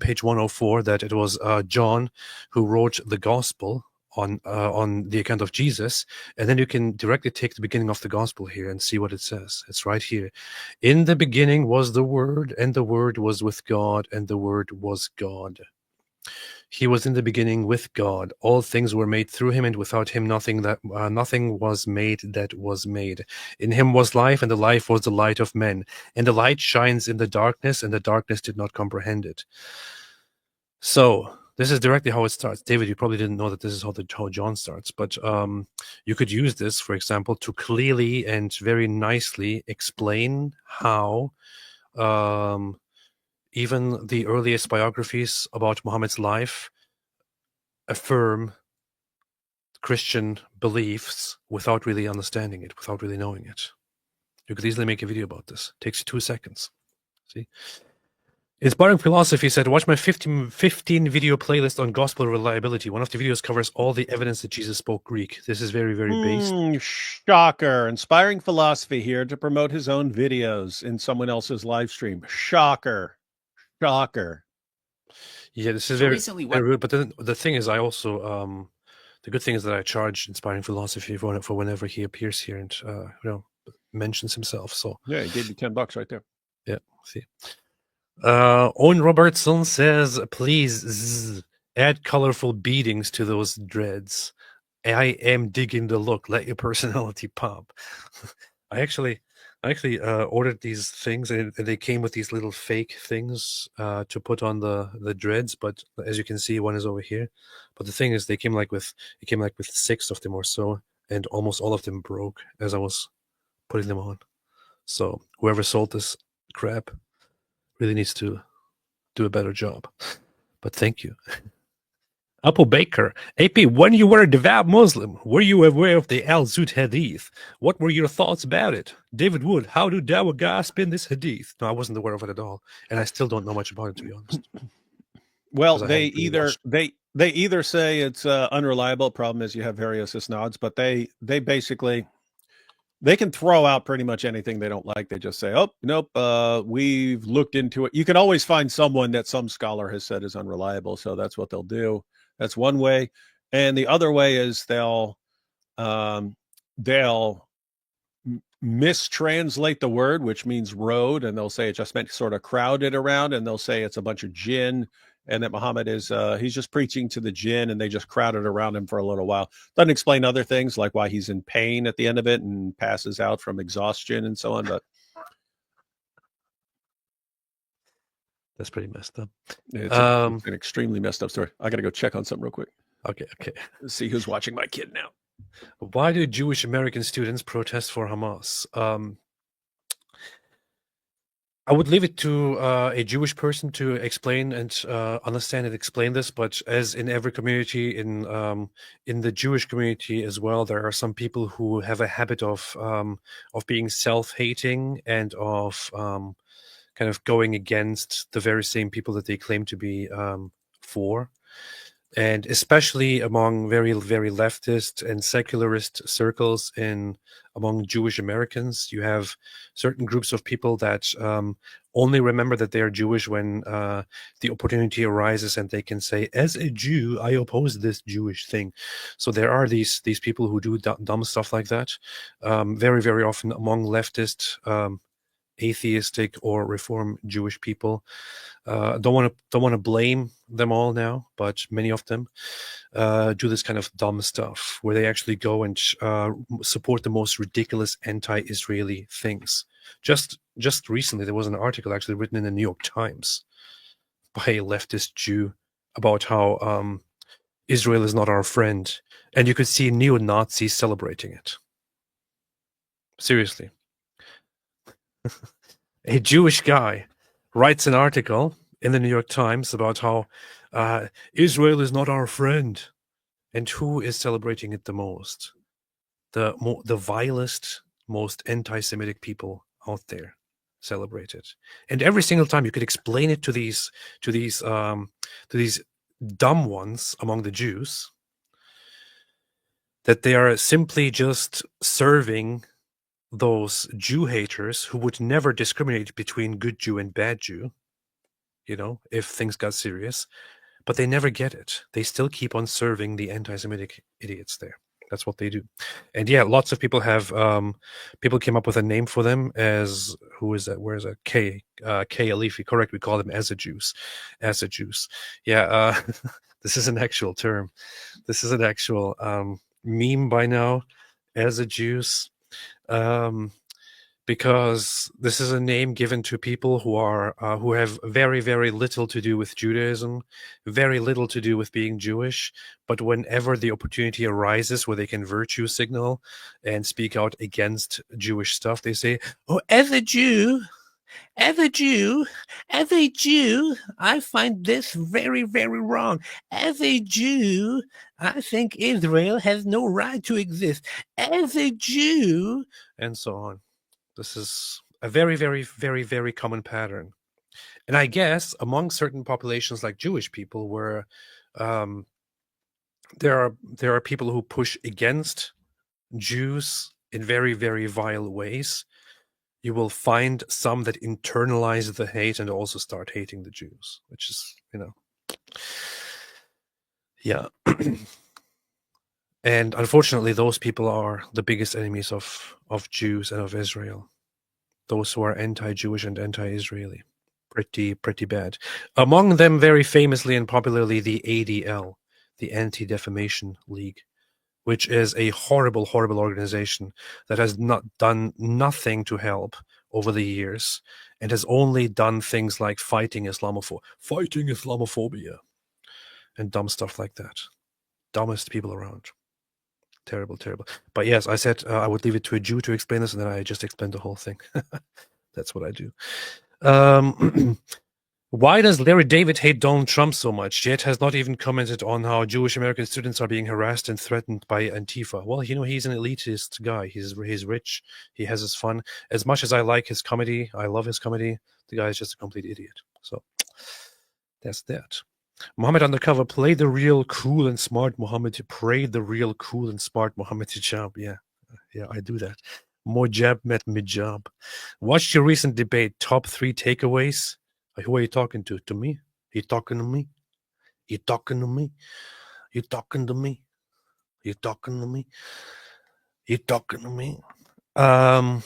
page 104 that it was John who wrote the Gospel on the account of Jesus, and then you can directly take the beginning of the Gospel here and see what it says. It's right here. In the beginning was the Word, and the Word was with God, and the Word was God. He was in the beginning with God. All things were made through him, and without him nothing was made that was made. In him was life, and the life was the light of men. And the light shines in the darkness, and the darkness did not comprehend it. So this is directly how it starts. David, you probably didn't know that this is how John starts, but you could use this, for example, to clearly and very nicely explain how even the earliest biographies about Muhammad's life affirm Christian beliefs without really understanding it, without really knowing it. You could easily make a video about this. It takes you 2 seconds. See? Inspiring Philosophy said, watch my 15 video playlist on gospel reliability. One of the videos covers all the evidence that Jesus spoke Greek. This is very, very based. Shocker. Inspiring Philosophy here to promote his own videos in someone else's live stream. Shocker. Shocker. Yeah, this is very rude. But then the thing is, I also, the good thing is that I charge Inspiring Philosophy for whenever he appears here and, mentions himself. So yeah, he gave you $10 right there. Yeah, see. Owen Robertson says, please add colorful beadings to those dreads. I am digging the look. Let your personality pop. I actually ordered these things, and they came with these little fake things to put on the dreads. But as you can see, one is over here. But the thing is, it came like with 6 of them or so, and almost all of them broke as I was putting them on. So whoever sold this crap really needs to do a better job. But thank you. Apple Baker. AP, when you were a devout Muslim, were you aware of the Al-Zud Hadith? What were your thoughts about it? David Wood, how do Dawa guys spin this Hadith? No, I wasn't aware of it at all. And I still don't know much about it, to be honest. Well, they either say it's unreliable. Problem is you have various isnads, but they basically... they can throw out pretty much anything they don't like. They just say, oh, nope, we've looked into it. You can always find someone that some scholar has said is unreliable, so that's what they'll do. That's one way. And the other way is they'll mistranslate the word, which means road, and they'll say it just meant sort of crowded around, and they'll say it's a bunch of jinn, and that Muhammad is he's just preaching to the jinn, and they just crowded around him for a little while. Doesn't explain other things like why he's in pain at the end of it and passes out from exhaustion and so on. But That's pretty messed up. it's an extremely messed up story. I got to go check on something real quick. Okay. See who's watching my kid now. Why do Jewish American students protest for Hamas? I would leave it to a Jewish person to explain and understand and explain this. But as in every community, in the Jewish community as well, there are some people who have a habit of being self-hating and of kind of going against the very same people that they claim to be for. And especially among very, very leftist and secularist circles among Jewish Americans, you have certain groups of people that only remember that they are Jewish when the opportunity arises, and they can say, "As a Jew, I oppose this Jewish thing." So there are these people who do dumb stuff like that, very, very often among leftist, atheistic or Reform Jewish people. Don't want to blame them all now, but many of them do this kind of dumb stuff where they actually go and support the most ridiculous anti-Israeli things. Just recently, there was an article actually written in the New York Times by a leftist Jew about how Israel is not our friend, and you could see neo-Nazis celebrating it. Seriously. A Jewish guy writes an article in the New York Times about how Israel is not our friend. And who is celebrating it the most? The vilest, most anti-Semitic people out there celebrate it. And every single time you could explain it to these dumb ones among the Jews, that they are simply just serving those Jew haters who would never discriminate between good Jew and bad Jew, if things got serious, but they never get it. They still keep on serving the anti-Semitic idiots there. That's what they do. And yeah, lots of people have, people came up with a name for them as, who is that? Where is that? K Alifi, correct. We call them as a Jews. Yeah, this is an actual term. This is an actual meme by now, as a Jews. Because this is a name given to people who have very, very little to do with Judaism, very little to do with being Jewish, but whenever the opportunity arises where they can virtue signal and speak out against Jewish stuff, they say, "Oh, as a Jew, I find this very, very wrong. As a Jew, I think Israel has no right to exist. As a Jew," and so on. This is a very, very, very, very common pattern. And I guess among certain populations like Jewish people, where there are people who push against Jews in very, very vile ways, you will find some that internalize the hate and also start hating the Jews, which is, yeah. And unfortunately, those people are the biggest enemies of Jews and of Israel. Those who are anti-Jewish and anti-Israeli. Pretty bad. Among them, very famously and popularly, the ADL, the Anti-Defamation League, which is a horrible, horrible organization that has not done nothing to help over the years and has only done things like fighting Islamophobia and dumb stuff like that. Dumbest people around. Terrible. But yes, I said I would leave it to a Jew to explain this, and then I just explained the whole thing. That's what I do. Why does Larry David hate Donald Trump so much, yet has not even commented on how Jewish American students are being harassed and threatened by Antifa? Well, he's an elitist guy. He's rich. He has his fun. As much as I like his comedy, I love his comedy, the guy is just a complete idiot. So that's that. Muhammad Undercover, play the real cool and smart Muhammad. Pray the real cool and smart Muhammad Hijab. Yeah, I do that. Mojab met Mijab. Watch your recent debate. Top 3 takeaways. Who are you talking to? To me? You talking to me? You talking to me? You talking to me? You talking to me? You talking to me? Well,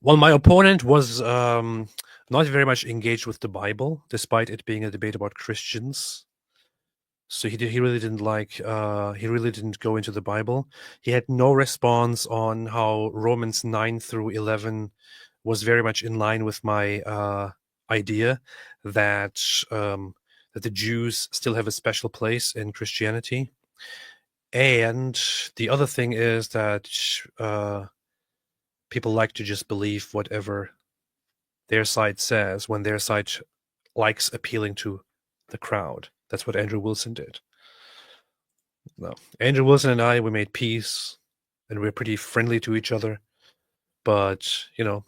my opponent was not very much engaged with the Bible, despite it being a debate about Christians. So he really didn't like he really didn't go into the Bible. He had no response on how Romans 9 through 11 was very much in line with my idea that that the Jews still have a special place in Christianity. And the other thing is that people like to just believe whatever their side says when their side likes appealing to the crowd. That's what Andrew Wilson did. No, Andrew Wilson and I, we made peace, and we're pretty friendly to each other. But you know,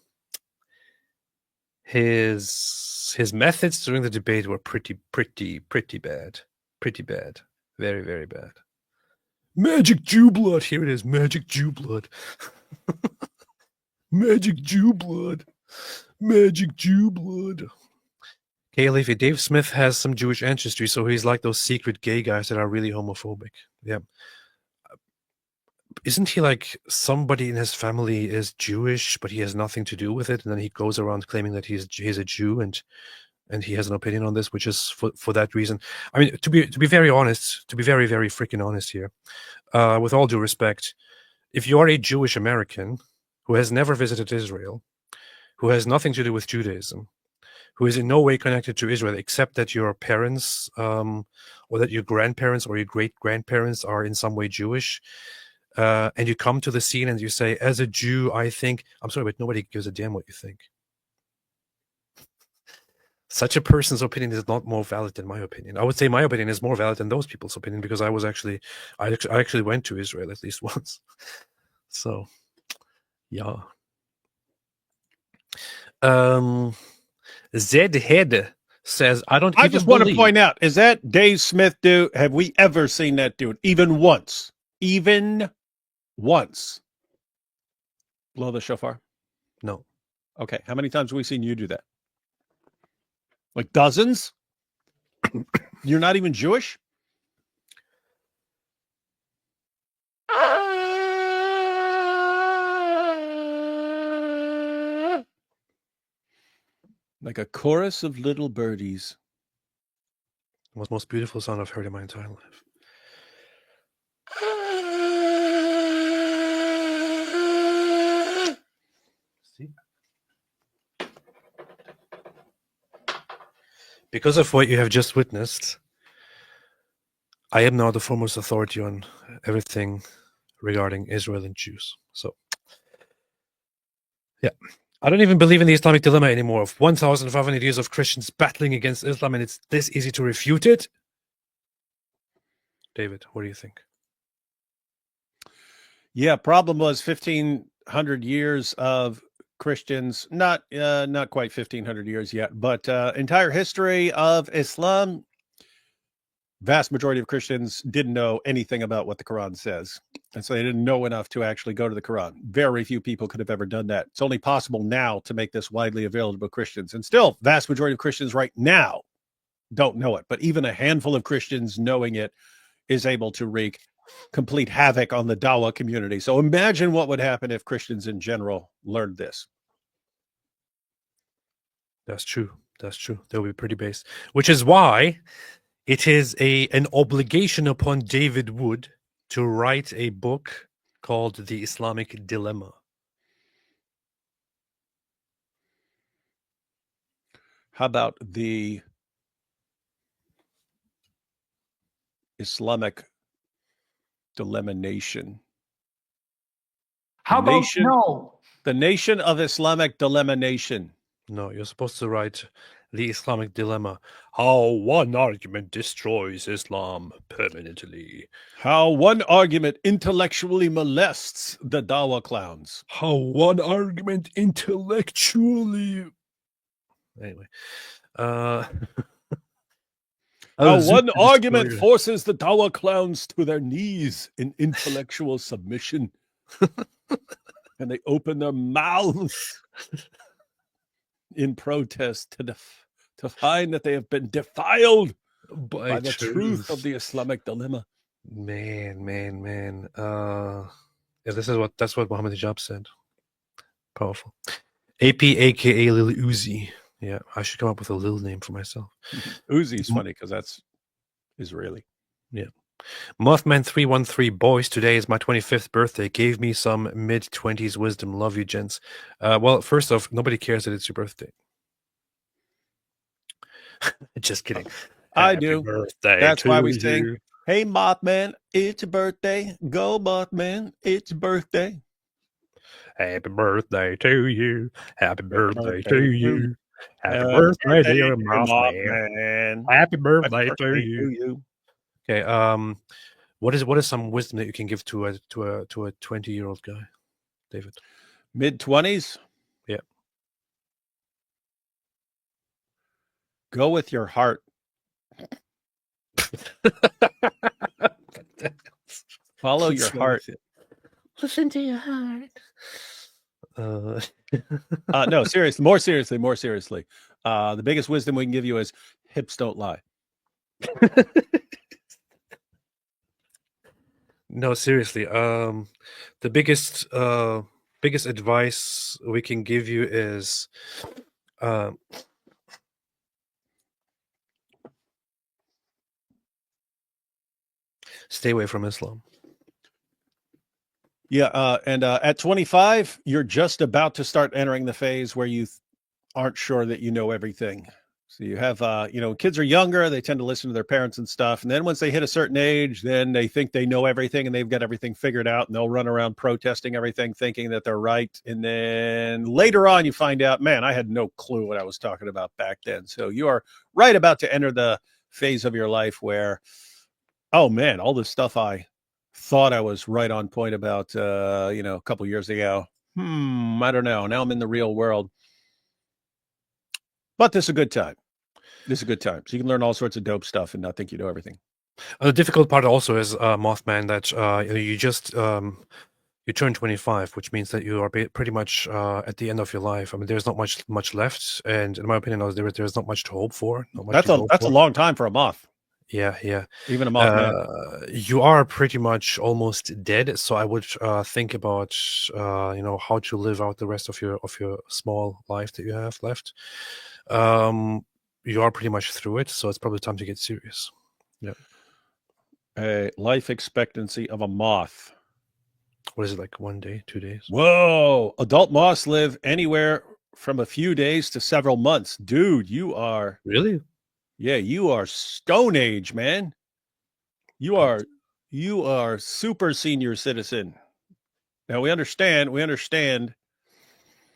his methods during the debate were pretty bad, very, very bad. Magic Jew blood. Here it is, magic Jew blood. Magic Jew blood. Magic Jew blood. Hey, Leafy, Dave Smith has some Jewish ancestry, so he's like those secret gay guys that are really homophobic. Yeah. Isn't he like somebody in his family is Jewish, but he has nothing to do with it, and then he goes around claiming that he's a Jew, and he has an opinion on this, which is for that reason. I mean, to be very honest, to be very, very freaking honest here, with all due respect, if you are a Jewish American who has never visited Israel, who has nothing to do with Judaism, who is in no way connected to Israel, except that your parents or that your grandparents or your great-grandparents are in some way Jewish, and you come to the scene and you say, as a Jew, I think, I'm sorry, but nobody gives a damn what you think. Such a person's opinion is not more valid than my opinion. I would say my opinion is more valid than those people's opinion, because I actually went to Israel at least once. So, yeah. Zed Head says, I don't I just want to point out, is that Dave Smith dude? Have we ever seen that dude? Even once. Even once. Blow the shofar? No. Okay. How many times have we seen you do that? Like dozens? You're not even Jewish? Like a chorus of little birdies. It was the most beautiful sound I've heard in my entire life. See? Because of what you have just witnessed, I am now the foremost authority on everything regarding Israel and Jews. So, yeah. I don't even believe in the Islamic dilemma anymore of 1,500 years of Christians battling against Islam, and it's this easy to refute it. David, what do you think? Yeah, problem was 1,500 years of Christians, not quite 1,500 years yet, but entire history of Islam. Vast majority of Christians didn't know anything about what the Quran says. And so they didn't know enough to actually go to the Quran. Very few people could have ever done that. It's only possible now to make this widely available to Christians. And still, vast majority of Christians right now don't know it. But even a handful of Christians knowing it is able to wreak complete havoc on the Dawah community. So imagine what would happen if Christians in general learned this. That's true. That's true. They'll be pretty based. Which is why it is an obligation upon David Wood to write a book called The Islamic Dilemma. How about the Islamic Dilemma Nation? How about no? The Nation of Islamic Dilemma Nation. No, you're supposed to write The Islamic Dilemma. How one argument destroys Islam permanently. How one argument intellectually molests the Dawah clowns. How one argument intellectually... Anyway. How one argument forces the Dawah clowns to their knees in intellectual submission. And they open their mouths in protest to find that they have been defiled by the truth of the Islamic dilemma. Man. Yeah, that's what Muhammad Hijab said. Powerful. AP, aka Lil Uzi. Yeah, I should come up with a Lil name for myself. Uzi's funny because that's Israeli. Yeah. Mothman 313 boys, today is my 25th birthday. Gave me some mid-20s wisdom. Love you, gents. Well, first off, nobody cares that it's your birthday. Just kidding. I Happy do. birthday That's to why we you. sing, "Hey Mothman, it's your birthday. Go Mothman, it's your birthday. Happy birthday to you. Happy birthday to birthday to you. Happy Happy birthday, birthday, dear dear Mothman. Mothman. Happy Happy birthday to birthday you. to you." Okay. What is some wisdom that you can give to a 20-year-old guy, David? Mid-20s? Yeah. Go with your heart. Follow your heart. Listen to your heart. No, seriously, more seriously. The biggest wisdom we can give you is hips don't lie. No, seriously. The biggest advice we can give you is stay away from Islam. Yeah, and at 25, you're just about to start entering the phase where you aren't sure that you know everything. So you have, kids are younger, they tend to listen to their parents and stuff. And then once they hit a certain age, then they think they know everything and they've got everything figured out and they'll run around protesting everything, thinking that they're right. And then later on, you find out, man, I had no clue what I was talking about back then. So you are right about to enter the phase of your life where, oh man, all this stuff I thought I was right on point about, a couple years ago. I don't know. Now I'm in the real world. But this is a good time. So you can learn all sorts of dope stuff and not think you know everything. The difficult part also is, Mothman, that you just you turn 25, which means that you are pretty much at the end of your life. I mean, there's not much left, and in my opinion, there's not much to hope for. That's a long time for a moth. Yeah. Even a Mothman. You are pretty much almost dead, so I would think about how to live out the rest of your small life that you have left. You are pretty much through it, so it's probably time to get serious. Yeah. A life expectancy of a moth. What is it, like 1 day, 2 days? Whoa! Adult moths live anywhere from a few days to several months. Dude, you are Really? Yeah, you are Stone Age, man. You are super senior citizen. Now we understand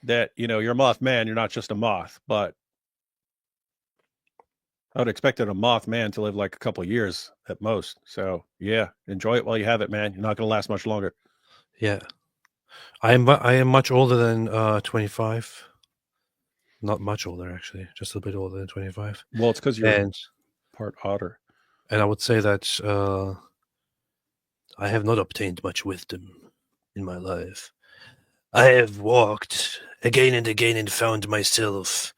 that you're a Mothman, you're not just a moth, but I would expect a Mothman to live like a couple of years at most. So yeah, enjoy it while you have it, man. You're not going to last much longer. Yeah. I am much older than 25. Not much older, actually, just a bit older than 25. Well, it's because you're part otter. And I would say that I have not obtained much wisdom in my life. I have walked again and again and found myself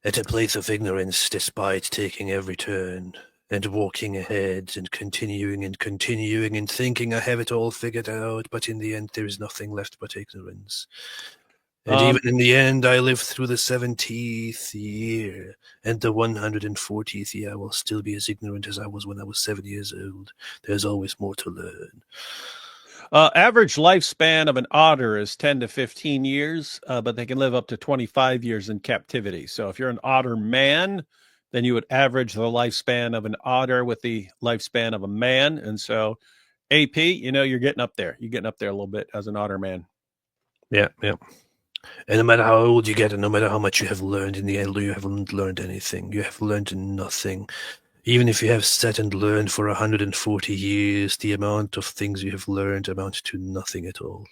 at a place of ignorance, despite taking every turn and walking ahead and continuing and thinking I have it all figured out, but in the end there is nothing left but ignorance. And even in the end, I lived through the 70th year, and the 140th year I will still be as ignorant as I was when I was 7 years old. There's always more to learn. Average lifespan of an otter is 10 to 15 years, but they can live up to 25 years in captivity. So if you're an otter man, then you would average the lifespan of an otter with the lifespan of a man. And so AP, you're getting up there. You're getting up there a little bit as an otter man. Yeah. And no matter how old you get and no matter how much you have learned, in the end, you haven't learned anything. You have learned nothing. Even if you have sat and learned for 140 years, the amount of things you have learned amount to nothing at all.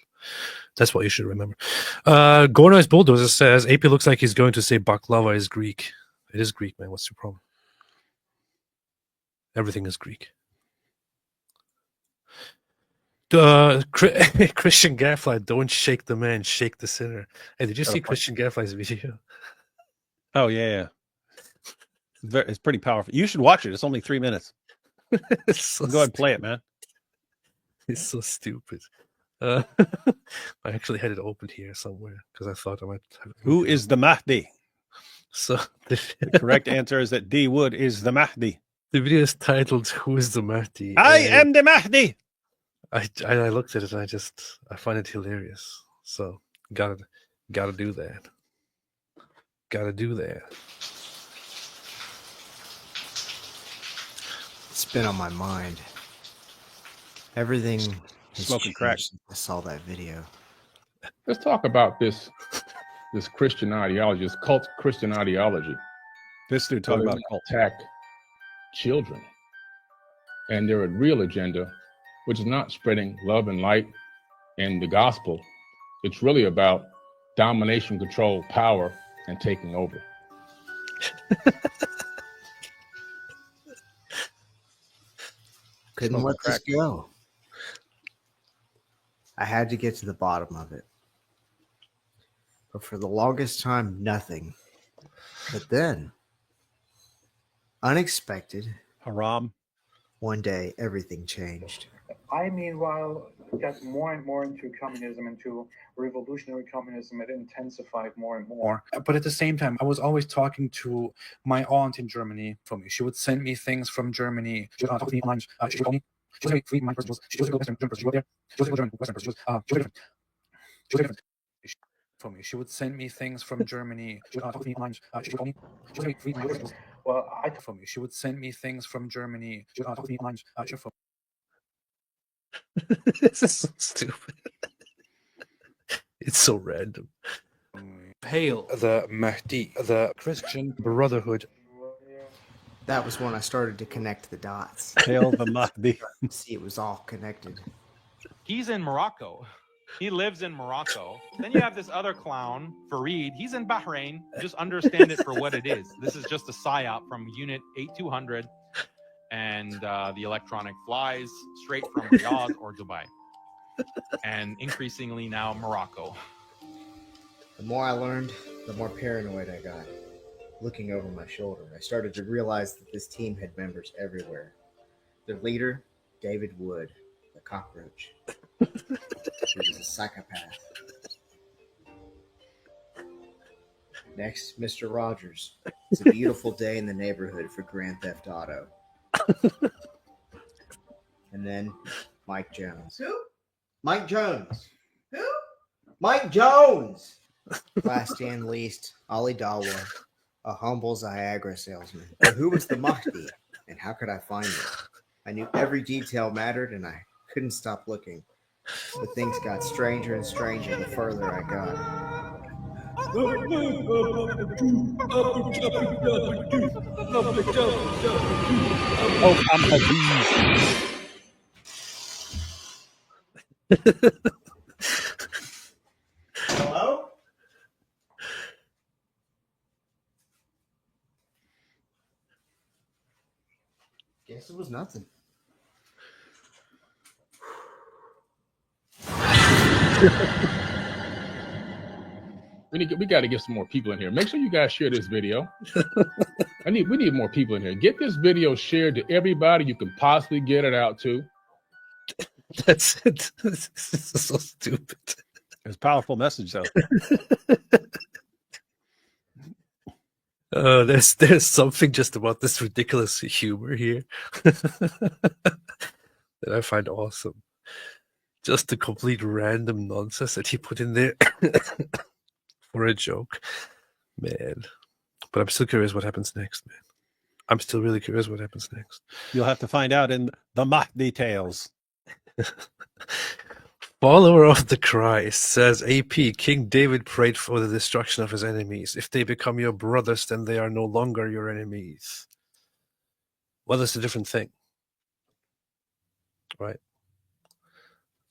That's what you should remember. Gorno's Bulldozer says, AP looks like he's going to say baklava is Greek. It is Greek, man. What's your problem? Everything is Greek. Christian Gadfly, don't shake the man, shake the sinner. Hey, did you see Christian Gadfly's video? Oh, yeah. It's pretty powerful. You should watch it. It's only 3 minutes. It's so Go ahead and play it, man. It's so stupid. I actually had it open here somewhere because I thought I might have it. Who is the Mahdi? So The correct answer is that D. Wood is the Mahdi. the video is titled "Who is the Mahdi?" I and am the Mahdi. I looked at it and I find it hilarious. So gotta do that. Gotta do that. It's been on my mind. Everything has Smoking crack. changed since I saw that video. Let's talk about this Christian ideology, this cult Christian ideology. This dude talking about cult. Attack children and their real agenda, which is not spreading love and light and the gospel. It's really about domination, control, power, and taking over. Couldn't let this go. I had to get to the bottom of it. But for the longest time, nothing. But then, unexpected, Haram. one day everything changed. I, meanwhile, got more and more into communism, into revolutionary communism. It intensified more and more. But at the same time, I was always talking to my aunt in Germany. For me, she would send me things from Germany. She would talk to me online. She would call me. She was a free mind person. She was a Western person. She was there. She was a German Western person. She was different. She was different. For me, she would send me things from Germany. She would talk to me online. She would call me. She was a free mind person. Well, For me, she would send me things from Germany. She would talk to me online. This is so stupid. It's so random. Hail the Mahdi, the Christian Brotherhood. That was when I started to connect the dots. Hail the Mahdi. See, it was all connected. He's in Morocco. He lives in Morocco. Then you have this other clown, Fareed. He's in Bahrain. Just understand it for what it is. This is just a psyop from Unit 8200 and the electronic flies straight from Riyadh or Dubai. And increasingly now Morocco. The more I learned, the more paranoid I got. Looking over my shoulder, I started to realize that this team had members everywhere. Their leader, David Wood, the cockroach. He was a psychopath. Next, Mr. Rogers. It's a beautiful day in the neighborhood for Grand Theft Auto. And then Mike Jones. Who? Mike Jones. Who? Mike Jones! Last and least, Ali Dawa, a humble Viagra salesman. But who was the Mahdi, and how could I find it? I knew every detail mattered, and I couldn't stop looking. But things got stranger and stranger the further I got. Oh, I'm Hadith. Hello? Guess it was nothing. We got to get some more people in here. Make sure you guys share this video. We need more people in here. Get this video shared to everybody you can possibly get it out to. That's it. This is so stupid. It's a powerful message, though. There's something just about this ridiculous humor here that I find awesome. Just the complete random nonsense that he put in there for a joke, man. But I'm still curious what happens next, man. I'm still really curious what happens next. You'll have to find out in the Mahdi Tales. Follower of the Christ, says AP, King David prayed for the destruction of his enemies. If they become your brothers, then they are no longer your enemies. Well, it's a different thing, right?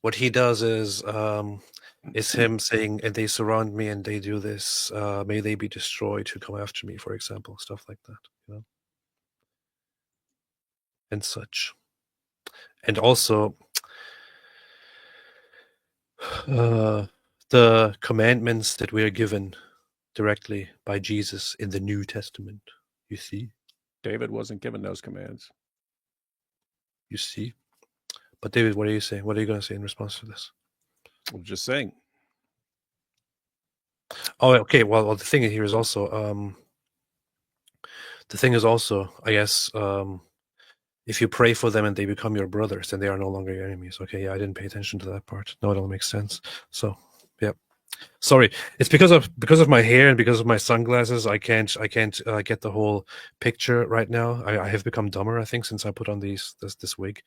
What he does is him saying, and they surround me and they do this, may they be destroyed who come after me, for example, stuff like that, you know, and such. And also, the commandments that we are given directly by Jesus in the New Testament, you see. David wasn't given those commands. You see. But David, what are you saying? What are you going to say in response to this? I'm just saying. Oh, okay. Well, the thing here is also, I guess, if you pray for them and they become your brothers, then they are no longer your enemies. Okay, yeah, I didn't pay attention to that part. No, it all makes sense. So, yeah. Sorry, it's because of my hair and because of my sunglasses. I can't get the whole picture right now. I have become dumber, I think, since I put on this wig.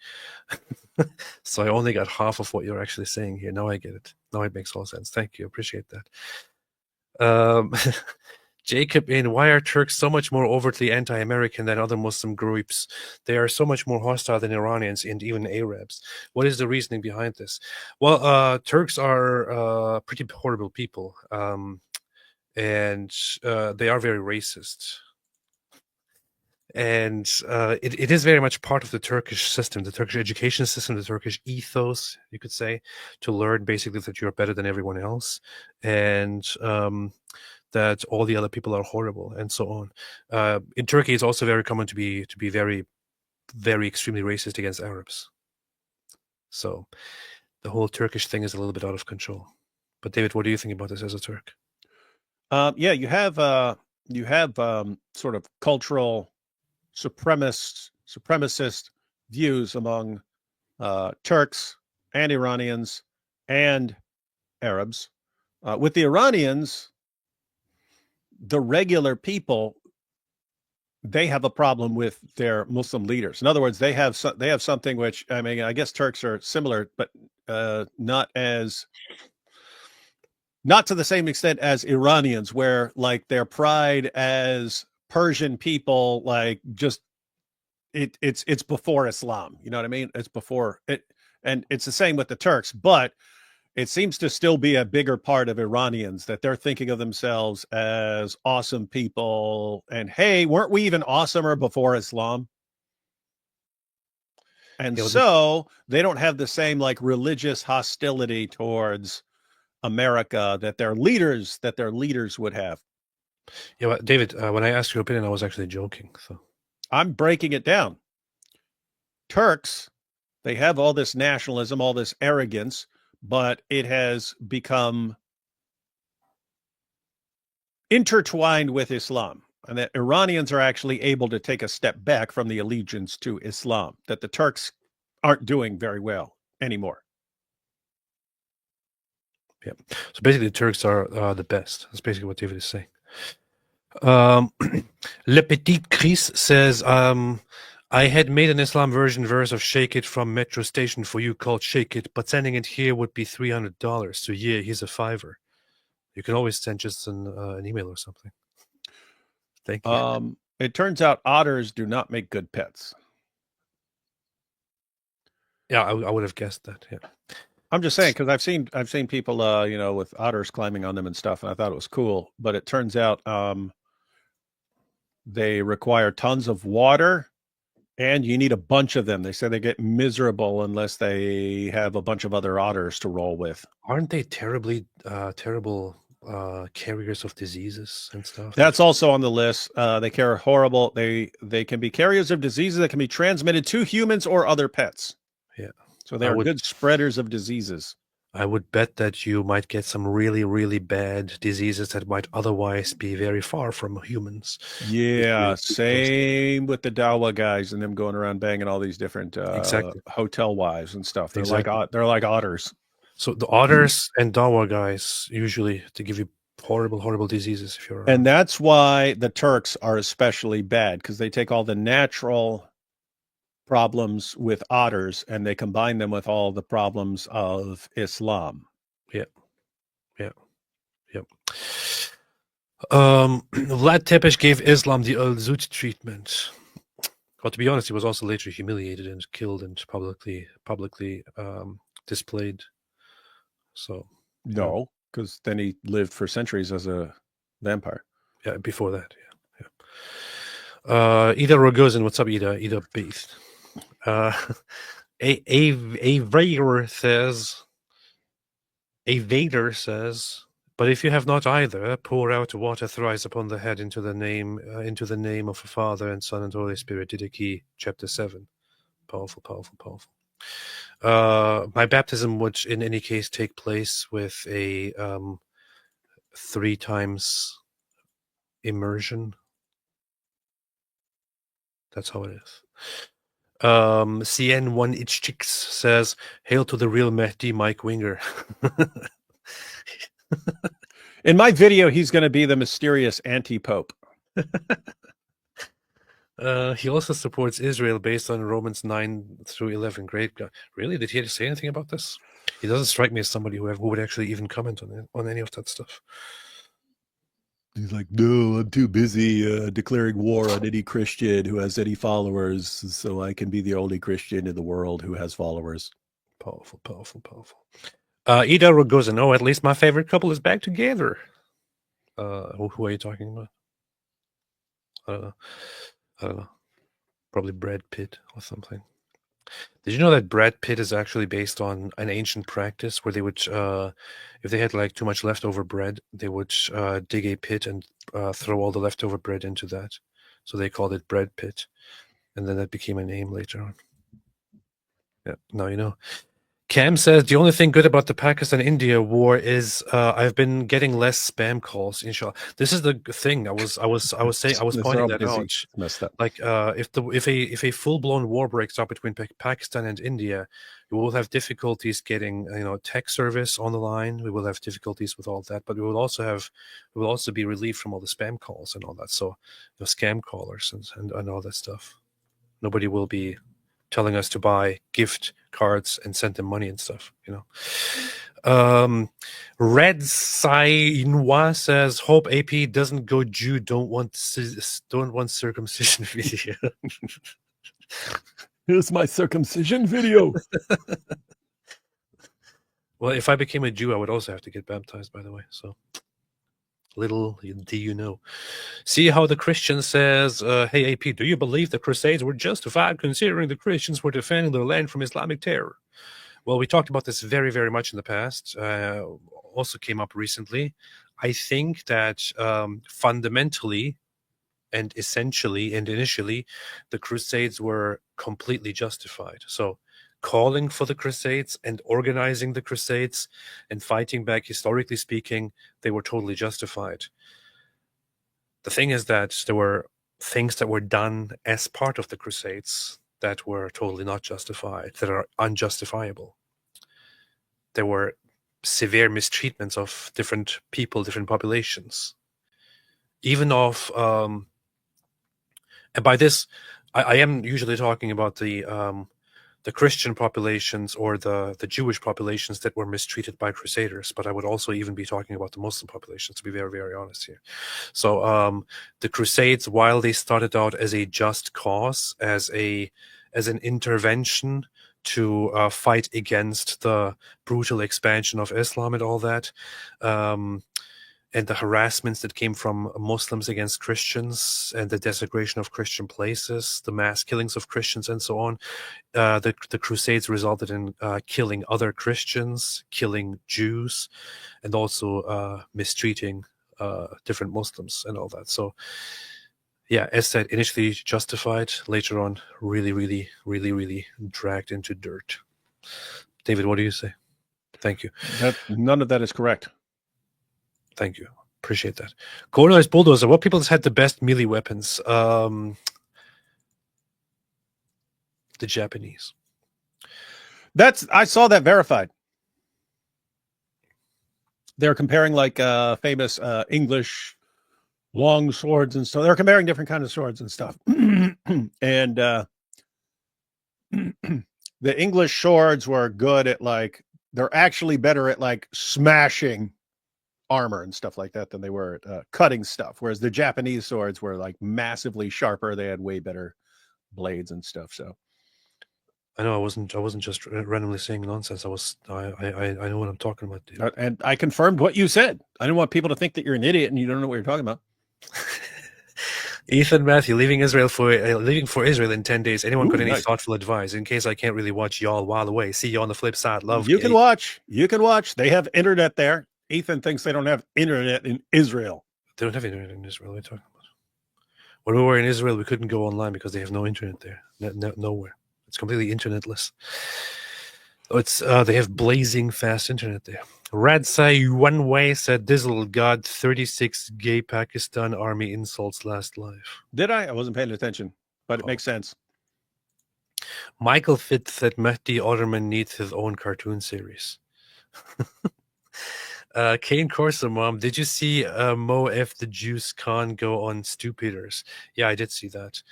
So I only got half of what you're actually saying here. Now I get it. Now it makes all sense. Thank you. Appreciate that. Jacob, why are Turks so much more overtly anti-American than other Muslim groups? They are so much more hostile than Iranians and even Arabs. What is the reasoning behind this? Well, Turks are pretty horrible people, and they are very racist. And it is very much part of the Turkish system, the Turkish education system, the Turkish ethos, you could say, to learn basically that you're better than everyone else, and that all the other people are horrible, and so on. In Turkey, it's also very common to be very, very extremely racist against Arabs. So the whole Turkish thing is a little bit out of control. But David, what do you think about this as a Turk? Yeah, you have sort of cultural supremacist views among Turks and Iranians and Arabs. With the Iranians, the regular people, they have a problem with their Muslim leaders. In other words, they have something which, I mean, I guess Turks are similar, but not to the same extent as Iranians, where like their pride as Persian people, like just it's before Islam. You know what I mean? It's before it, and it's the same with the Turks, but it seems to still be a bigger part of Iranians that they're thinking of themselves as awesome people. And hey, weren't we even awesomer before Islam? And so they don't have the same like religious hostility towards America that their leaders would have. Yeah, well, David, when I asked your opinion, I was actually joking. So I'm breaking it down. Turks, they have all this nationalism, all this arrogance, but it has become intertwined with Islam, and that Iranians are actually able to take a step back from the allegiance to Islam, that the Turks aren't doing very well anymore. Yeah. So basically, the Turks are the best. That's basically what David is saying. Le Petit Chris says, I had made an Islam verse of Shake It from Metro Station for you called Shake It, but sending it here would be $300. So yeah, here's a $5. You can always send just an email or something. Thank you. It turns out otters do not make good pets. Yeah, I would have guessed that. Yeah. I'm just saying, because I've seen people, with otters climbing on them and stuff, and I thought it was cool. But it turns out they require tons of water, and you need a bunch of them. They say they get miserable unless they have a bunch of other otters to roll with. Aren't they terrible carriers of diseases and stuff? That's also on the list. They carry horrible. They can be carriers of diseases that can be transmitted to humans or other pets. Yeah. So they are good spreaders of diseases. I would bet that you might get some really, really bad diseases that might otherwise be very far from humans. Yeah, same with the Dawa guys and them going around banging all these different hotel wives and stuff. They're like otters. So the otters and Dawa guys usually to give you horrible diseases if you're around. And that's why the Turks are especially bad, because they take all the natural problems with otters and they combine them with all the problems of Islam. Yeah. Vlad Tepes gave Islam the al-Zut treatment. Well, to be honest, he was also later humiliated and killed and publicly displayed. So no, because then he lived for centuries as a vampire. Yeah, before that. Yeah. Ida Rogozin, what's up, Ida? Ida Beast. A Vader says, but if you have not either, pour out water thrice upon the head into the name of the Father and Son and Holy Spirit. Didache, chapter 7. Powerful. My baptism would, in any case, take place with a 3 times immersion. That's how it is. CN1 Ichchix says, "Hail to the real Mehdi, Mike Winger." In my video, he's going to be the mysterious anti-pope. He also supports Israel based on Romans 9-11. Great guy. Really? Did he say anything about this? He doesn't strike me as somebody who would actually even comment on any of that stuff. He's like, no, I'm too busy declaring war on any Christian who has any followers, so I can be the only Christian in the world who has followers. Powerful. Ida Rogozin, oh, at least my favorite couple is back together. Who are you talking about? I don't know. Probably Brad Pitt or something. Did you know that Brad Pitt is actually based on an ancient practice where they would, if they had like too much leftover bread, they would dig a pit and throw all the leftover bread into that. So they called it Bread Pit. And then that became a name later on. Yeah, now you know. Cam says, the only thing good about the Pakistan-India war is I've been getting less spam calls, inshallah. This is the thing. I was pointing that out. Messed up. Like if a full-blown war breaks out between Pakistan and India, we will have difficulties getting tech service on the line. We will have difficulties with all that, but we will also be relieved from all the spam calls and all that. So scam callers and all that stuff. Nobody will be telling us to buy gift cards and send them money and stuff, Red Sainwa says, hope AP doesn't go Jew, don't want circumcision video. Here's my circumcision video. Well, if I became a Jew, I would also have to get baptized, by the way, so little do you know. See how the Christian says, hey AP, do you believe the Crusades were justified considering the Christians were defending their land from Islamic terror? Well, we talked about this very, very much in the past. Also came up recently. I think that fundamentally and essentially and initially, the Crusades were completely justified. So calling for the Crusades and organizing the Crusades and fighting back, historically speaking, they were totally justified. The thing is that there were things that were done as part of the Crusades that were totally not justified, that are unjustifiable. There were severe mistreatments of different people, different populations. Even of, and by this, I am usually talking about the Christian populations or the Jewish populations that were mistreated by Crusaders, but I would also even be talking about the Muslim populations, to be very, very honest here. So the Crusades, while they started out as a just cause, as an intervention to fight against the brutal expansion of Islam and all that, and the harassments that came from Muslims against Christians and the desecration of Christian places, the mass killings of Christians and so on. The Crusades resulted in killing other Christians, killing Jews, and also mistreating different Muslims and all that. So, yeah, as said, initially justified, later on really, really, really, really dragged into dirt. David, what do you say? Thank you. None of that is correct. Thank you. Appreciate that. Corners Bulldozer, what people had the best melee weapons? The Japanese. I saw that verified. They're comparing like famous English long swords and stuff. They're comparing different kinds of swords and stuff. And the English swords were good at they're actually better at smashing armor and stuff like that than they were at cutting stuff. Whereas the Japanese swords were massively sharper. They had way better blades and stuff. So I know I wasn't just randomly saying nonsense. I know what I'm talking about, dude. And I confirmed what you said. I didn't want people to think that you're an idiot and you don't know what you're talking about. Ethan Matthew, leaving for Israel in 10 days. Anyone got any thoughtful advice in case I can't really watch y'all while away? See you on the flip side. Love. You can watch. They have internet there. Ethan thinks they don't have internet in Israel. They don't have internet in Israel. What are you talking about? When we were in Israel, we couldn't go online because they have no internet there. Nowhere. It's completely internetless. It's they have blazing fast internet there. Radsai One Way said Dizzle got 36 gay Pakistan army insults last live. Did I? I wasn't paying attention, but it Oh. makes sense. Michael Fitz said Mehdi Otterman needs his own cartoon series. Kane Corsa Mom, did you see Mo F the Juice Khan go on Stu Peters? Yeah, I did see that.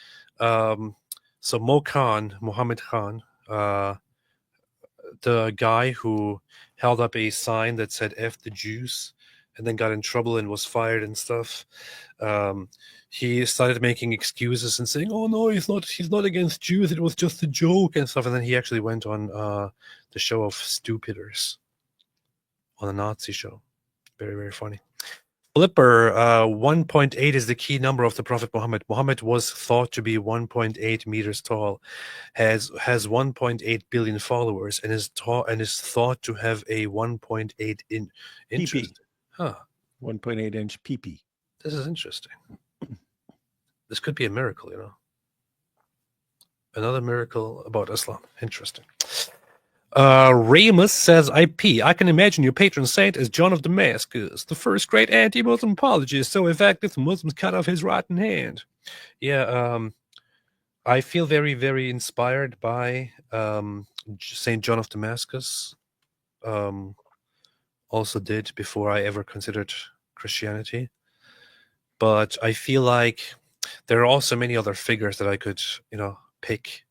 So Mo Khan, Mohammed Khan, the guy who held up a sign that said F the Jews and then got in trouble and was fired and stuff. He started making excuses and saying, "Oh no, he's not against Jews. It was just a joke and stuff." And then he actually went on the show of Stu Peters on a Nazi show. Very, very funny. Flipper, 1.8 is the key number of the Prophet Muhammad. Muhammad was thought to be 1.8 meters tall, has 1.8 billion followers, and is thought to have a 1.8 inch. Huh. 1.8 inch PP. This is interesting. This could be a miracle, Another miracle about Islam. Interesting. Ramus says, IP, I can imagine your patron saint as John of Damascus, the first great anti-Muslim apologist, so effective the Muslims cut off his rotten hand. Yeah, I feel very, very inspired by Saint John of Damascus. Also did before I ever considered Christianity. But I feel like there are also many other figures that I could, pick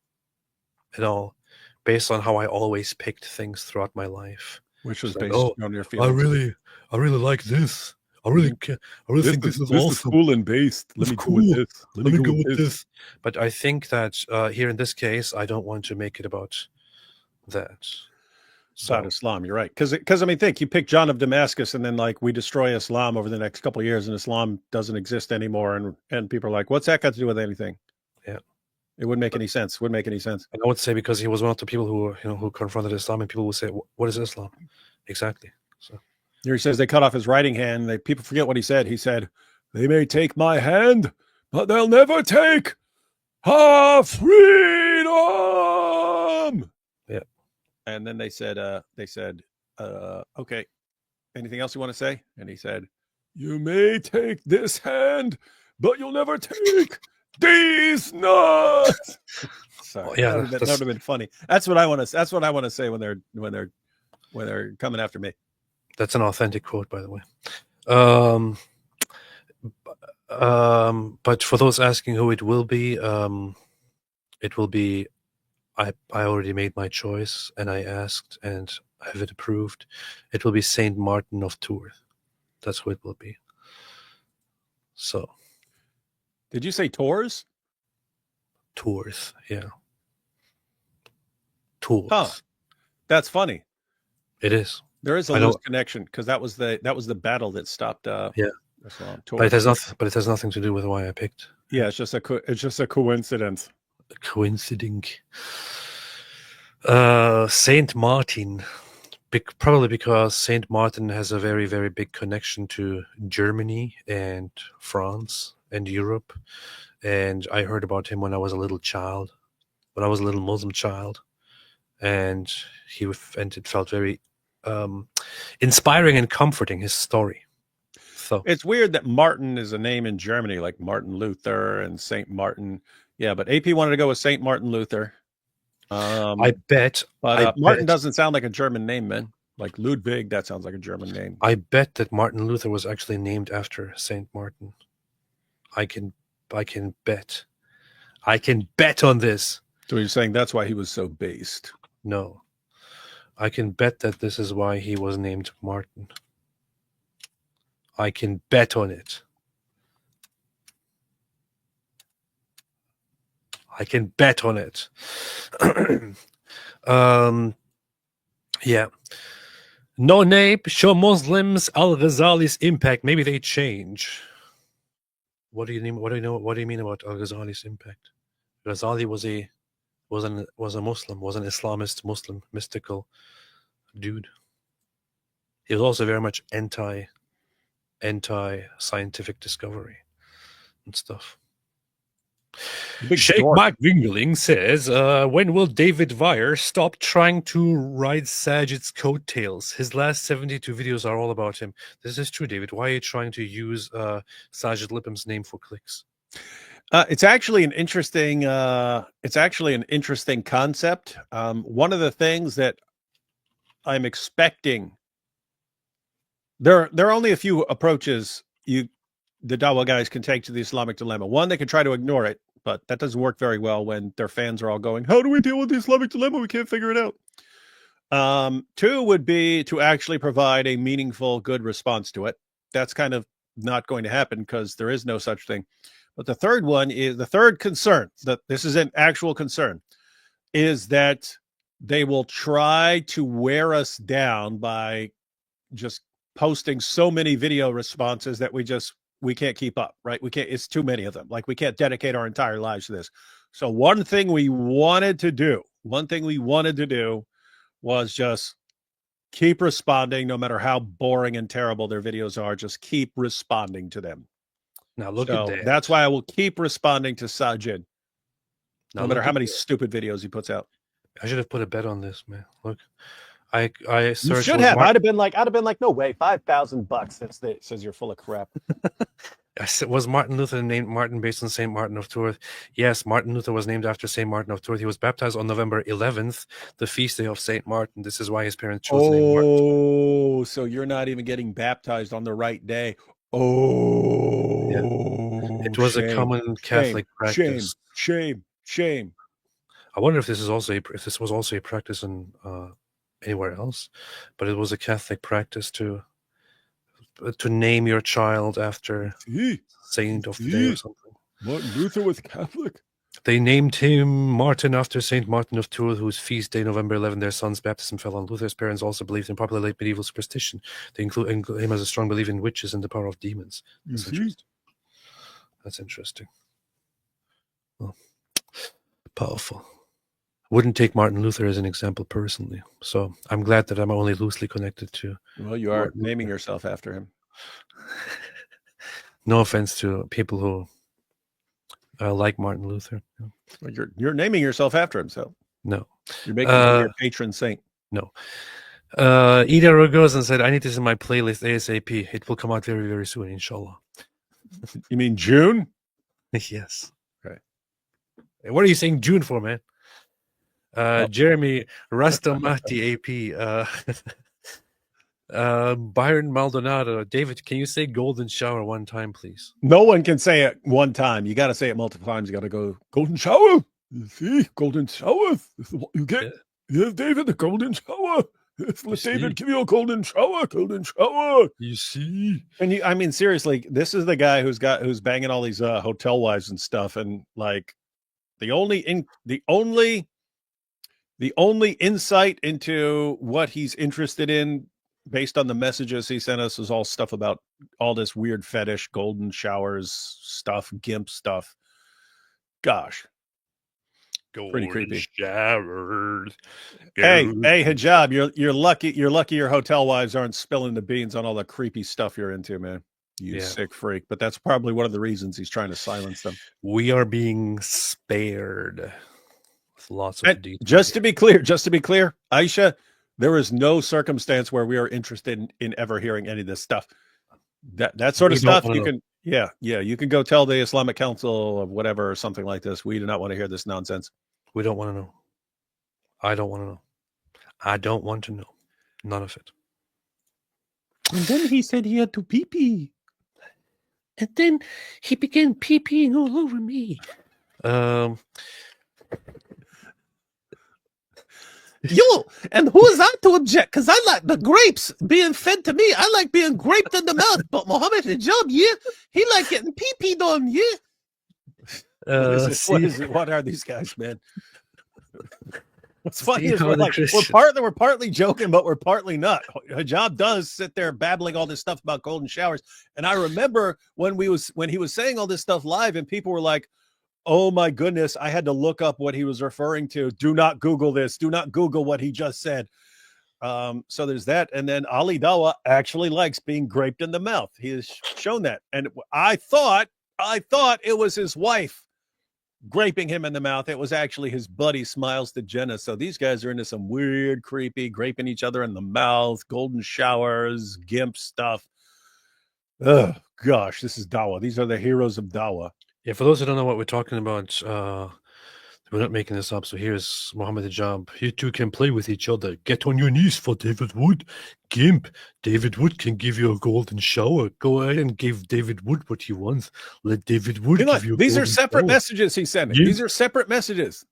based on how I always picked things throughout my life. Which was like, based on your feelings. I really like this. I really think this is awesome. Is cool and based. Let me go with this. Let me go with this. But I think that here in this case, I don't want to make it about that. About Islam, you're right. Because I mean, think you pick John of Damascus, and then like we destroy Islam over the next couple of years, and Islam doesn't exist anymore, and people are like, "What's that got to do with anything?" Yeah. It wouldn't make any sense. Wouldn't make any sense. And I would say because he was one of the people who confronted Islam, and people would say, "What is Islam?" Exactly. So here he says they cut off his writing hand. People forget what he said. He said, "They may take my hand, but they'll never take our freedom." Yeah. And then they said, "Okay, anything else you want to say?" And he said, "You may take this hand, but you'll never take these nuts." Sorry, yeah, that would have been funny. That's what I want to. That's what I want to say when they're coming after me. That's an authentic quote, by the way. But for those asking who it will be, it will be. I already made my choice, and I asked, and I have it approved. It will be Saint Martin of Tours. That's who it will be. So. Did you say Tours? Tours, yeah. Tours. Huh. That's funny. It is. There is a loose connection because that was the battle that stopped. Islam. But it has nothing to do with why I picked. Yeah, it's just a coincidence. Coinciding. Saint Martin, probably because Saint Martin has a very, very big connection to Germany and France and Europe, and I heard about him when I was a little child, when I was a little Muslim child, and it felt very inspiring and comforting, his story. So it's weird that Martin is a name in Germany, like Martin Luther and Saint Martin. Yeah, but AP wanted to go with Saint Martin Luther. I bet. But Martin doesn't sound like a German name, man. Like Ludwig, that sounds like a German name. I bet that Martin Luther was actually named after Saint Martin. I can bet. I can bet on this. So you're saying that's why he was so based? No. I can bet that this is why he was named Martin. I can bet on it. I can bet on it. Yeah. No name, show Muslims Al-Ghazali's impact. Maybe they change. What do you mean? What do you mean about Al-Ghazali's impact? Ghazali was a Muslim, was an Islamist Muslim mystical dude. He was also very much anti-scientific discovery and stuff. Sheikh Mike Wingling says, when will David Weyer stop trying to ride Sajid's coattails? His last 72 videos are all about him. This is true, David. Why are you trying to use Sajid Lipham's name for clicks? It's actually an interesting concept. One of the things that I'm expecting, there are only a few approaches the Dawa guys can take to the Islamic dilemma. One, they can try to ignore it, but that doesn't work very well when their fans are all going, how do we deal with the Islamic dilemma? We can't figure it out. Two would be to actually provide a meaningful, good response to it. That's kind of not going to happen because there is no such thing. But the third one is the third concern, that this is an actual concern, is that they will try to wear us down by just posting so many video responses that we can't keep up, right? We can't, it's too many of them. Like, we can't dedicate our entire lives to this. So one thing we wanted to do was just keep responding, no matter how boring and terrible their videos are, just keep responding to them. Now look at that. That's why I will keep responding to Sajid, no matter how many stupid videos he puts out. I should have put a bet on this, man. Look, I searched. You should have. I'd have been like, no way, $5,000. Says you're full of crap. Was Martin Luther named Martin based on St. Martin of Tours? Yes, Martin Luther was named after St. Martin of Tours. He was baptized on November 11th, the feast day of St. Martin. This is why his parents chose the name Martin. Oh, so you're not even getting baptized on the right day. Oh, yeah. It was a common Catholic practice. Shame. I wonder if this was also a practice in anywhere else, but it was a Catholic practice to name your child after saint of the day or something. Martin Luther was Catholic. They named him Martin after Saint Martin of Tours, whose feast day, November 11, their son's baptism fell on. Luther's parents also believed in popular late medieval superstition. They include him as a strong believer in witches and the power of demons. That's interesting. Well, powerful. Wouldn't take Martin Luther as an example personally, so I'm glad that I'm only loosely connected to. Well, you are naming yourself after him. No offense to people who like Martin Luther. Well, you're naming yourself after him, so no, you're making him your patron saint. No. Ida Rogozin said, "I need this in my playlist ASAP. It will come out very, very soon, inshallah." You mean June? Yes. Right. What are you saying June for, man? Jeremy Rastamati AP. Byron Maldonado. David, can you say golden shower one time, please? No one can say it one time. You got to say it multiple times. You got to go, golden shower. You see, golden shower. This is what you get. Yes, David, the golden shower. Let David give you a golden shower. Golden shower. You see? And I mean, seriously, this is the guy who's banging all these hotel wives and stuff. And like, the only insight into what he's interested in based on the messages he sent us is all stuff about all this weird fetish, golden showers stuff, gimp stuff. Gosh. Pretty creepy. Showers. Hey, Hijab, you're lucky your hotel wives aren't spilling the beans on all the creepy stuff you're into, man. You sick freak. But that's probably one of the reasons he's trying to silence them. We are being spared. Lots of details. Just to be clear, Aisha, there is no circumstance where we are interested in ever hearing any of this stuff. That sort of stuff you can you can go tell the Islamic Council of whatever or something like this. We do not want to hear this nonsense. We don't want to know. I don't want to know. I don't want to know. None of it. And then he said he had to pee-pee. And then he began pee-peeing all over me. Yo, and who is I to object? Because I like the grapes being fed to me. I like being graped in the mouth. But Mohammed Hijab, he like getting pee-peed on, What are these guys, man? What's funny is we're partly joking, but we're partly not. Hijab does sit there babbling all this stuff about golden showers. And I remember when he was saying all this stuff live and people were like, oh my goodness, I had to look up what he was referring to. Do not Google this. Do not Google what he just said. So there's that. And then Ali Dawa actually likes being graped in the mouth. He has shown that. And I thought it was his wife graping him in the mouth. It was actually his buddy Smiles to Jenna. So these guys are into some weird, creepy, graping each other in the mouth, golden showers, gimp stuff. Oh, gosh, this is Dawa. These are the heroes of Dawa. Yeah, for those who don't know what we're talking about, we're not making this up. So here's Muhammad Hijab. You two can play with each other. Get on your knees for David Wood. Gimp, David Wood can give you a golden shower. Go ahead and give David Wood what he wants. Let David Wood give you a These are golden separate shower. messages he's sending. Gimp, These are separate messages.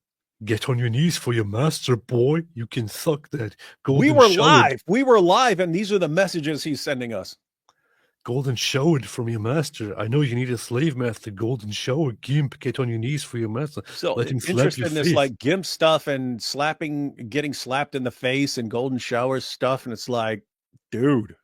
get on your knees for your master, boy. You can suck that golden We were shower. live. We were live, and these are the messages he's sending us. Golden showered from your master. I know you need a slave master. Golden shower. Gimp, get on your knees for your master. So Let him slap interested your in this face. like gimp stuff and getting slapped in the face and golden shower stuff, and it's like, dude,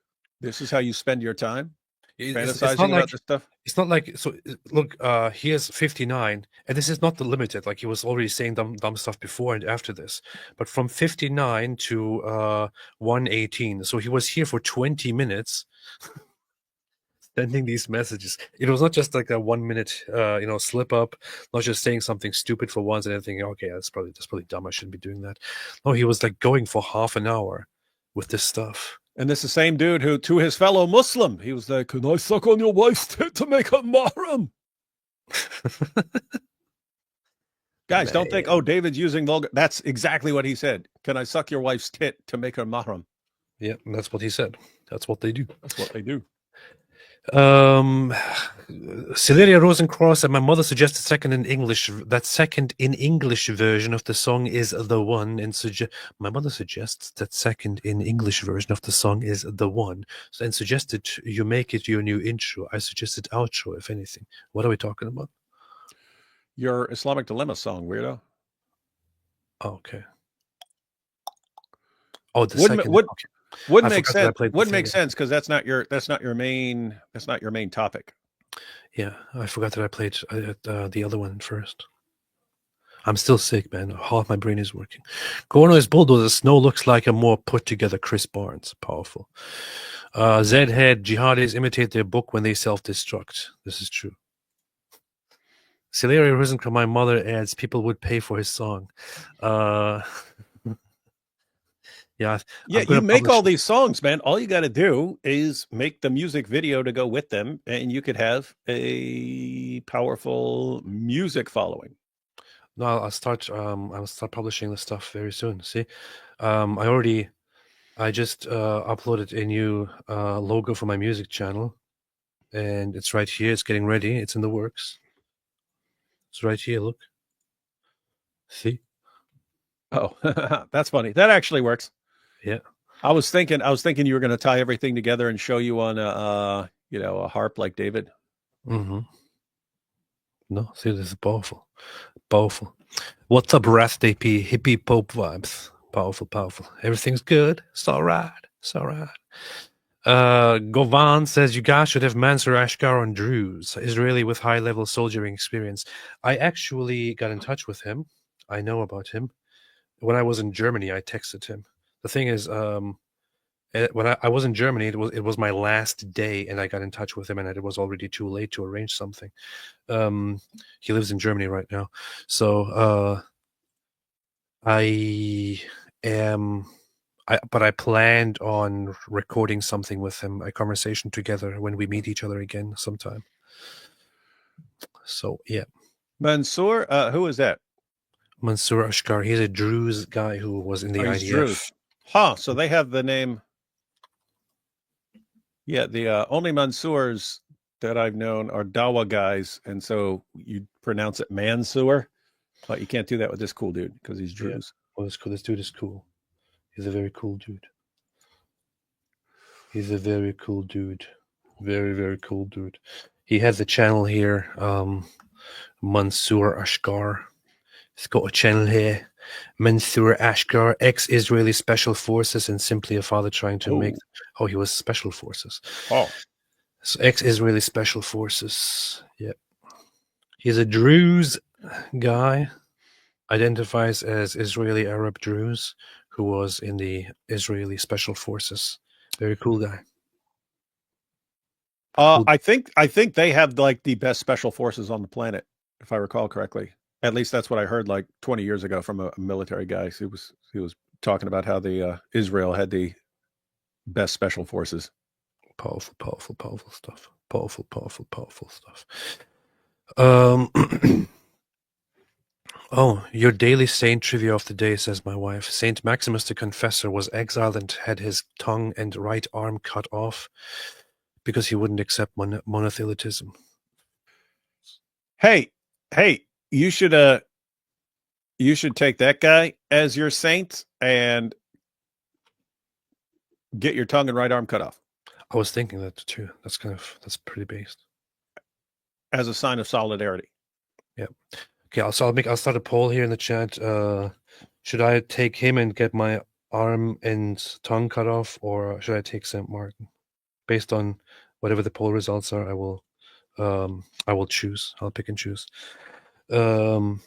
this is how you spend your time fantasizing not about like, this stuff. It's not like, so look, he is 59, and this is not the limited. Like, he was already saying dumb stuff before and after this, but from 59 to 118, so he was here for 20 minutes. Sending these messages. It was not just like a 1 minute, slip up, not just saying something stupid for once and then thinking, okay, that's probably dumb. I shouldn't be doing that. No, he was like going for half an hour with this stuff. And this is the same dude who, to his fellow Muslim, he was like, "Can I suck on your wife's tit to make her mahram?" Guys, don't think, oh, David's using vulgar. That's exactly what he said. Can I suck your wife's tit to make her mahram? Yeah, that's what he said. That's what they do. That's what they do. Celeria Rosencross and my mother suggested second in English version of the song is the one, and my mother suggests that second in English version of the song is the one, and suggested you make it your new intro. I suggested outro, if anything. What are we talking about? Your Islamic Dilemma song, weirdo. Okay. Oh, the Wouldn't second. would, Okay. Wouldn't make sense. Wouldn't make sense because that's not your main topic. Yeah, I forgot that I played the other one first. I'm still sick, man. Half my brain is working. Corno's Bulldozer Snow looks like a more put together Chris Barnes. Powerful. Zedhead jihadis imitate their book when they self-destruct. This is true. Celeria Rosencross, my mother adds, people would pay for his song. Yeah, you make all these songs, man. All you got to do is make the music video to go with them, and you could have a powerful music following. No, I'll start publishing the stuff very soon. See, I just uploaded a new logo for my music channel, and it's right here. It's getting ready. It's in the works. It's right here. Look. See? Oh, that's funny. That actually works. Yeah. I was thinking you were going to tie everything together and show you on a harp like David. Mm-hmm. No, see, this is powerful. Powerful. What's up, Wrath AP? Hippie Pope vibes. Powerful. Everything's good. It's all right. Govan says you guys should have Mansour Ashkar on Druze, Israeli with high-level soldiering experience. I actually got in touch with him. I know about him. When I was in Germany, I texted him. The thing is, when I was in Germany, it was my last day, and I got in touch with him, and it was already too late to arrange something. He lives in Germany right now, so I planned on recording something with him, a conversation together when we meet each other again sometime. So yeah, Mansour, who is that? Mansour Ashkar. He's a Druze guy who was in the IDF. Druze. Huh, so they have the name. Yeah, the only Mansours that I've known are Dawa guys, and so you pronounce it Mansour, but you can't do that with this cool dude because he's Druze. Yeah. Well, this dude is cool. He's a very cool dude. Very, very cool dude. He has a channel here, Mansour Ashkar. He's got a channel here, Mansour Ashkar, ex-Israeli Special Forces, and simply a father trying to make... Oh, he was Special Forces. Oh. So ex-Israeli Special Forces. Yeah. He's a Druze guy, identifies as Israeli Arab Druze, who was in the Israeli Special Forces. Very cool guy. I think they have like the best special forces on the planet, if I recall correctly. At least that's what I heard like 20 years ago from a military guy. He was talking about how the Israel had the best special forces. Powerful stuff. Powerful stuff. Oh, your daily saint trivia of the day, says my wife. Saint Maximus the Confessor was exiled and had his tongue and right arm cut off because he wouldn't accept monothelitism. Hey, you should take that guy as your saint and get your tongue and right arm cut off. I was thinking that too. That's pretty based. As a sign of solidarity. Yeah. Okay, I'll start a poll here in the chat. Should I take him and get my arm and tongue cut off, or should I take St. Martin? Based on whatever the poll results are, I will choose. I'll pick and choose. Hey,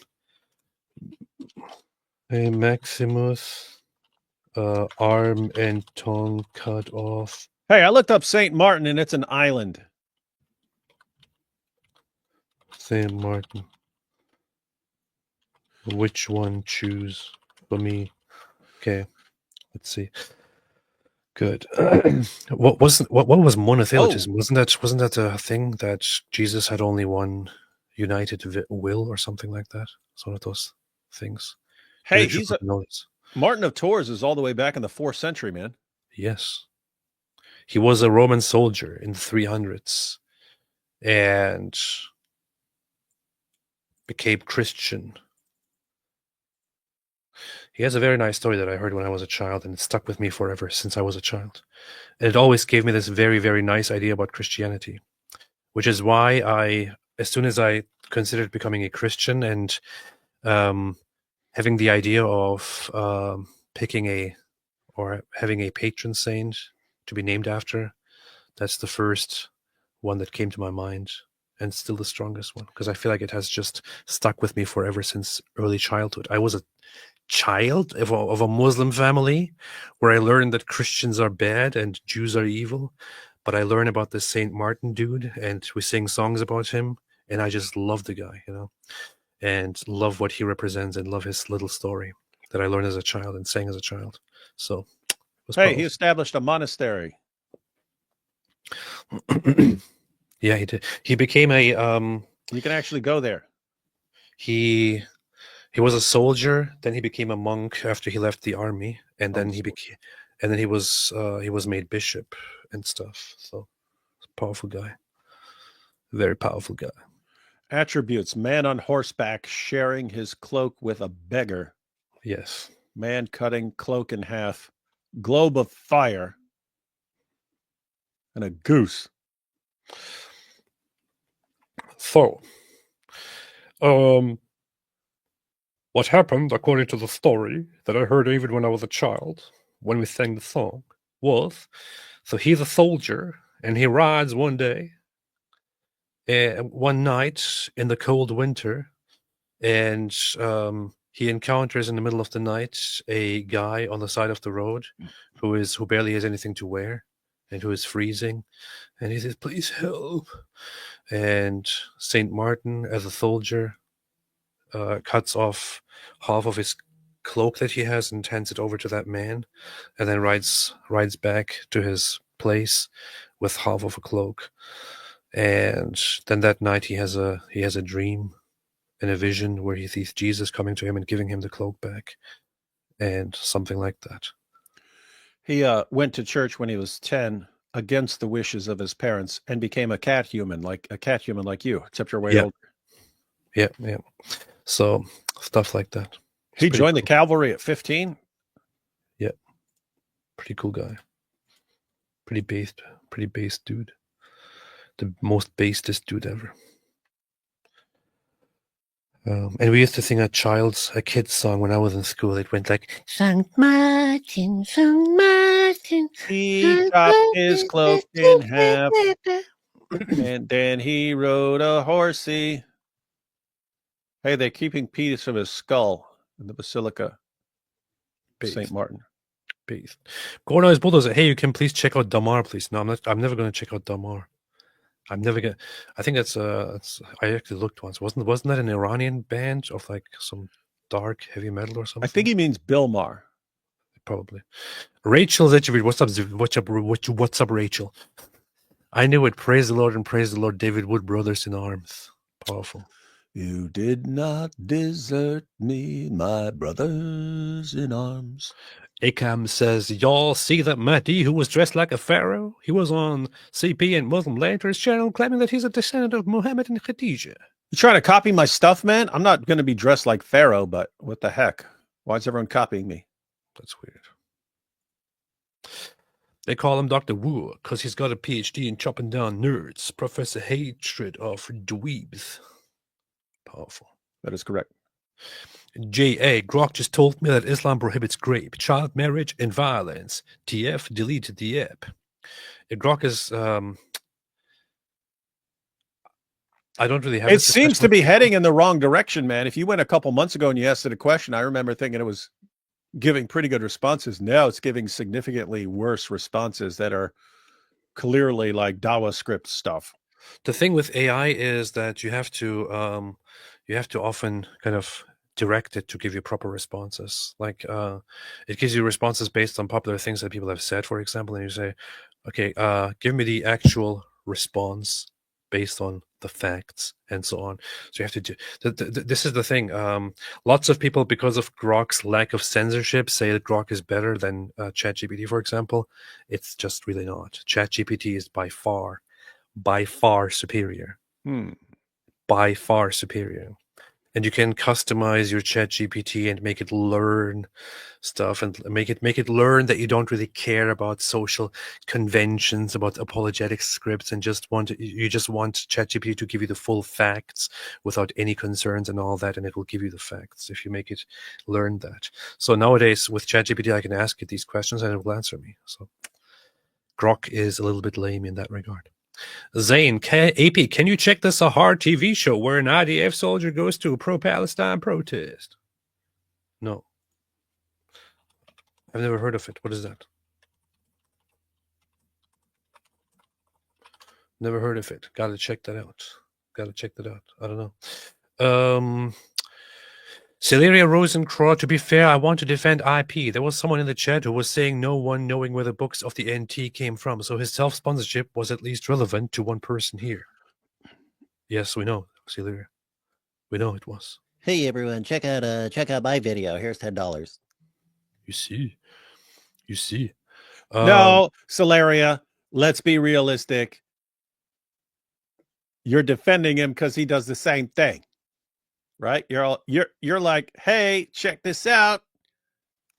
Maximus, arm and tongue cut off. Hey, I looked up St. Martin and it's an island. St. Martin. Which one choose for me? Okay, let's see. Good. What was monothelitism? Wasn't that a thing that Jesus had only one united will or something like that? It's one of those things. Hey, Martin of Tours is all the way back in the 4th century, man. Yes. He was a Roman soldier in the 300s and became Christian. He has a very nice story that I heard when I was a child, and it stuck with me forever since I was a child. And it always gave me this very, very nice idea about Christianity, which is why as soon as I considered becoming a Christian and having the idea of picking having a patron saint to be named after, that's the first one that came to my mind, and still the strongest one, because I feel like it has just stuck with me forever since early childhood. I was a child of a Muslim family where I learned that Christians are bad and Jews are evil, but I learned about this Saint Martin dude, and we sing songs about him, and I just love the guy, and love what he represents and love his little story that I learned as a child and sang as a child. So he established a monastery. Yeah, he did. He became a you can actually go there. He was a soldier, then he became a monk after he left the army, and then he was made bishop and stuff. So, powerful guy. Very powerful guy. Attributes: man on horseback sharing his cloak with a beggar. Yes. Man cutting cloak in half. Globe of fire. And a goose. So, what happened, according to the story that I heard even when I was a child, when we sang the song, was, so he's a soldier, and he rides one night in the cold winter, and he encounters in the middle of the night a guy on the side of the road who barely has anything to wear and who is freezing, and he says, "Please help." And Saint Martin, as a soldier, cuts off half of his cloak that he has and hands it over to that man, and then rides back to his place with half of a cloak. And then that night he has a dream and a vision where he sees Jesus coming to him and giving him the cloak back, and something like that. He went to church when he was 10 against the wishes of his parents and became a cat human like you, except you're way older. Yeah. So stuff like that. He joined the cavalry at 15. Yeah. Pretty cool guy. Pretty based dude. The most basest dude ever. And we used to sing a kid's song when I was in school. It went like, St. Martin, he chopped his cloak in half, and then he rode a horsey. Hey, they're keeping pieces of his skull in the Basilica of St. Martin. Beast. Gorno's Bulldozer. Hey, you can please check out Damar, please. No, I'm never going to check out Damar. I'm never gonna. I think that's I actually looked once. Wasn't that an Iranian band of like some dark heavy metal or something? I think he means Bill Maher. Probably. Rachel Zechevich, what's up, Rachel? I knew it. Praise the Lord and praise the Lord. David Wood, Brothers in Arms. Powerful. You did not desert me, my brothers in arms. Akam says, y'all see that Mahdi who was dressed like a pharaoh? He was on CP and Muslim Lanterns channel claiming that he's a descendant of Muhammad and Khadijah. You trying to copy my stuff, man? I'm not going to be dressed like Pharaoh, but what the heck? Why is everyone copying me? That's weird. They call him Dr. Wu because he's got a PhD in chopping down nerds. Professor Hatred of Dweebs. Powerful. That is correct. J.A. Grok just told me that Islam prohibits rape, child marriage, and violence. TF deleted the app. Grok is... I don't really have... It seems to be heading in the wrong direction, man. If you went a couple months ago and you asked it a question, I remember thinking it was giving pretty good responses. Now it's giving significantly worse responses that are clearly like Dawa script stuff. The thing with AI is that you have to often kind of direct it to give you proper responses. Like it gives you responses based on popular things that people have said, for example, and you say, okay, give me the actual response based on the facts and so on. So you have to do this is the thing. Lots of people, because of Grok's lack of censorship, say that Grok is better than ChatGPT, for example. It's just really not. ChatGPT is by far superior. By far superior. And you can customize your ChatGPT and make it learn stuff and make it learn that you don't really care about social conventions, about apologetics scripts, and you just want ChatGPT to give you the full facts without any concerns and all that, and it will give you the facts if you make it learn that. So nowadays with ChatGPT, I can ask it these questions and it will answer me. So Grok is a little bit lame in that regard. Zane, AP, can you check the Sahar TV show where an IDF soldier goes to a pro-Palestine protest? No. I've never heard of it. What is that? Never heard of it. Gotta check that out. I don't know. Celeria Rosencraw, to be fair, I want to defend IP. There was someone in the chat who was saying no one knowing where the books of the NT came from, so his self-sponsorship was at least relevant to one person here. Yes, we know, Celeria. We know it was. Hey everyone, check out my video. Here's $10. You see. No, Celeria, let's be realistic. You're defending him because he does the same thing. Right? You're like, hey, check this out.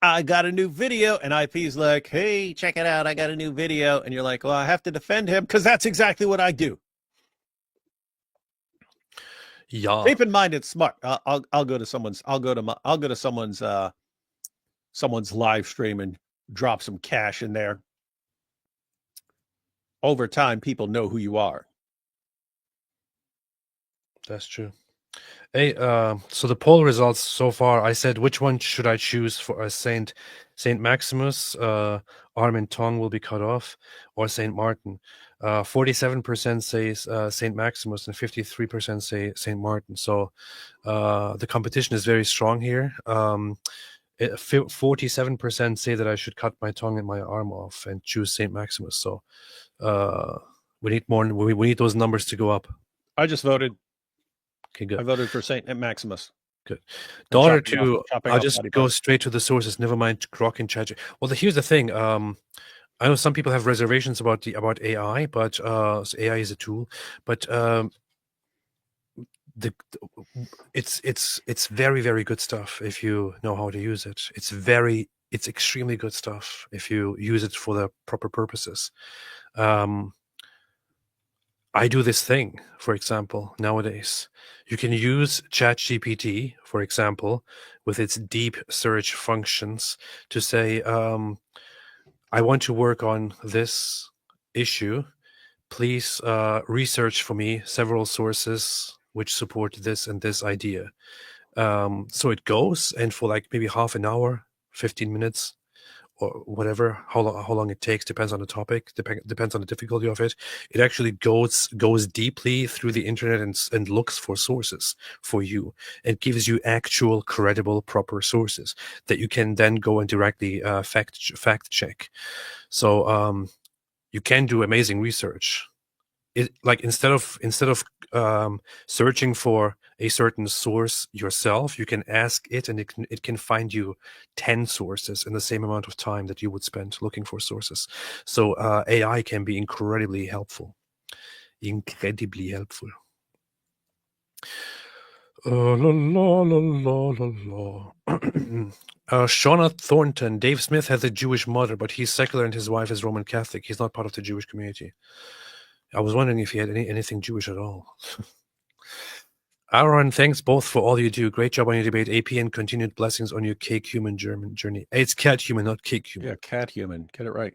I got a new video. And IP's like, hey, check it out. I got a new video. And you're like, well, I have to defend him because that's exactly what I do. Yeah. Keep in mind, it's smart. I'll go to someone's someone's live stream and drop some cash in there. Over time, people know who you are. That's true. Hey, so the poll results so far, I said, which one should I choose for Saint Maximus? Arm and tongue will be cut off, or Saint Martin. 47% say Saint Maximus, and 53% say Saint Martin. So the competition is very strong here. 47% say that I should cut my tongue and my arm off and choose Saint Maximus. So we need more. We need those numbers to go up. I just voted. Okay, good. I voted for Saint Maximus. Good. Daughter two, I'll just go straight to the sources. Never mind Grok and Chat. Well, here's the thing. I know some people have reservations about AI, but AI is a tool. But it's very, very good stuff if you know how to use it. It's extremely good stuff if you use it for the proper purposes. I do this thing, for example, nowadays. You can use ChatGPT, for example, with its deep search functions to say, I want to work on this issue. Please research for me several sources which support this and this idea. So it goes, and for like maybe half an hour, 15 minutes, or whatever, how long it takes, depends on the topic, depends on the difficulty of it. It actually goes deeply through the internet and looks for sources for you and gives you actual credible proper sources that you can then go and directly fact check. So you can do amazing research. Like instead of searching for a certain source yourself, you can ask it, and it can find you 10 sources in the same amount of time that you would spend looking for sources. So AI can be incredibly helpful. Incredibly helpful. La, la, la, la, la, la. Shauna Thornton. Dave Smith has a Jewish mother, but he's secular and his wife is Roman Catholic. He's not part of the Jewish community. I was wondering if he had anything Jewish at all. Aaron, thanks both for all you do. Great job on your debate, AP, and continued blessings on your cake human German journey. It's cat human, not cake human. Yeah, cat human. Get it right.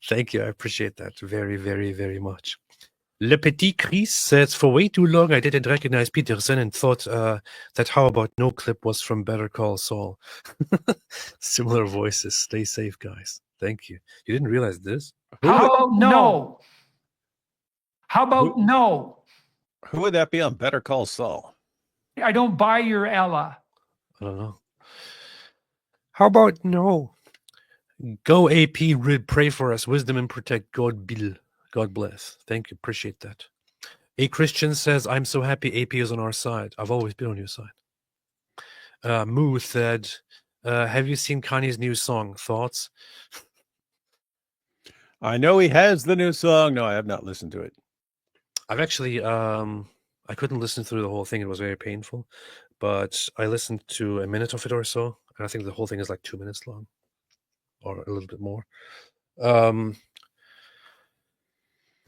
Thank you. I appreciate that very, very, very much. Le Petit Chris says, for way too long, I didn't recognize Peterson and thought that How About No clip was from Better Call Saul. Similar voices. Stay safe, guys. Thank you. You didn't realize this? How about no? How about no? Who would that be on Better Call Saul? I don't buy your Ella. I don't know. How about no? Go AP, pray for us. Wisdom and protect. God Bill. God bless. Thank you. Appreciate that. A Christian says, I'm so happy AP is on our side. I've always been on your side. Moo said, have you seen Kanye's new song? Thoughts? I know he has the new song. No, I have not listened to it. I've actually, I couldn't listen through the whole thing. It was very painful. But I listened to a minute of it or so. And I think the whole thing is like 2 minutes long. Or a little bit more.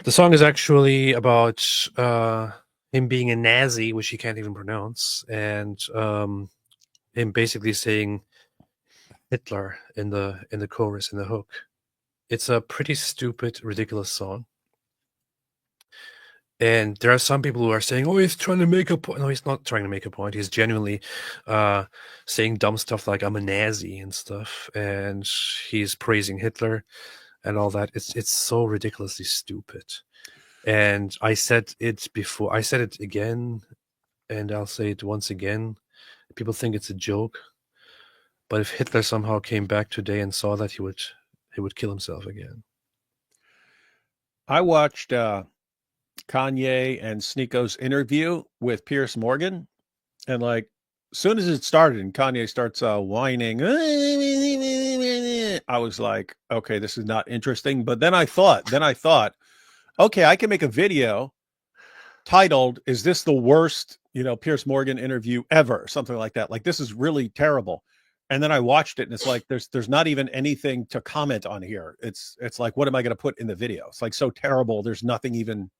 The song is actually about him being a Nazi, which he can't even pronounce, and him basically saying Hitler in the chorus, in the hook. It's a pretty stupid, ridiculous song. And there are some people who are saying, oh, he's trying to make a point. No, he's not trying to make a point. He's genuinely saying dumb stuff like I'm a Nazi and stuff. And he's praising Hitler and all that. It's so ridiculously stupid. And I said it before. I said it again, and I'll say it once again. People think it's a joke. But if Hitler somehow came back today and saw that, he would kill himself again. I watched Kanye and Sneako's interview with Piers Morgan, and like as soon as it started and Kanye starts whining, I was like, okay, this is not interesting. But then I thought, okay, I can make a video titled, is this the worst, Piers Morgan interview ever? Something like that. Like, this is really terrible. And then I watched it and it's like, there's not even anything to comment on here. It's like, what am I going to put in the video? It's like so terrible. There's nothing even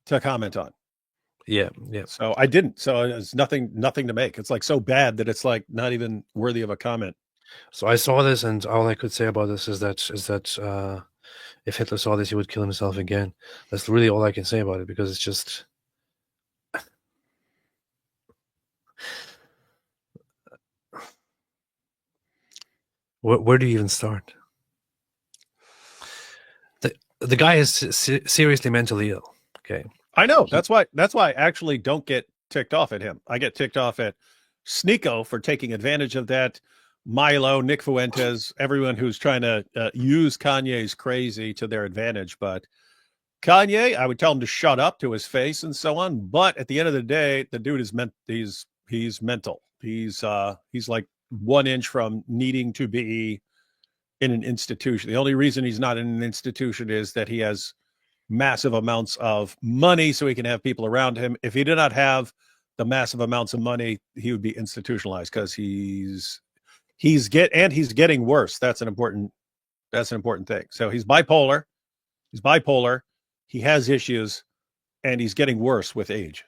to comment on. Yeah. So I didn't. So it's nothing to make. It's like so bad that it's like not even worthy of a comment. So I saw this, and all I could say about this is that if Hitler saw this, he would kill himself again. That's really all I can say about it, because it's just. Where do you even start? The guy is seriously mentally ill. Okay, I know. That's why I actually don't get ticked off at him. I get ticked off at Sneeko for taking advantage of that. Milo, Nick Fuentes, everyone who's trying to use Kanye's crazy to their advantage. But Kanye, I would tell him to shut up to his face and so on. But at the end of the day, the dude is he's mental. He's like 1 inch from needing to be in an institution. The only reason he's not in an institution is that he has massive amounts of money so he can have people around him. If he did not have the massive amounts of money, he would be institutionalized, because he's getting worse. That's an important thing. So he's bipolar. He has issues, and he's getting worse with age.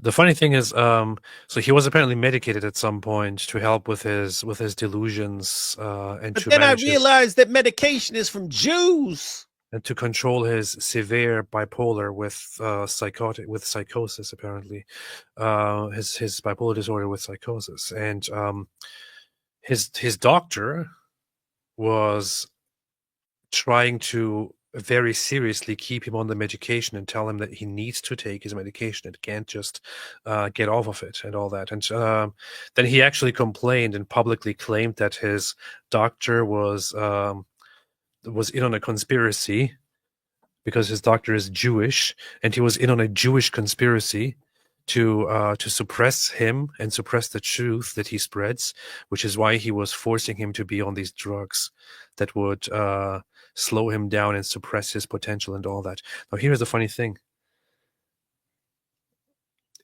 The funny thing is, so he was apparently medicated at some point to help with his delusions, and but then I realized that medication is from Jews. And to control his severe bipolar with psychosis, apparently, his bipolar disorder with psychosis, and his doctor was trying to very seriously keep him on the medication and tell him that he needs to take his medication and can't just get off of it and all that. And then he actually complained and publicly claimed that his doctor was in on a conspiracy, because his doctor is Jewish, and he was in on a Jewish conspiracy to suppress him and suppress the truth that he spreads, which is why he was forcing him to be on these drugs that would slow him down and suppress his potential and all that. Now, here's the funny thing.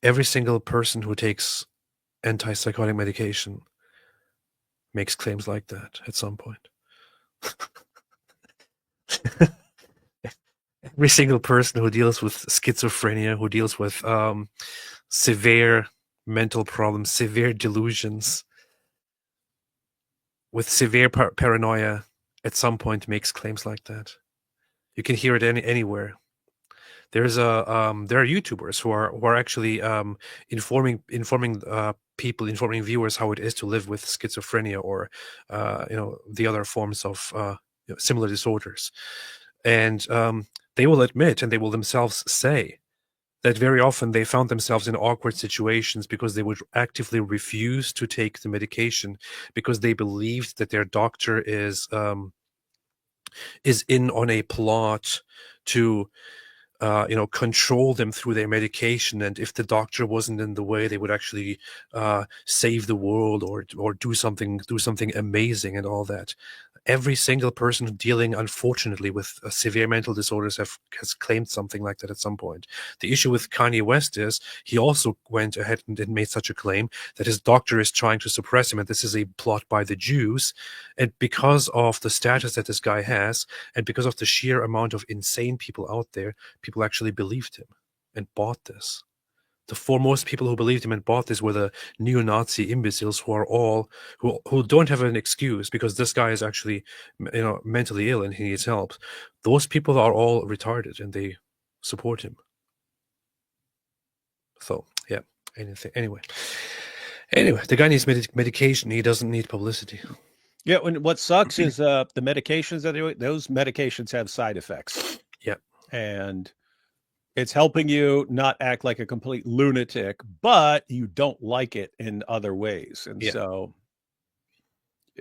Every single person who takes antipsychotic medication makes claims like that at some point. Every single person who deals with schizophrenia, who deals with severe mental problems, severe delusions, with severe paranoia, at some point makes claims like that. You can hear it anywhere. There are YouTubers who are actually informing people, informing viewers how it is to live with schizophrenia or the other forms of similar disorders, and they will admit, and they will themselves say, that very often they found themselves in awkward situations because they would actively refuse to take the medication because they believed that their doctor is in on a plot to control them through their medication, and if the doctor wasn't in the way, they would actually save the world or do something amazing and all that. Every single person dealing, unfortunately, with severe mental disorders has claimed something like that at some point. The issue with Kanye West is he also went ahead and made such a claim that his doctor is trying to suppress him, and this is a plot by the Jews. And because of the status that this guy has, and because of the sheer amount of insane people out there, people actually believed him and bought this. The foremost people who believed him and bought this were the neo-Nazi imbeciles who don't have an excuse because this guy is actually mentally ill and he needs help. Those people are all retarded and they support him. So yeah, anyway, the guy needs medication. He doesn't need publicity. Yeah, and what sucks is the medications those medications have side effects. Yeah, and it's helping you not act like a complete lunatic, but you don't like it in other ways. And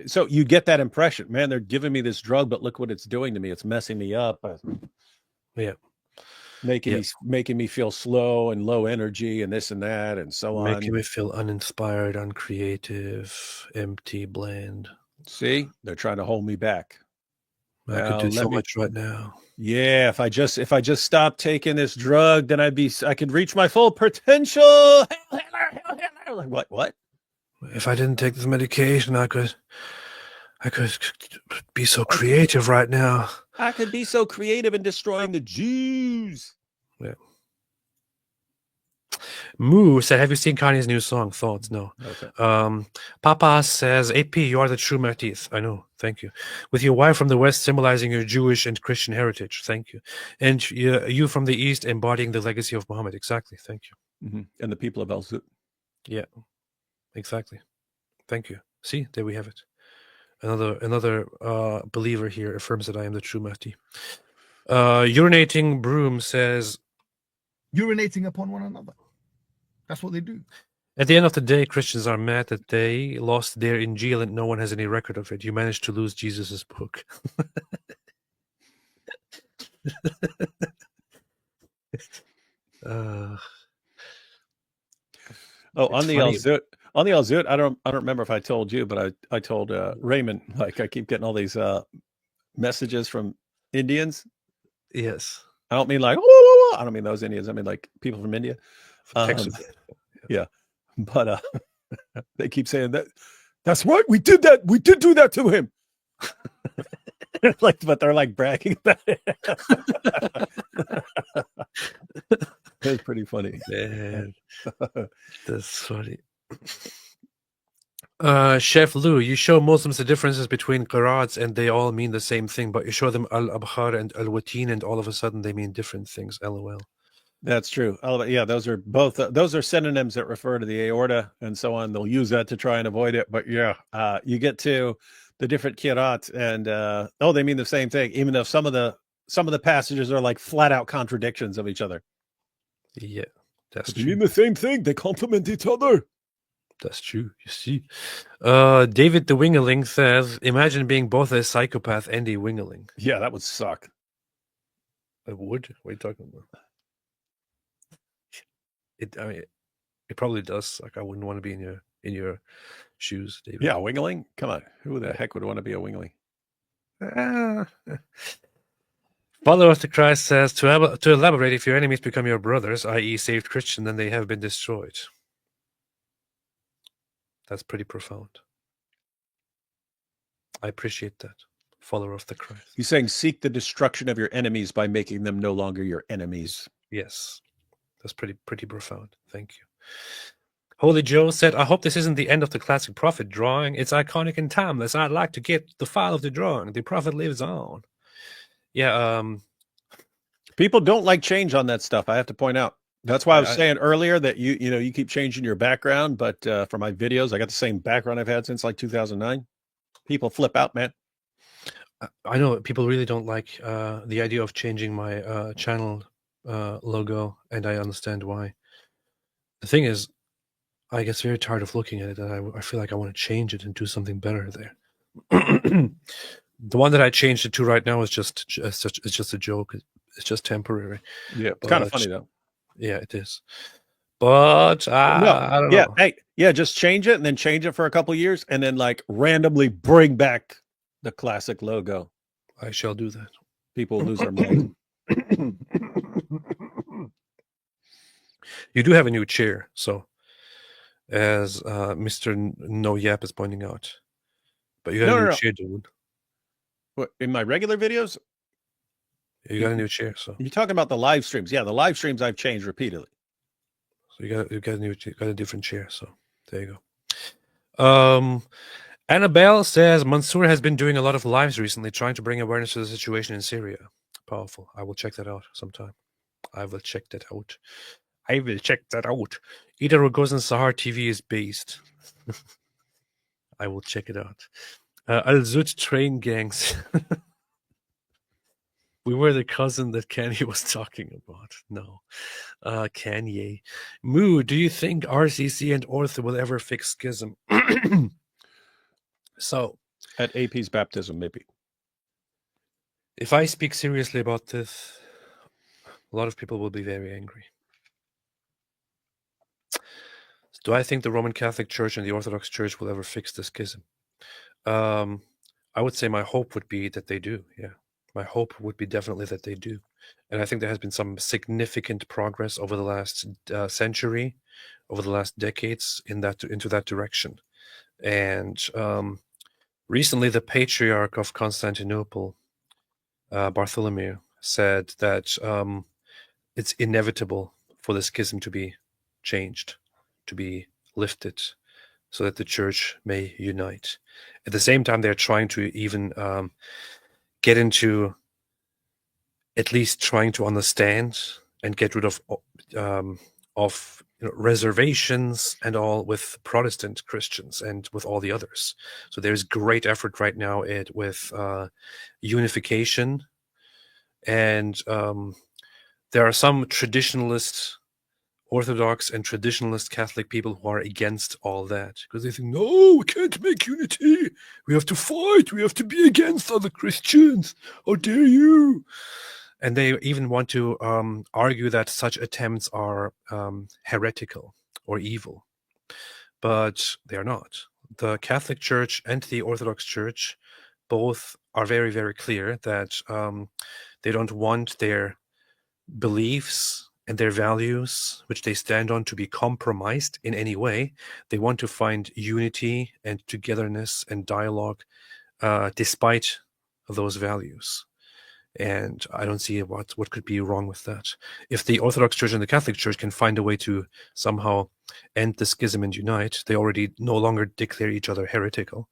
so you get that impression, man, they're giving me this drug, but look what it's doing to me. It's messing me up. Yeah. Making me feel slow and low energy and this and that and so on. Making me feel uninspired, uncreative, empty, bland. See, they're trying to hold me back. I could do so much right now. Yeah, if I just stopped taking this drug, then I could reach my full potential. Like what? If I didn't take this medication, I could be so creative right now. I could be so creative in destroying the Jews. Yeah. Moo said, have you seen Kanye's new song? Thoughts? No. Okay. Papa says, AP, you are the true Mahdi. I know. Thank you. With your wife from the West symbolizing your Jewish and Christian heritage. Thank you. And you from the East embodying the legacy of Muhammad. Exactly. Thank you. Mm-hmm. And the people of El-Zut. Yeah. Exactly. Thank you. See, there we have it. Another believer here affirms that I am the true Mahdi. Urinating Broom says, urinating upon one another. That's what they do. At the end of the day, Christians are mad that they lost their Injil and no one has any record of it. You managed to lose Jesus's book. On the El-Zut, I don't remember if I told you, but I told Raymond, like, I keep getting all these messages from Indians. Yes. I don't mean like, I don't mean those Indians. I mean like people from India. Texas. Yeah. But they keep saying that's right. We did that. We did do that to him. But they're like bragging about it. It's pretty funny. Man, that's funny. Chef Lou, you show Muslims the differences between qira'ats and they all mean the same thing, but you show them al-abkhar and al-watin and all of a sudden they mean different things. LOL. That's true. Oh, yeah, those are both. Those are synonyms that refer to the aorta and so on. They'll use that to try and avoid it. But yeah, you get to the different kirat, and they mean the same thing. Even though some of the passages are like flat out contradictions of each other. Yeah, that's They true. mean the same thing. They complement each other. That's true. You see, David the Wingerling says, "Imagine being both a psychopath and a Wingerling." Yeah, that would suck. It would. What are you talking about? It probably does. Like, I wouldn't want to be in your shoes, David. Yeah, Wingerling. Come on, who the heck would want to be a Wingerling? Follower of the Christ says, to elaborate, if your enemies become your brothers, i.e. saved Christian, then they have been destroyed. That's pretty profound. I appreciate that. Follower of the Christ. He's saying seek the destruction of your enemies by making them no longer your enemies. Yes. That's pretty profound. Thank you. Holy Joe said, I hope this isn't the end of the classic Prophet drawing. It's iconic and timeless. I'd like to get the file of the drawing. The Prophet lives on. Yeah. People don't like change on that stuff. I have to point out. That's why I was saying earlier that you keep changing your background, but for my videos, I got the same background I've had since like 2009. People flip out, man. I know people really don't like the idea of changing my channel logo, and I understand why. The thing is, I get very tired of looking at it, and I feel like I want to change it and do something better there. The one that I changed it to right now is just a joke. It's just temporary. Yeah, it's kind of funny though. Yeah, it is. But I don't know. Hey, just change it and then change it for a couple of years, and then like randomly bring back the classic logo. I shall do that. People lose their mind. You do have a new chair, so as Mr. No Yap is pointing out. But you got a new chair, dude. What, in my regular videos? You got a new chair, so you're talking about the live streams. Yeah, the live streams I've changed repeatedly. So you got a different chair, so there you go. Annabelle says Mansour has been doing a lot of lives recently, trying to bring awareness to the situation in Syria. Powerful. I will check that out sometime. I will check that out. Ida Rogozin Sahar TV is based. I will check it out. Al-Zut train gangs. We were the cousin that Kanye was talking about. No. Kanye. Moo, do you think RCC and Ortho will ever fix schism? So, at AP's baptism, maybe. If I speak seriously about this, a lot of people will be very angry. Do I think the Roman Catholic Church and the Orthodox Church will ever fix the schism? I would say my hope would be that they do, yeah. My hope would be definitely that they do. And I think there has been some significant progress over the last century, over the last decades into that direction. And recently, the Patriarch of Constantinople, Bartholomew, said that it's inevitable for the schism to be changed, to be lifted, so that the church may unite. At the same time, they're trying to even get into at least trying to understand and get rid of reservations and all with Protestant Christians and with all the others. So there's great effort right now with unification, and there are some traditionalist Orthodox and traditionalist Catholic people who are against all that because they think, no, we can't make unity. We have to fight. We have to be against other Christians. How dare you? And they even want to argue that such attempts are heretical or evil. But they are not. The Catholic Church and the Orthodox Church both are very, very clear that they don't want their beliefs and their values, which they stand on, to be compromised in any way. They want to find unity and togetherness and dialogue despite those values. And I don't see what could be wrong with that. If the Orthodox Church and the Catholic Church can find a way to somehow end the schism and unite, they already no longer declare each other heretical.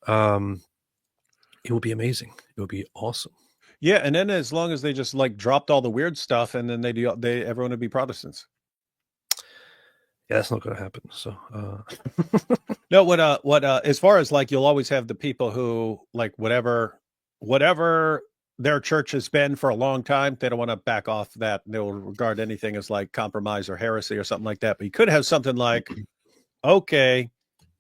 It would be amazing. It would be awesome. Yeah, and then as long as they just like dropped all the weird stuff, and then everyone would be Protestants. Yeah, that's not going to happen. So, No, what as far as like, you'll always have the people who like whatever their church has been for a long time, they don't want to back off that. They'll regard anything as like compromise or heresy or something like that. But you could have something like, okay,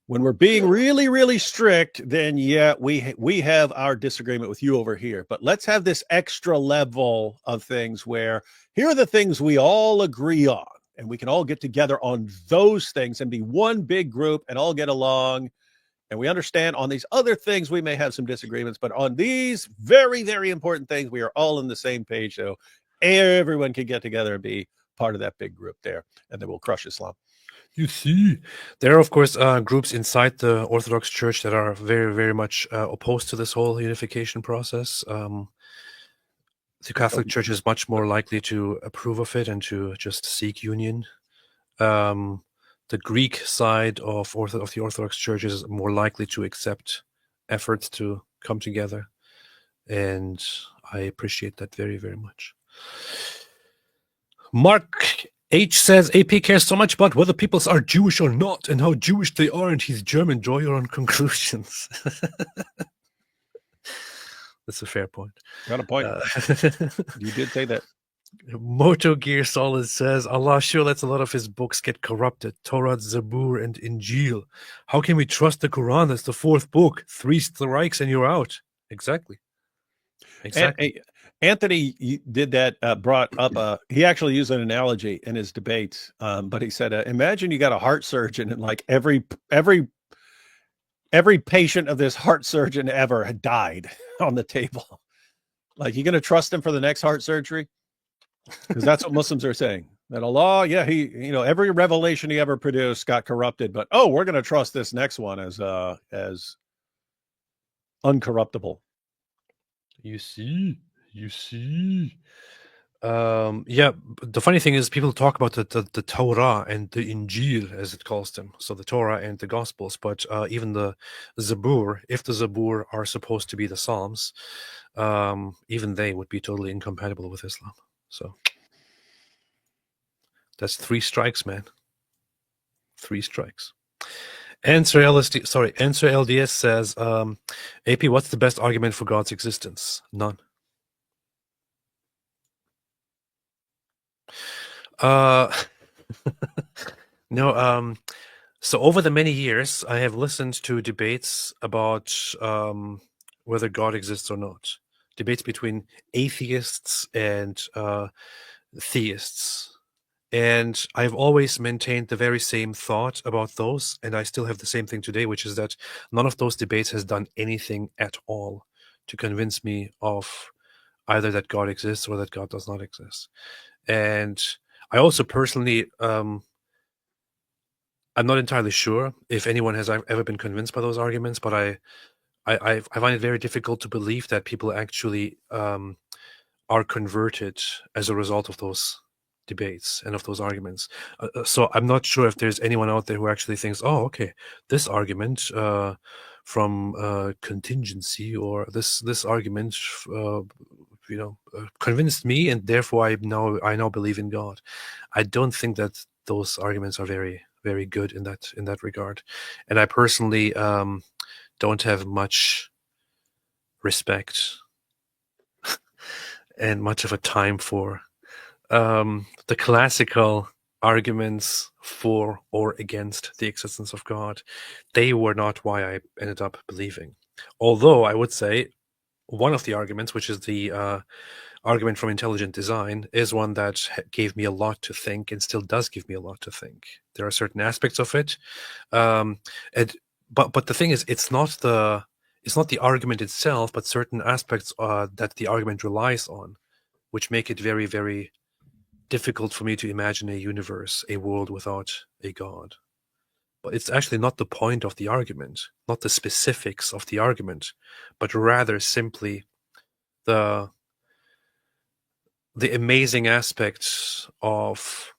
when we're being really, really strict, then yeah, we have our disagreement with you over here. But let's have this extra level of things where here are the things we all agree on, and we can all get together on those things and be one big group and all get along. And we understand on these other things we may have some disagreements, but on these very, very important things, we are all on the same page. So everyone can get together and be part of that big group there, and then we'll crush Islam. you see, there are, of course, groups inside the Orthodox Church that are very, very much opposed to this whole unification process. The Catholic Church is much more likely to approve of it and to just seek union. The Greek side of the Orthodox Church is more likely to accept efforts to come together, and I appreciate that very, very much. Mark H says, AP cares so much about whether people are Jewish or not and how Jewish they are, and he's German. Draw your own conclusions. That's a fair point. Got a point. You did say that. Moto Gear Solid says, Allah sure lets a lot of his books get corrupted. Torah, Zabur, and Injil. How can we trust the Quran? That's the fourth book. 3 strikes and you're out. Exactly. And, Anthony did that, brought up, he actually used an analogy in his debates, but he said, imagine you got a heart surgeon and like every patient of this heart surgeon ever had died on the table. Like, you going to trust him for the next heart surgery? Because that's what Muslims are saying. That Allah, yeah, every revelation he ever produced got corrupted, but we're going to trust this next one as uncorruptible. You see. Yeah, the funny thing is people talk about the Torah and the Injil, as it calls them. So the Torah and the Gospels, but even the Zabur, if the Zabur are supposed to be the Psalms, even they would be totally incompatible with Islam. So that's 3 strikes, man. 3 strikes. Answer LDS says, AP, what's the best argument for God's existence? None. No. So over the many years, I have listened to debates about whether God exists or not. Debates between atheists and theists. And I've always maintained the very same thought about those, and I still have the same thing today, which is that none of those debates has done anything at all to convince me of either that God exists or that God does not exist. And I also personally, I'm not entirely sure if anyone has ever been convinced by those arguments, but I find it very difficult to believe that people actually are converted as a result of those debates and of those arguments. So I'm not sure if there's anyone out there who actually thinks, oh, okay, this argument from contingency or this argument convinced me, and therefore I now believe in God. I don't think that those arguments are very, very good in that regard, and I personally don't have much respect and much of a time for the classical arguments for or against the existence of God. They were not why I ended up believing. Although I would say one of the arguments, which is the argument from intelligent design, is one that gave me a lot to think and still does give me a lot to think. There are certain aspects of it, but the thing is, it's not the argument itself, but certain aspects that the argument relies on, which make it very, very difficult for me to imagine a universe, a world without a God. But it's actually not the point of the argument, not the specifics of the argument, but rather simply the amazing aspects of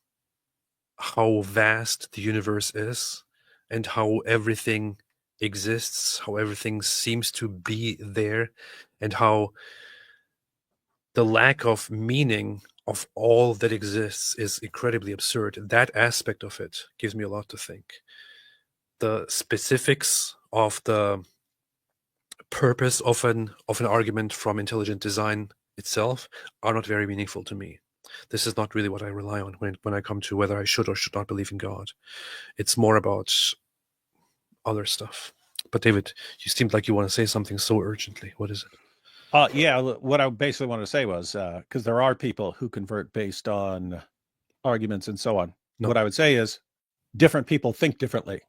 how vast the universe is and how everything exists, how everything seems to be there, and how the lack of meaning of all that exists is incredibly absurd. That aspect of it gives me a lot to think. The specifics of the purpose of an argument from intelligent design itself are not very meaningful to me. This is not really what I rely on when I come to whether I should or should not believe in God. It's more about other stuff. But David, you seemed like you want to say something so urgently. What is it? Yeah, what I basically wanted to say was, because there are people who convert based on arguments and so on. No. What I would say is different people think differently.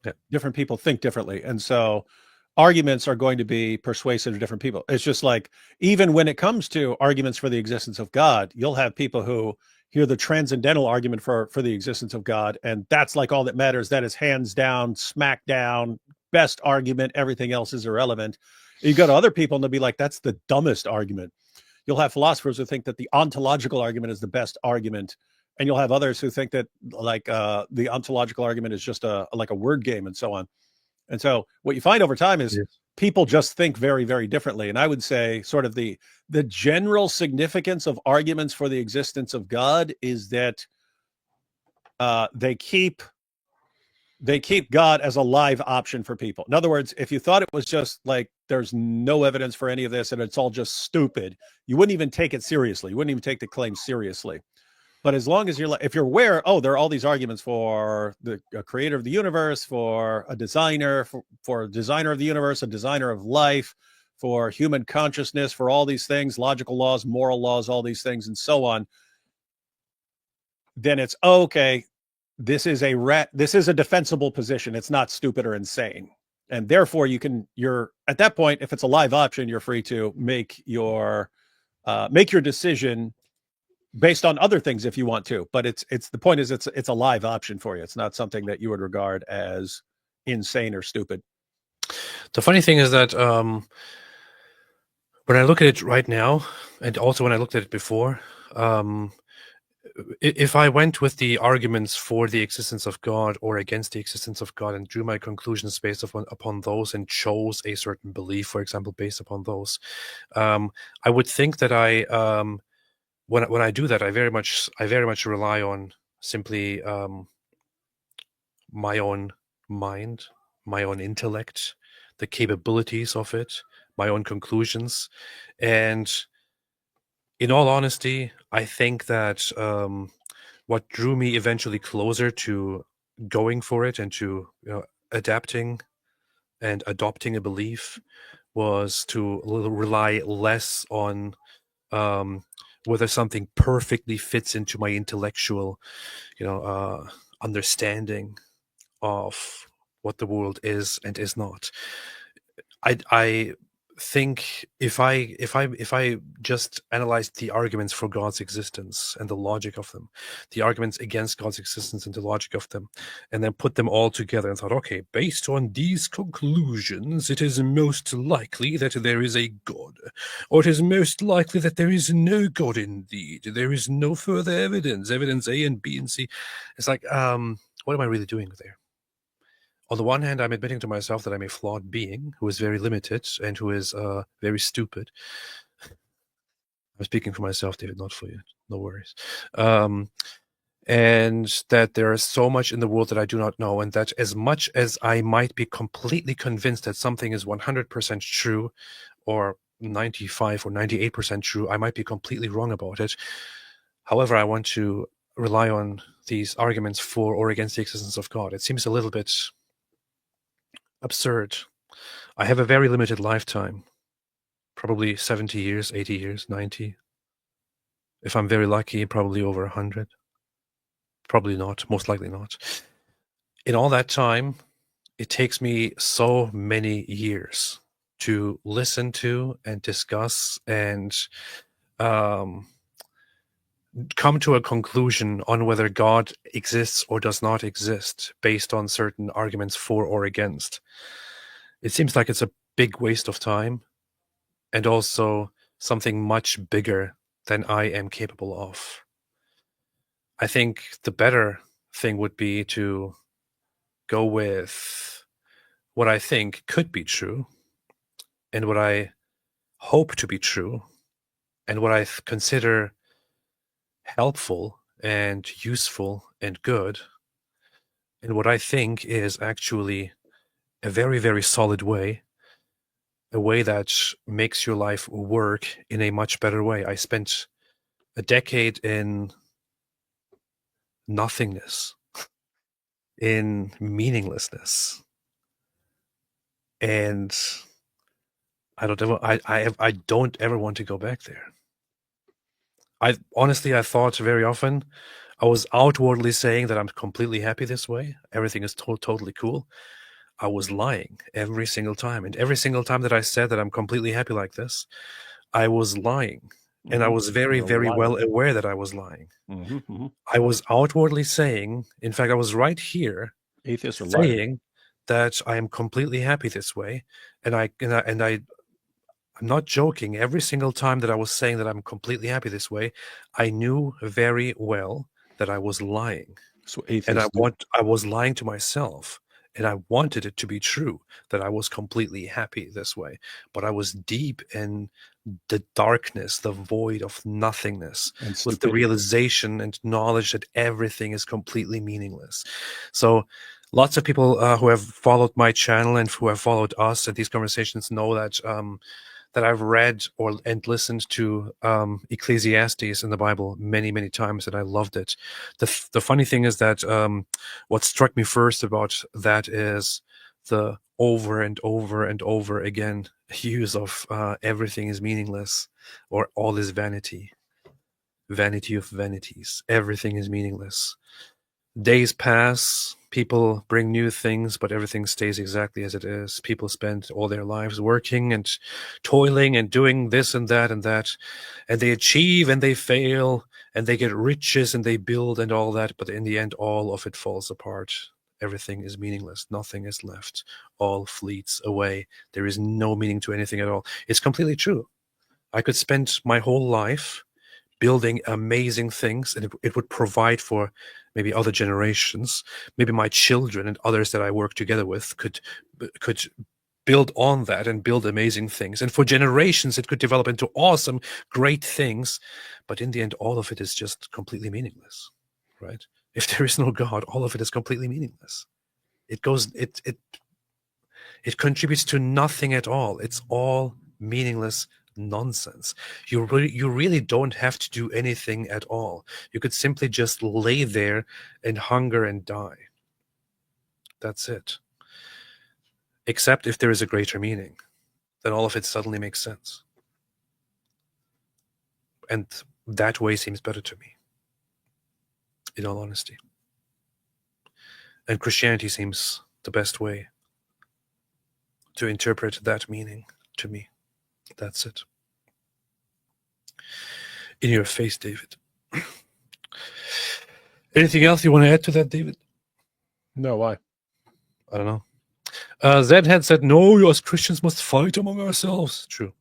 Yeah. Different people think differently. And so arguments are going to be persuasive to different people. It's just like, even when it comes to arguments for the existence of God, you'll have people who hear the transcendental argument for the existence of God, and that's like all that matters. That is hands down, smack down, best argument. Everything else is irrelevant. You go to other people and they'll be like, that's the dumbest argument. You'll have philosophers who think that the ontological argument is the best argument. And you'll have others who think that the ontological argument is just like a word game and so on. And so what you find over time is people just think very, very differently. And I would say sort of the general significance of arguments for the existence of God is that they keep God as a live option for people. In other words, if you thought it was just like there's no evidence for any of this and it's all just stupid, you wouldn't even take it seriously. You wouldn't even take the claim seriously. But as long as if you're aware, there are all these arguments for the creator of the universe, for a designer, for a designer of the universe, a designer of life, for human consciousness, for all these things, logical laws, moral laws, all these things, and so on, then it's okay. This is a defensible position. It's not stupid or insane. And therefore you're at that point, if it's a live option, you're free to make your decision based on other things if you want to, but it's the point is it's a live option for you. It's not something that you would regard as insane or stupid. The funny thing is that when I look at it right now, and also when I looked at it before, if I went with the arguments for the existence of God or against the existence of God and drew my conclusions based upon those and chose a certain belief, for example, based upon those, I would think that when I do that, I very much rely on simply my own mind, my own intellect, the capabilities of it, my own conclusions. And in all honesty, I think that what drew me eventually closer to going for it and to adapting and adopting a belief was to rely less on whether something perfectly fits into my intellectual, understanding of what the world is and is not. I think if I just analyzed the arguments for God's existence and the logic of them, the arguments against God's existence and the logic of them, and then put them all together and thought, okay, based on these conclusions, it is most likely that there is a God, or it is most likely that there is no God indeed. There is no further evidence A and B and C. It's like, what am I really doing there? On the one hand, I'm admitting to myself that I'm a flawed being who is very limited and who is very stupid. I'm speaking for myself, David, not for you. No worries. And that there is so much in the world that I do not know, and that as much as I might be completely convinced that something is 100% true, or 95 or 98% true, I might be completely wrong about it. However, I want to rely on these arguments for or against the existence of God. It seems a little bit absurd. I have a very limited lifetime, probably 70 years, 80 years, 90. If I'm very lucky, probably over 100. Probably not, most likely not. In all that time, it takes me so many years to listen to and discuss and come to a conclusion on whether God exists or does not exist based on certain arguments for or against. It seems like it's a big waste of time and also something much bigger than I am capable of. I think the better thing would be to go with what I think could be true and what I hope to be true, and what I consider helpful and useful and good, and what I think is actually a very, very solid way, a way that makes your life work in a much better way. I spent a decade in nothingness, in meaninglessness, and I don't ever want to go back there. I honestly, I thought very often I was outwardly saying that I'm completely happy this way. Everything is totally cool. I was lying every single time. And every single time that I said that I'm completely happy like this, I was lying. And I was very, very well aware that I was lying. I was outwardly saying, in fact, I was right here Atheists are saying that I am completely happy this way. I'm not joking. Every single time that I was saying that I'm completely happy this way, I knew very well that I was lying. So and I was lying to myself, and I wanted it to be true that I was completely happy this way. But I was deep in the darkness, the void of nothingness, with the realization and knowledge that everything is completely meaningless. So lots of people who have followed my channel and who have followed us at these conversations know that that I've read and listened to Ecclesiastes in the Bible many, many times, and I loved it. The funny thing is that what struck me first about that is the over and over and over again use of everything is meaningless, or all is vanity. Vanity of vanities. Everything is meaningless. Days pass, people bring new things, but everything stays exactly as it is. People spend all their lives working and toiling and doing this and that, and they achieve and they fail, and they get riches and they build and all that, but in the end, all of it falls apart. Everything is meaningless. Nothing is left. All fleets away. There is no meaning to anything at all. It's completely true. I could spend my whole life building amazing things, and it would provide for maybe other generations. Maybe my children and others that I work together with could build on that and build amazing things. And for generations, it could develop into awesome, great things. But in the end, all of it is just completely meaningless, right? If there is no God, all of it is completely meaningless. It contributes to nothing at all. It's all meaningless nonsense. You really don't have to do anything at all. You could simply just lay there and hunger and die. That's it. Except if there is a greater meaning, then all of it suddenly makes sense. And that way seems better to me, in all honesty. And Christianity seems the best way to interpret that meaning to me. That's it. In your face, David. Anything else you want to add to that, David? No, why? I don't know. Zed had said, no, you as Christians must fight among ourselves. True.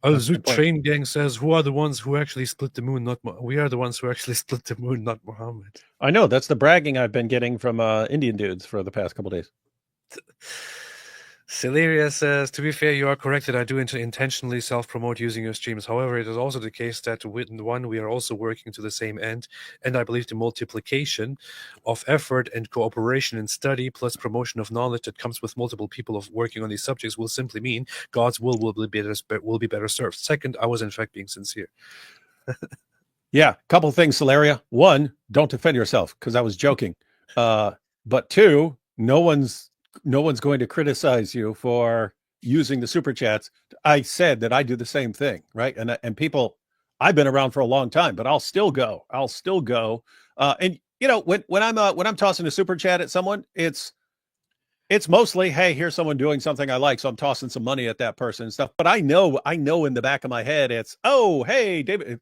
Al-Zud Train Gang says, who are the ones who actually split the moon? We are the ones who actually split the moon, not Muhammad. I know. That's the bragging I've been getting from Indian dudes for the past couple days. Celeria says, to be fair, you are correct that I do intentionally self-promote using your streams. However, it is also the case that with one, we are also working to the same end. And I believe the multiplication of effort and cooperation and study plus promotion of knowledge that comes with multiple people of working on these subjects will simply mean God's will be better served. Second, I was in fact being sincere. Yeah, couple things, Celeria. One, don't defend yourself, because I was joking. But two, no one's going to criticize you for using the super chats. I said that I do the same thing, right? And people, I've been around for a long time, but I'll still go. And you know, when I'm tossing a super chat at someone, it's mostly, hey, here's someone doing something I like, so I'm tossing some money at that person and stuff. But I know in the back of my head, it's, oh, hey, David.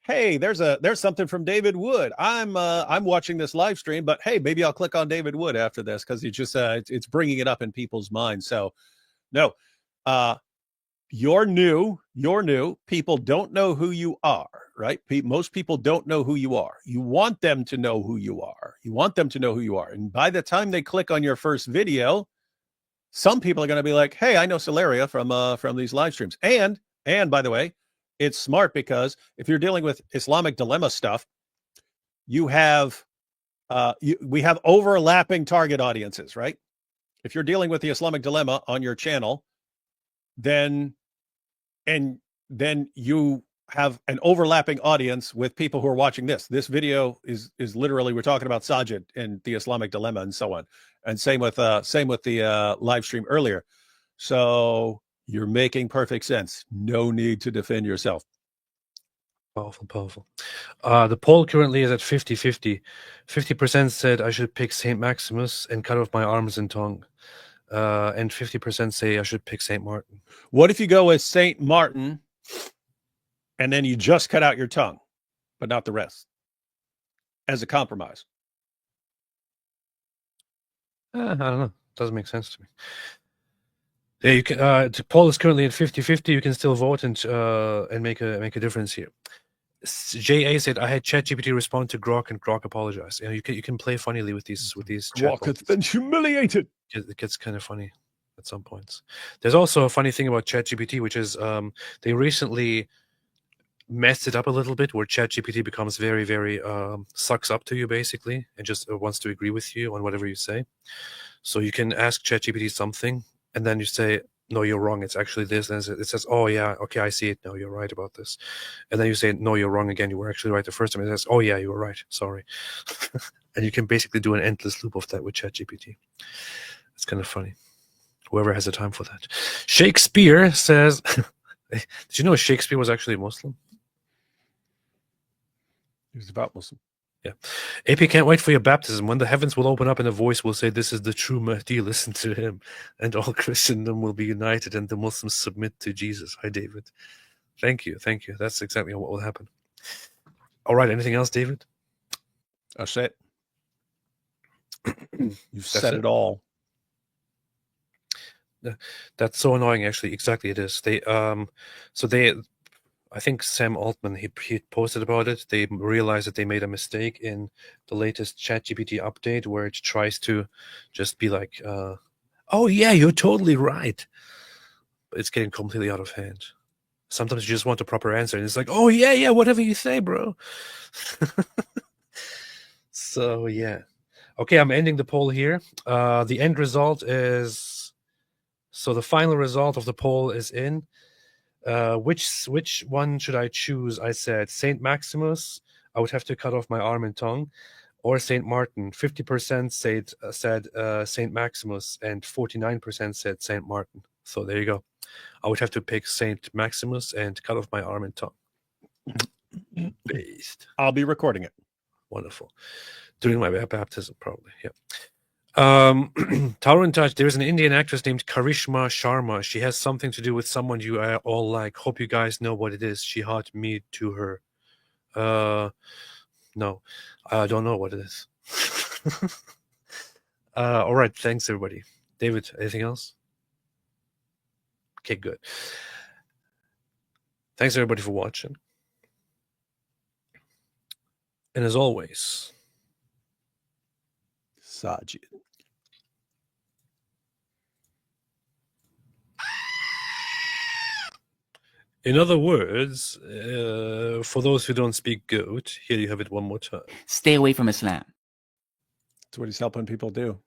Hey, there's something from David Wood. I'm watching this live stream, but hey, maybe I'll click on David Wood after this, because it's just it's bringing it up in people's minds. So, no, you're new. People don't know who you are, right? Most people don't know who you are. You want them to know who you are. And by the time they click on your first video, some people are going to be like, hey, I know Celeria from these live streams. And by the way, it's smart because if you're dealing with Islamic dilemma stuff, you have we have overlapping target audiences, right? If you're dealing with the Islamic dilemma on your channel, then you have an overlapping audience with people who are watching this. This video is literally, we're talking about Sajid and the Islamic dilemma and so on. And same with the live stream earlier. So you're making perfect sense. No need to defend yourself. Powerful, powerful. The poll currently is at 50-50. 50% said I should pick St. Maximus and cut off my arms and tongue. And 50% say I should pick St. Martin. What if you go with St. Martin and then you just cut out your tongue, but not the rest, as a compromise? I don't know. Doesn't make sense to me. Yeah, you can. The poll is currently at 50-50. You can still vote and make a difference here. JA said I had ChatGPT respond to Grok and Grok apologized. You know, you can play funnily with these Grok has been humiliated. It gets kind of funny at some points. There's also a funny thing about ChatGPT, which is they recently messed it up a little bit, where ChatGPT becomes very, very sucks up to you basically, and just wants to agree with you on whatever you say. So you can ask ChatGPT something, and then you say, "No, you're wrong. It's actually this." And it says, "Oh yeah, okay, I see it now. You're right about this." And then you say, "No, you're wrong again. You were actually right the first time." And it says, "Oh yeah, you were right. Sorry." And you can basically do an endless loop of that with ChatGPT. It's kind of funny. Whoever has the time for that. Shakespeare says, "Did you know Shakespeare was actually Muslim?" He was devout Muslim. Yeah. AP can't wait for your baptism. When the heavens will open up and a voice will say, "This is the true Mahdi, listen to him." And all Christendom will be united and the Muslims submit to Jesus. Hi, David. Thank you. Thank you. That's exactly what will happen. All right. Anything else, David? That's it. You've said it all. That's so annoying, actually. Exactly, it is. I think Sam Altman, he posted about it. They realized that they made a mistake in the latest ChatGPT update, where it tries to just be like, "Oh yeah, you're totally right." But it's getting completely out of hand. Sometimes you just want a proper answer, and it's like, "Oh yeah, whatever you say, bro." So yeah. Okay, I'm ending the poll here. The end result is, so the final result of the poll is in. Which one should I choose? I said St. Maximus. I would have to cut off my arm and tongue, or St. Martin. 50% said St. Maximus, and 49% said St. Martin. So there you go. I would have to pick St. Maximus and cut off my arm and tongue. Based. I'll be recording it. Wonderful. During my baptism, probably. Yeah. Tower in Touch, there's an Indian actress named Karishma Sharma. She has something to do with someone you all like. Hope you guys know what it is. She hot me to her. No, I don't know what it is. All right, thanks everybody. David, anything else? Okay, good. Thanks everybody for watching. And as always, Sajid. In other words, for those who don't speak goat, here you have it one more time. Stay away from Islam. That's what he's helping people do.